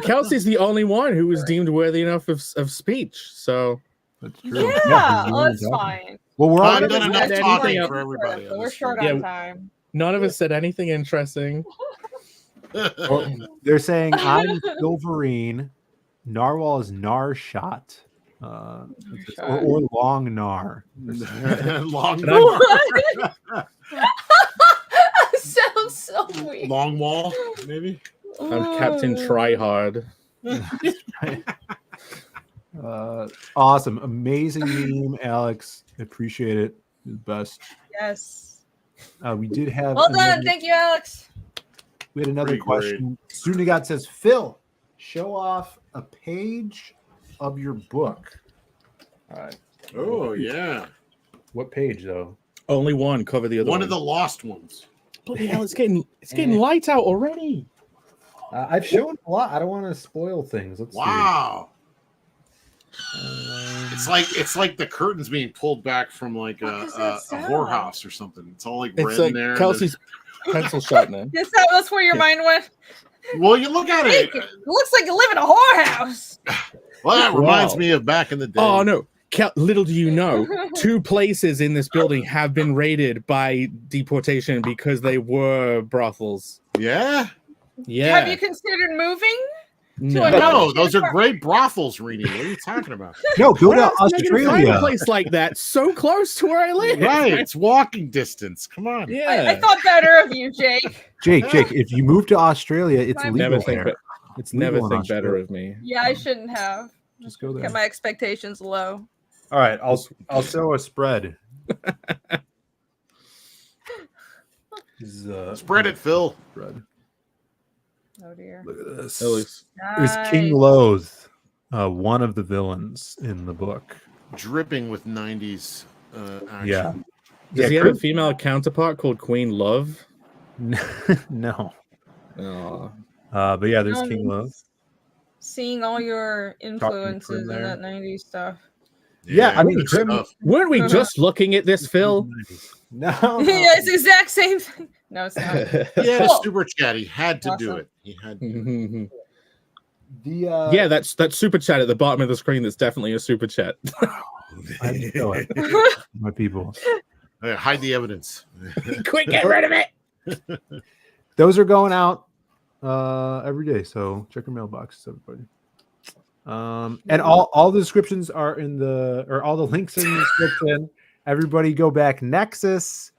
Kelsey's the only one who was deemed worthy enough of speech. So That's true. Yeah, he's oh, that's talking. fine. Well, we're all I've done enough said talking anything for everybody. So on we're this short stream. on time. none of us said anything interesting. They're saying I'm Silverine. Narwhal is Narshot. Or Long Nar. Long What? Sounds so weird. long wall, maybe. I'm Captain Tryhard. Awesome. Amazing meme, Alex. Appreciate it. You're the best. Yes. We did have Well done. another- Thank you, Alex. We had another Great question. Student God says, Phil, show off a page of your book. All right. Oh yeah, What page though? Only one. Cover the other one. one of the lost ones. Bloody hell! It's getting light out already. I've shown a lot. I don't want to spoil things. Let's Wow. It's like the curtains being pulled back from like What a does that sound? whorehouse or something. It's all like It's red like in there. Kelsey's pencil sharpener. That's where your mind went. Well, you look at it. It looks like you live in a whorehouse. Well, that reminds Wow. me of back in the day. Oh no! Little do you know, 2 places in this building have been raided by deportation because they were brothels. Yeah. Yeah. Have you considered moving? No. another- No, those are great brothels, Rini. What are you talking about? No, go to Where else am I gonna find a Australia. place like that so close to where I live. Right, it's walking distance. Come on. Yeah. I thought better of you, Jake. Jake, if you move to Australia, it's Never legal Never think, there. it's legal never in think better Australia. of me. Yeah, I shouldn't have. Just go there. Get my expectations low. All right, I'll show a spread. Spread it, Phil. Spread. Oh dear. Look at this. It looks It was King Loath, one of the villains in the book. Dripping with 90s action. Yeah. Does he have a female counterpart called Queen Love? No. Oh. But yeah, there's Um, King Loath. Seeing all your influences in there. that 90s stuff. Yeah, I mean, good Jim- stuff. Weren't we just looking at this, Phil? No. Yeah, it's the exact same thing. No, it's not. Yeah, Cool. super chat. He had to do Awesome. it. He had to. The Yeah, that's super chat at the bottom of the screen. That's definitely a super chat. I didn't know it. My people. Hide the evidence. Quick, get rid of it. Those are going out every day, so check your mailboxes, everybody. And all the descriptions are in or all the links are in the description. Everybody go back Nexus.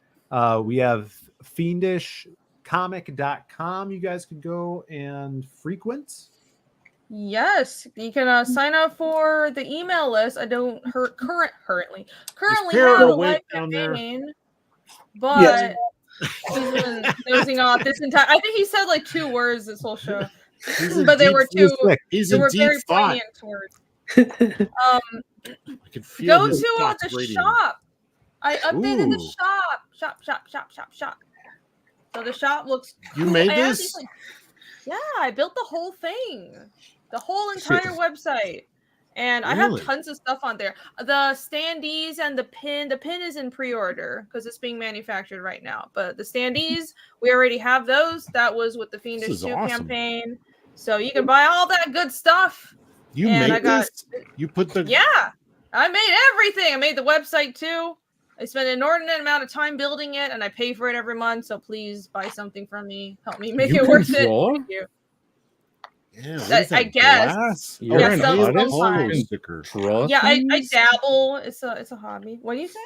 We have fiendishcomic.com. You guys can go and frequent. Yes, you can sign up for the email list. I don't currently Pierre have a awake live down there? campaign, but he's been nosing off this entire. I think he said like 2 words this whole show, but they were He's two. sick. He's They in were deep very thought. poignant words. I can feel Go his to thoughts the radiating. shop. I updated the Ooh. shop. So the shop looks. You cool. made I added this? these, yeah, I built the whole thing, the whole entire website, and I Really? have tons of stuff on there. The standees and the pin. The pin is in pre-order because it's being manufactured right now. But the standees, we already have those. That was with the Fiendish is 2 awesome. campaign. So you can buy all that good stuff. You And made I got- this? You put the Yeah, I made everything. I made the website too. I spent an inordinate amount of time building it, and I pay for it every month. So please buy something from me. Help me make You it can worth it. draw? Thank you. Yeah, what I- is that, I guess. glass? You're Yeah, an some- artist. sometimes. You can Sticker. draw Yeah, I things? dabble. It's a hobby. What do you say?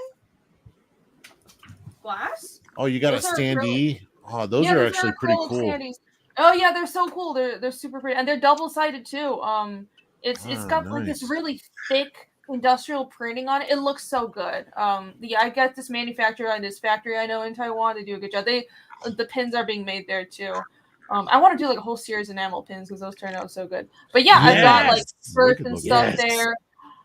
Glass? Oh, you got a Those are standee? Oh, those Yeah, are these actually pretty gold cool. standees. Oh yeah, they're so cool. They're super pretty, and they're double sided too. It's got like this nice. really thick industrial printing on it. It looks so good. Yeah, I got this manufacturer and this factory I know in Taiwan. They do a good job. The pins are being made there too. I want to do like a whole series of enamel pins because those turn out so good. But yeah, I've got like shirts and stuff there.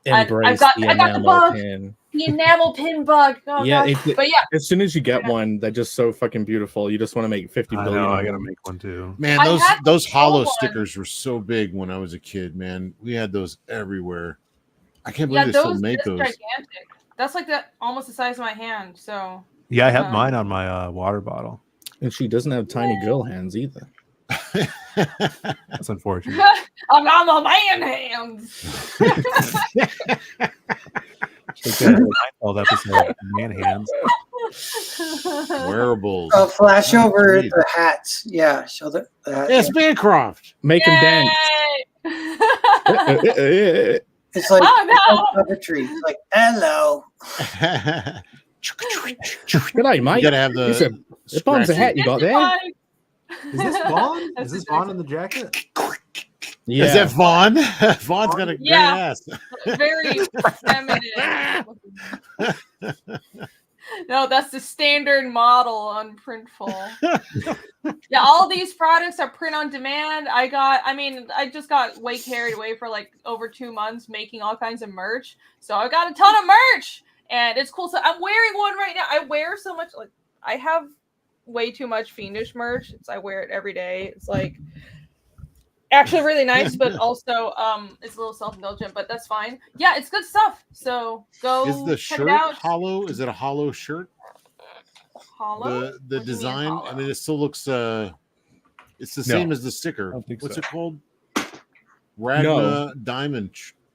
Embrace I the got the enamel bug. pin. The enamel pin bug. Oh, Yeah, God. But yeah, as soon as you get one, they're just so fucking beautiful. You just want to make 50 I billion. know, of I gotta them. make one too. Man, I had those hollow one. stickers were so big when I was a kid, man. We had those everywhere. I can't yeah, believe they still make that's those. gigantic. That's like almost the size of my hand. So Yeah, I have mine on my water bottle. And she doesn't have tiny girl hands either. That's unfortunate. I'm on man hands. All episode man hands. Wearables. Oh, flash Oh, over sweet. the hats. Yeah, show the hat. Yes, Bancroft. Make them dance. Yay! It's like Oh, no. puppetry. It's like, hello. Good night, mate. You gotta have the It bombs a hat you got there. Is this Vaughn? Is this Vaughn in the jacket? Yeah. Is that Vaughn? Vaughn's got a great Yeah. ass. Very feminine. No, that's the standard model on Printful. Yeah, all these products are print on demand. I just got way carried away for like over 2 months making all kinds of merch. So I got a ton of merch and it's cool. So I'm wearing one right now. I wear so much, like I have way too much Fiendish merch. I wear it every day. It's like actually really nice, but also it's a little self-indulgent, but that's fine. Yeah, it's good stuff. So go Is the check shirt it out. hollow? Is it a hollow shirt? Hollow? The What do you mean design. hollow? I mean, it still looks. It's the No, same as the sticker. I don't think What's so. it called? Ragna Diamond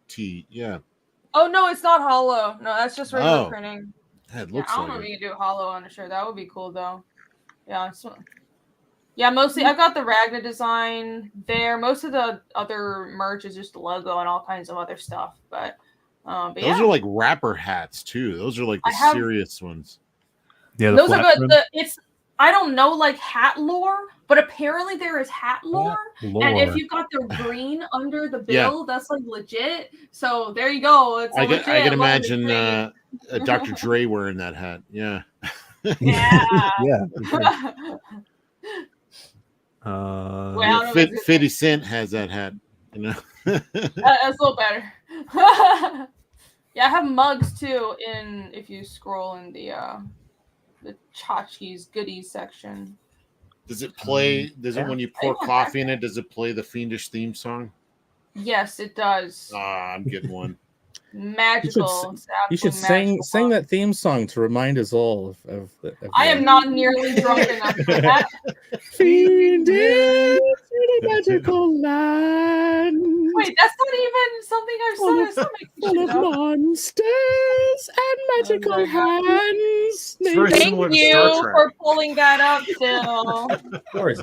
Tee. Yeah. Oh no, it's not hollow. No, that's just regular Oh. printing. Yeah, it Yeah, looks I don't like know if it. you can do hollow on a shirt. That would be cool though. Yeah. Yeah, mostly I've got the Ragna design there. Most of the other merch is just the logo and all kinds of other stuff. But Those yeah, are like rapper hats too. Those are like the I have- serious ones. Yeah, the those are flat good. brim. I don't know like hat lore, but apparently there is hat lore. Lore. And if you've got the green under the Yeah. bill, that's like legit. So there you go. It's I can legit imagine leather Dr. Dre wearing that hat. Yeah. Yeah. Yeah. for sure. Well, I don't know if it's- 50 Cent has that hat. You know. That's a little better. Yeah, I have mugs too. If you scroll in the tchotchkes goodies section. Does it play? Does it Yeah. when you pour I want coffee in it? Does it play the Fiendish theme song? Yes, it does. I'm getting one. Magical. It's You should absolutely sing magical. that theme song to remind us all of I am not nearly drunk enough for that. Fiendish magical land. Wait, that's not even something I've Full said. of- It's not making Full shit of up. monsters and magical my God. hands. very Thank similar to you Star Trek. for pulling that up, Phil. Of course.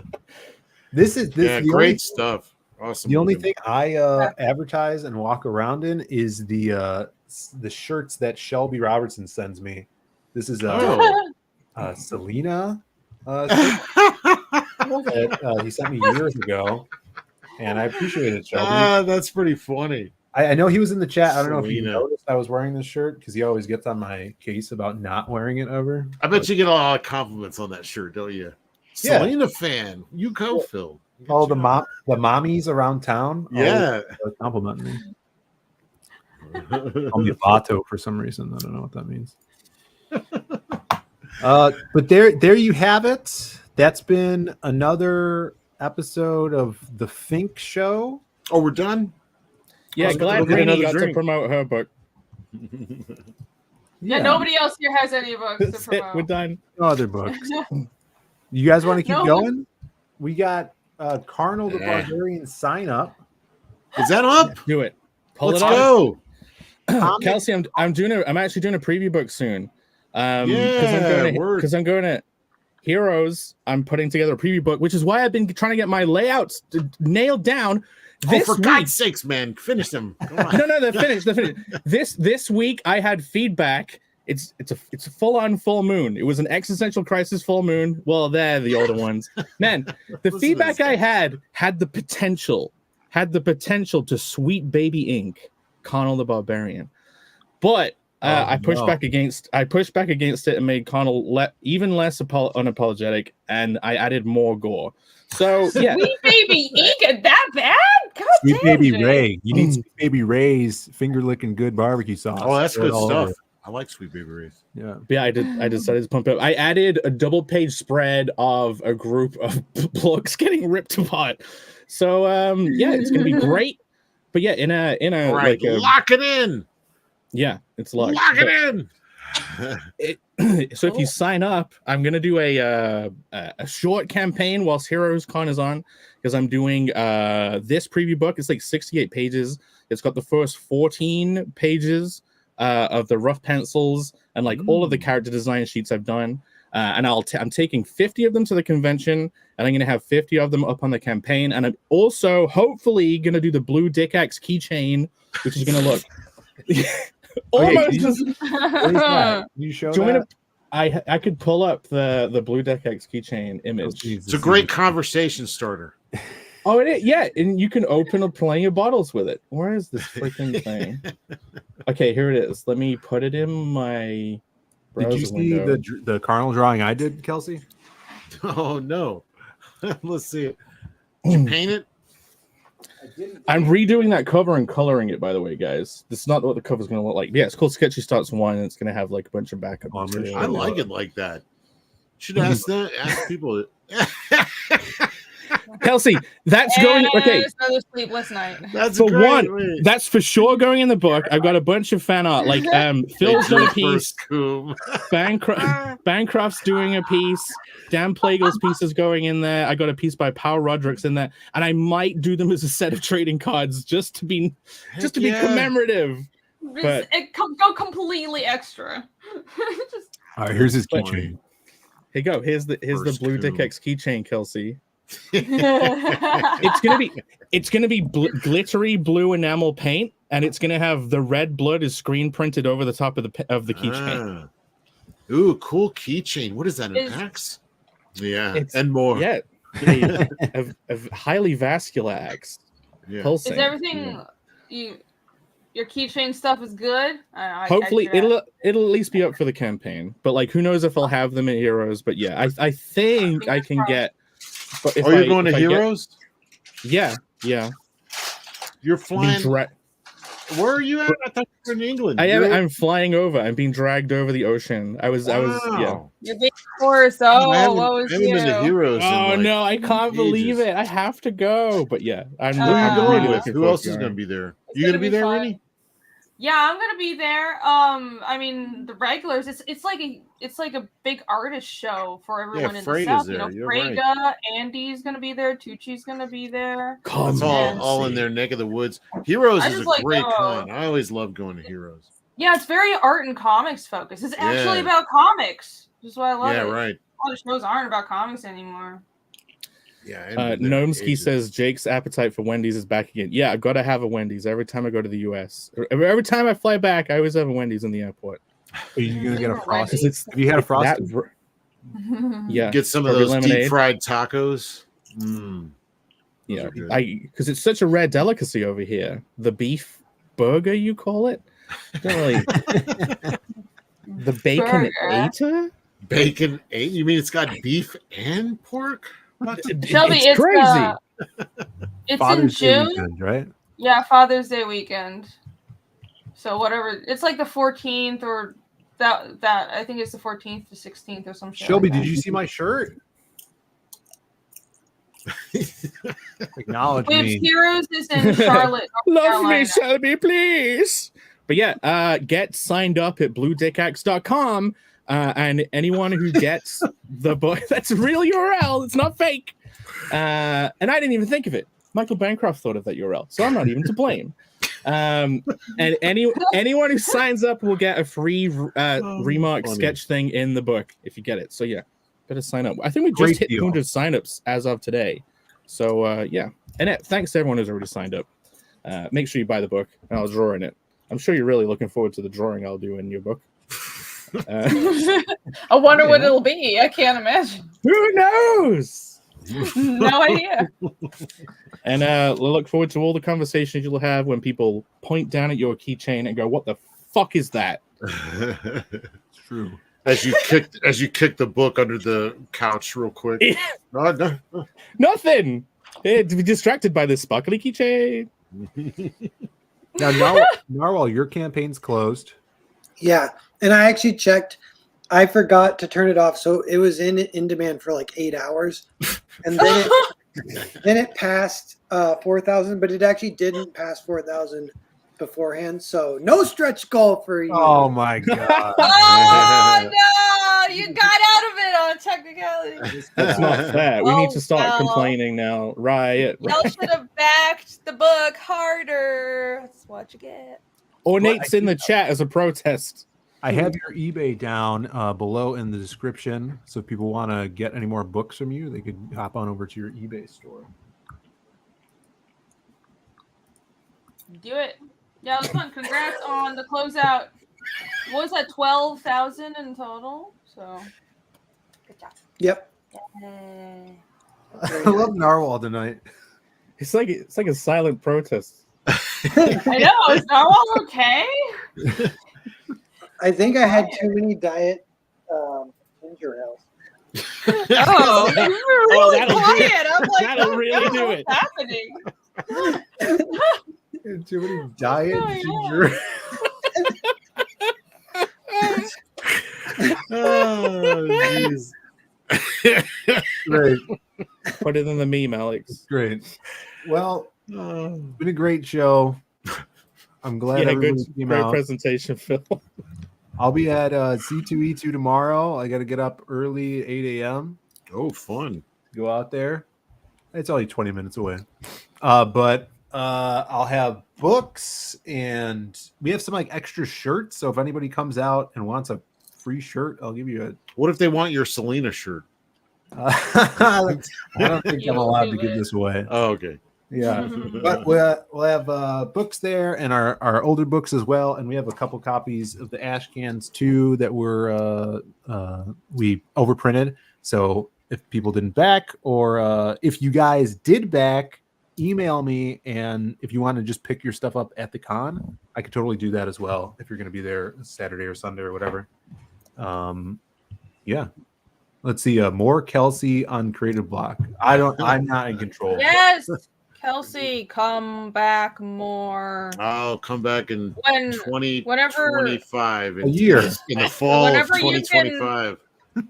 This is Yeah, the great only, stuff. Awesome. the only looking. thing I advertise and walk around in is the shirts that Shelby Robertson sends me. This is Oh. Selena shirt that he sent me years ago, and I appreciate it, Shelby. That's pretty funny. I know he was in the chat. I don't know if you Selena. noticed I was wearing this shirt because he always gets on my case about not wearing it ever. I bet you get a lot of compliments on that shirt, don't you? Yeah. Selena fan. You go, Phil. All the mommies around town, Yeah. always compliment me. Call me Vato for some reason. I don't know what that means. But there you have it. That's been another episode of the PHINK show. Oh, we're done? Yeah, Let's glad go get Rainey another got to drink. promote her book. Yeah, nobody else here has any books to That's it. promote. We're done. No other books. You guys want to keep No. going? We got Carnal the Yeah. Barbarian sign up. Is that up? Do it. Pull Let's it up. go. Kelsey, I'm actually doing a preview book soon. Yeah, word. Because I'm going to Heroes. I'm putting together a preview book, which is why I've been trying to get my layouts nailed down. This For week. God's sakes, man. Finish them. Come on. No, they're finished. They're finished. This week I had feedback. It's a full-on full moon. It was an existential crisis full moon. Well, they're the older ones. Man, the Listen to feedback this I guy. had the potential had the potential to sweet baby ink Connell the Barbarian, but I pushed back against it and made Connell even less unapologetic, and I added more gore. So yeah, Sweet baby ink that bad? God Sweet damn, baby Jake. Ray. You need Sweet Baby Ray's finger licking good barbecue sauce. Oh, that's Throw it good all stuff. over. I like Sweet Baby Ray's. Yeah. I decided to pump it up. I added a double-page spread of a group of blokes getting ripped apart. So yeah, it's gonna be great. But yeah, in a All right, like lock it in. Yeah, it's locked. Lock it in. So if you sign up, I'm gonna do a short campaign whilst Heroes Con is on, because I'm doing this preview book. It's like 68 pages. It's got the first 14 pages of the rough pencils and like all of the character design sheets I've done. And I'm taking 50 of them to the convention, and I'm gonna have 50 of them up on the campaign. And I'm also hopefully gonna do the blue Dick Axe keychain, which is gonna look. Almost. You show Join that? I could pull up the Blue Deck X keychain image. It's a great conversation starter. Oh, it is, yeah, and you can open up plenty of bottles with it. Where is this freaking thing? Okay, here it is. Let me put it in my browser Did you see window. the carnal drawing I did, Kelsey? Oh no. Let's see it. Did you paint it? I'm redoing that cover and coloring it, by the way, guys. This is not what the cover's going to look like. Yeah, it's called Sketchy Starts 1, and it's going to have like a bunch of backup. material. I like it like that. Should ask people. Kelsey, that's going okay. Another sleepless night. That's For great. one, Wait. that's for sure going in the book. I've got a bunch of fan art. Like Phil's done a piece. Bancroft's doing a piece. Dan Plagle's piece is going in there. I got a piece by Paul Roderick's in there, and I might do them as a set of trading cards just to be commemorative. But Go completely extra. Just... All right, here's his keychain. Here you go. Here's the Blue Dick X keychain, Kelsey. it's gonna be glittery blue enamel paint, and it's gonna have the red blood is screen printed over the top of the keychain. Ooh, cool keychain. What is that? An axe? Yeah, and more. Yeah, a highly vascular axe. Yeah. Pulsing. Is everything your keychain stuff is good? Hopefully, it'll at least be up for the campaign. But like, who knows if I'll have them in Heroes? But yeah, I think I can get. But if you're going to Heroes? Yeah. You're flying. Where are you at? I thought you were in England. I'm flying over. I'm being dragged over the ocean. I was. Yeah. You're being forced. Oh, what was you? Been to Heroes oh no, I can't believe it. I have to go. But yeah, I'm. Who are you going really with? Who else is going to be there? You going to be there, Rennie? Yeah, I'm gonna be there. I mean, the regulars. It's like a big artist show for everyone in the South. You know, Frega, right. Andy's gonna be there. Tucci's gonna be there. It's all in their neck of the woods. Heroes is a great con. I always love going to Heroes. Yeah, it's very art and comics focused. It's actually about comics. That's why I love it. Yeah, right. All the shows aren't about comics anymore. Yeah. Gnomsky says Jake's appetite for Wendy's is back again. Yeah, I've got to have a Wendy's every time I go to the US. Every time I fly back, I always have a Wendy's in the airport. Are you gonna get a Frosty? Have you had a Frosty? Yeah. Get some of those deep fried tacos. Yeah, because it's such a rare delicacy over here. The beef burger, you call it? Don't really. The bacon-ator? Bacon-ator? You mean it's got beef and pork? Shelby, it's crazy. It's Father's in June, Day weekend, right? Yeah, Father's Day weekend. So whatever, it's like the 14th or that I think it's the 14th to 16th or some shit. Shelby, like did you see my shirt? Acknowledge me. Heroes is in Charlotte, North Love Carolina. me, Shelby, please. But yeah, get signed up at bluedickaxe.com. And anyone who gets the book, that's a real URL. It's not fake. And I didn't even think of it. Michael Bancroft thought of that URL, so I'm not even to blame. And anyone who signs up will get a free remark sketch thing in the book if you get it. So yeah, better sign up. I think we just hit 200 signups as of today. So yeah, and thanks to everyone who's already signed up. Make sure you buy the book, and I'll draw in it. I'm sure you're really looking forward to the drawing I'll do in your book. I wonder what it'll be. I can't imagine. Who knows? No idea. And we'll look forward to all the conversations you'll have when people point down at your keychain and go, "What the fuck is that?" It's true. As you kick the book under the couch real quick. No. Nothing. Hey, to be distracted by this sparkly keychain. Now, Narwhal, your campaign's closed. Yeah, and I actually checked. I forgot to turn it off, so it was in demand for like 8 hours, and then it passed 4,000, but it actually didn't pass 4,000 beforehand. So no stretch goal for you. Oh my god! Oh no, you got out of it on technicality. That's not fair. We need to start well. complaining now. Riot. Y'all should have backed the book harder. That's what you get. Ornate's in the chat as a protest. I have your eBay down below in the description, so if people want to get any more books from you, they could hop on over to your eBay store. Do it. Yeah, it was fun. Congrats on the closeout. What was that, 12,000 in total? So, good job. Yep. Yay. I love Narwhal tonight. It's like a silent protest. I know. Is Narwhal okay? I think I had too many diet ginger ales. Oh, you were really that'll do quiet. I'm like, that'll really do it. What's happening? Too many diet Oh, ginger. Oh, jeez. Great. Put it in the meme, Alex. Great. Well, it's been a great show. I'm glad Yeah, good, everybody came great out. presentation, Phil. I'll be at C2E2 tomorrow. I got to get up early, 8 a.m. Oh, fun. Go out there. It's only 20 minutes away. But I'll have books, and we have some like extra shirts. So if anybody comes out and wants a free shirt, I'll give you a. What if they want your Selena shirt? I don't think I'm allowed to give this away. Oh, okay. Yeah, but we'll have books there, and our older books as well, and we have a couple copies of the Ash Cans too that were we overprinted. So if people didn't back, or if you guys did back, email me, and if you want to just pick your stuff up at the con, I could totally do that as well if you're going to be there Saturday or Sunday or whatever. Yeah. Let's see. More Kelsey on Creative Block. I'm not in control. Yes. Kelsey, come back more. I'll come back in whenever 25 a year in the fall of whenever you 2025.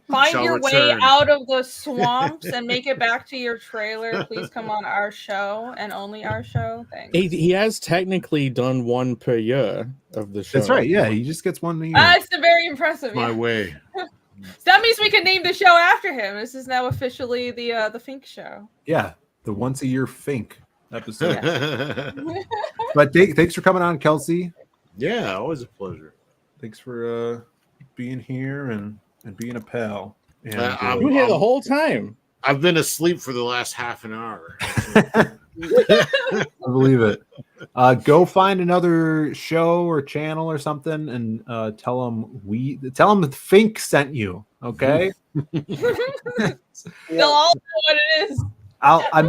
Find your way return. out of the swamps and make it back to your trailer. Please come on our show and only our show. Thanks. He has technically done one per year of the show. That's right. Yeah, he just gets one a year. That's very impressive. My Yeah. way. So that means we can name the show after him. This is now officially the PHINK show. Yeah, the once a year Fink episode. But thanks for coming on, Kelsey. Yeah, always a pleasure. Thanks for being here and being a pal. And You were here the whole time. I've been asleep for the last half an hour. I believe it. Go find another show or channel or something, and tell them that Fink sent you. Okay. They'll all know what it is. I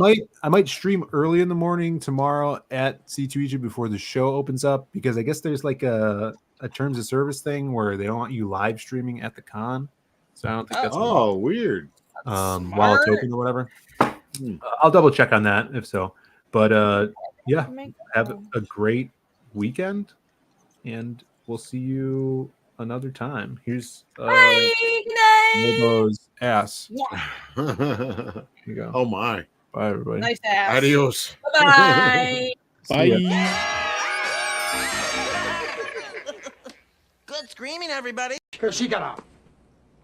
might stream early in the morning tomorrow at C2E2 before the show opens up, because I guess there's like a terms of service thing where they don't want you live streaming at the con. So I don't think that's weird. While it's open or whatever. I'll double check on that if so. But yeah, have a great weekend, and we'll see you another time. Here's Mobo's ass. Here you go. Oh my. Bye everybody. Nice ass. Adios. Bye. Bye. Good screaming, everybody. Because she got a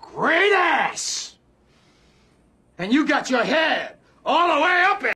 great ass. And you got your head all the way up it.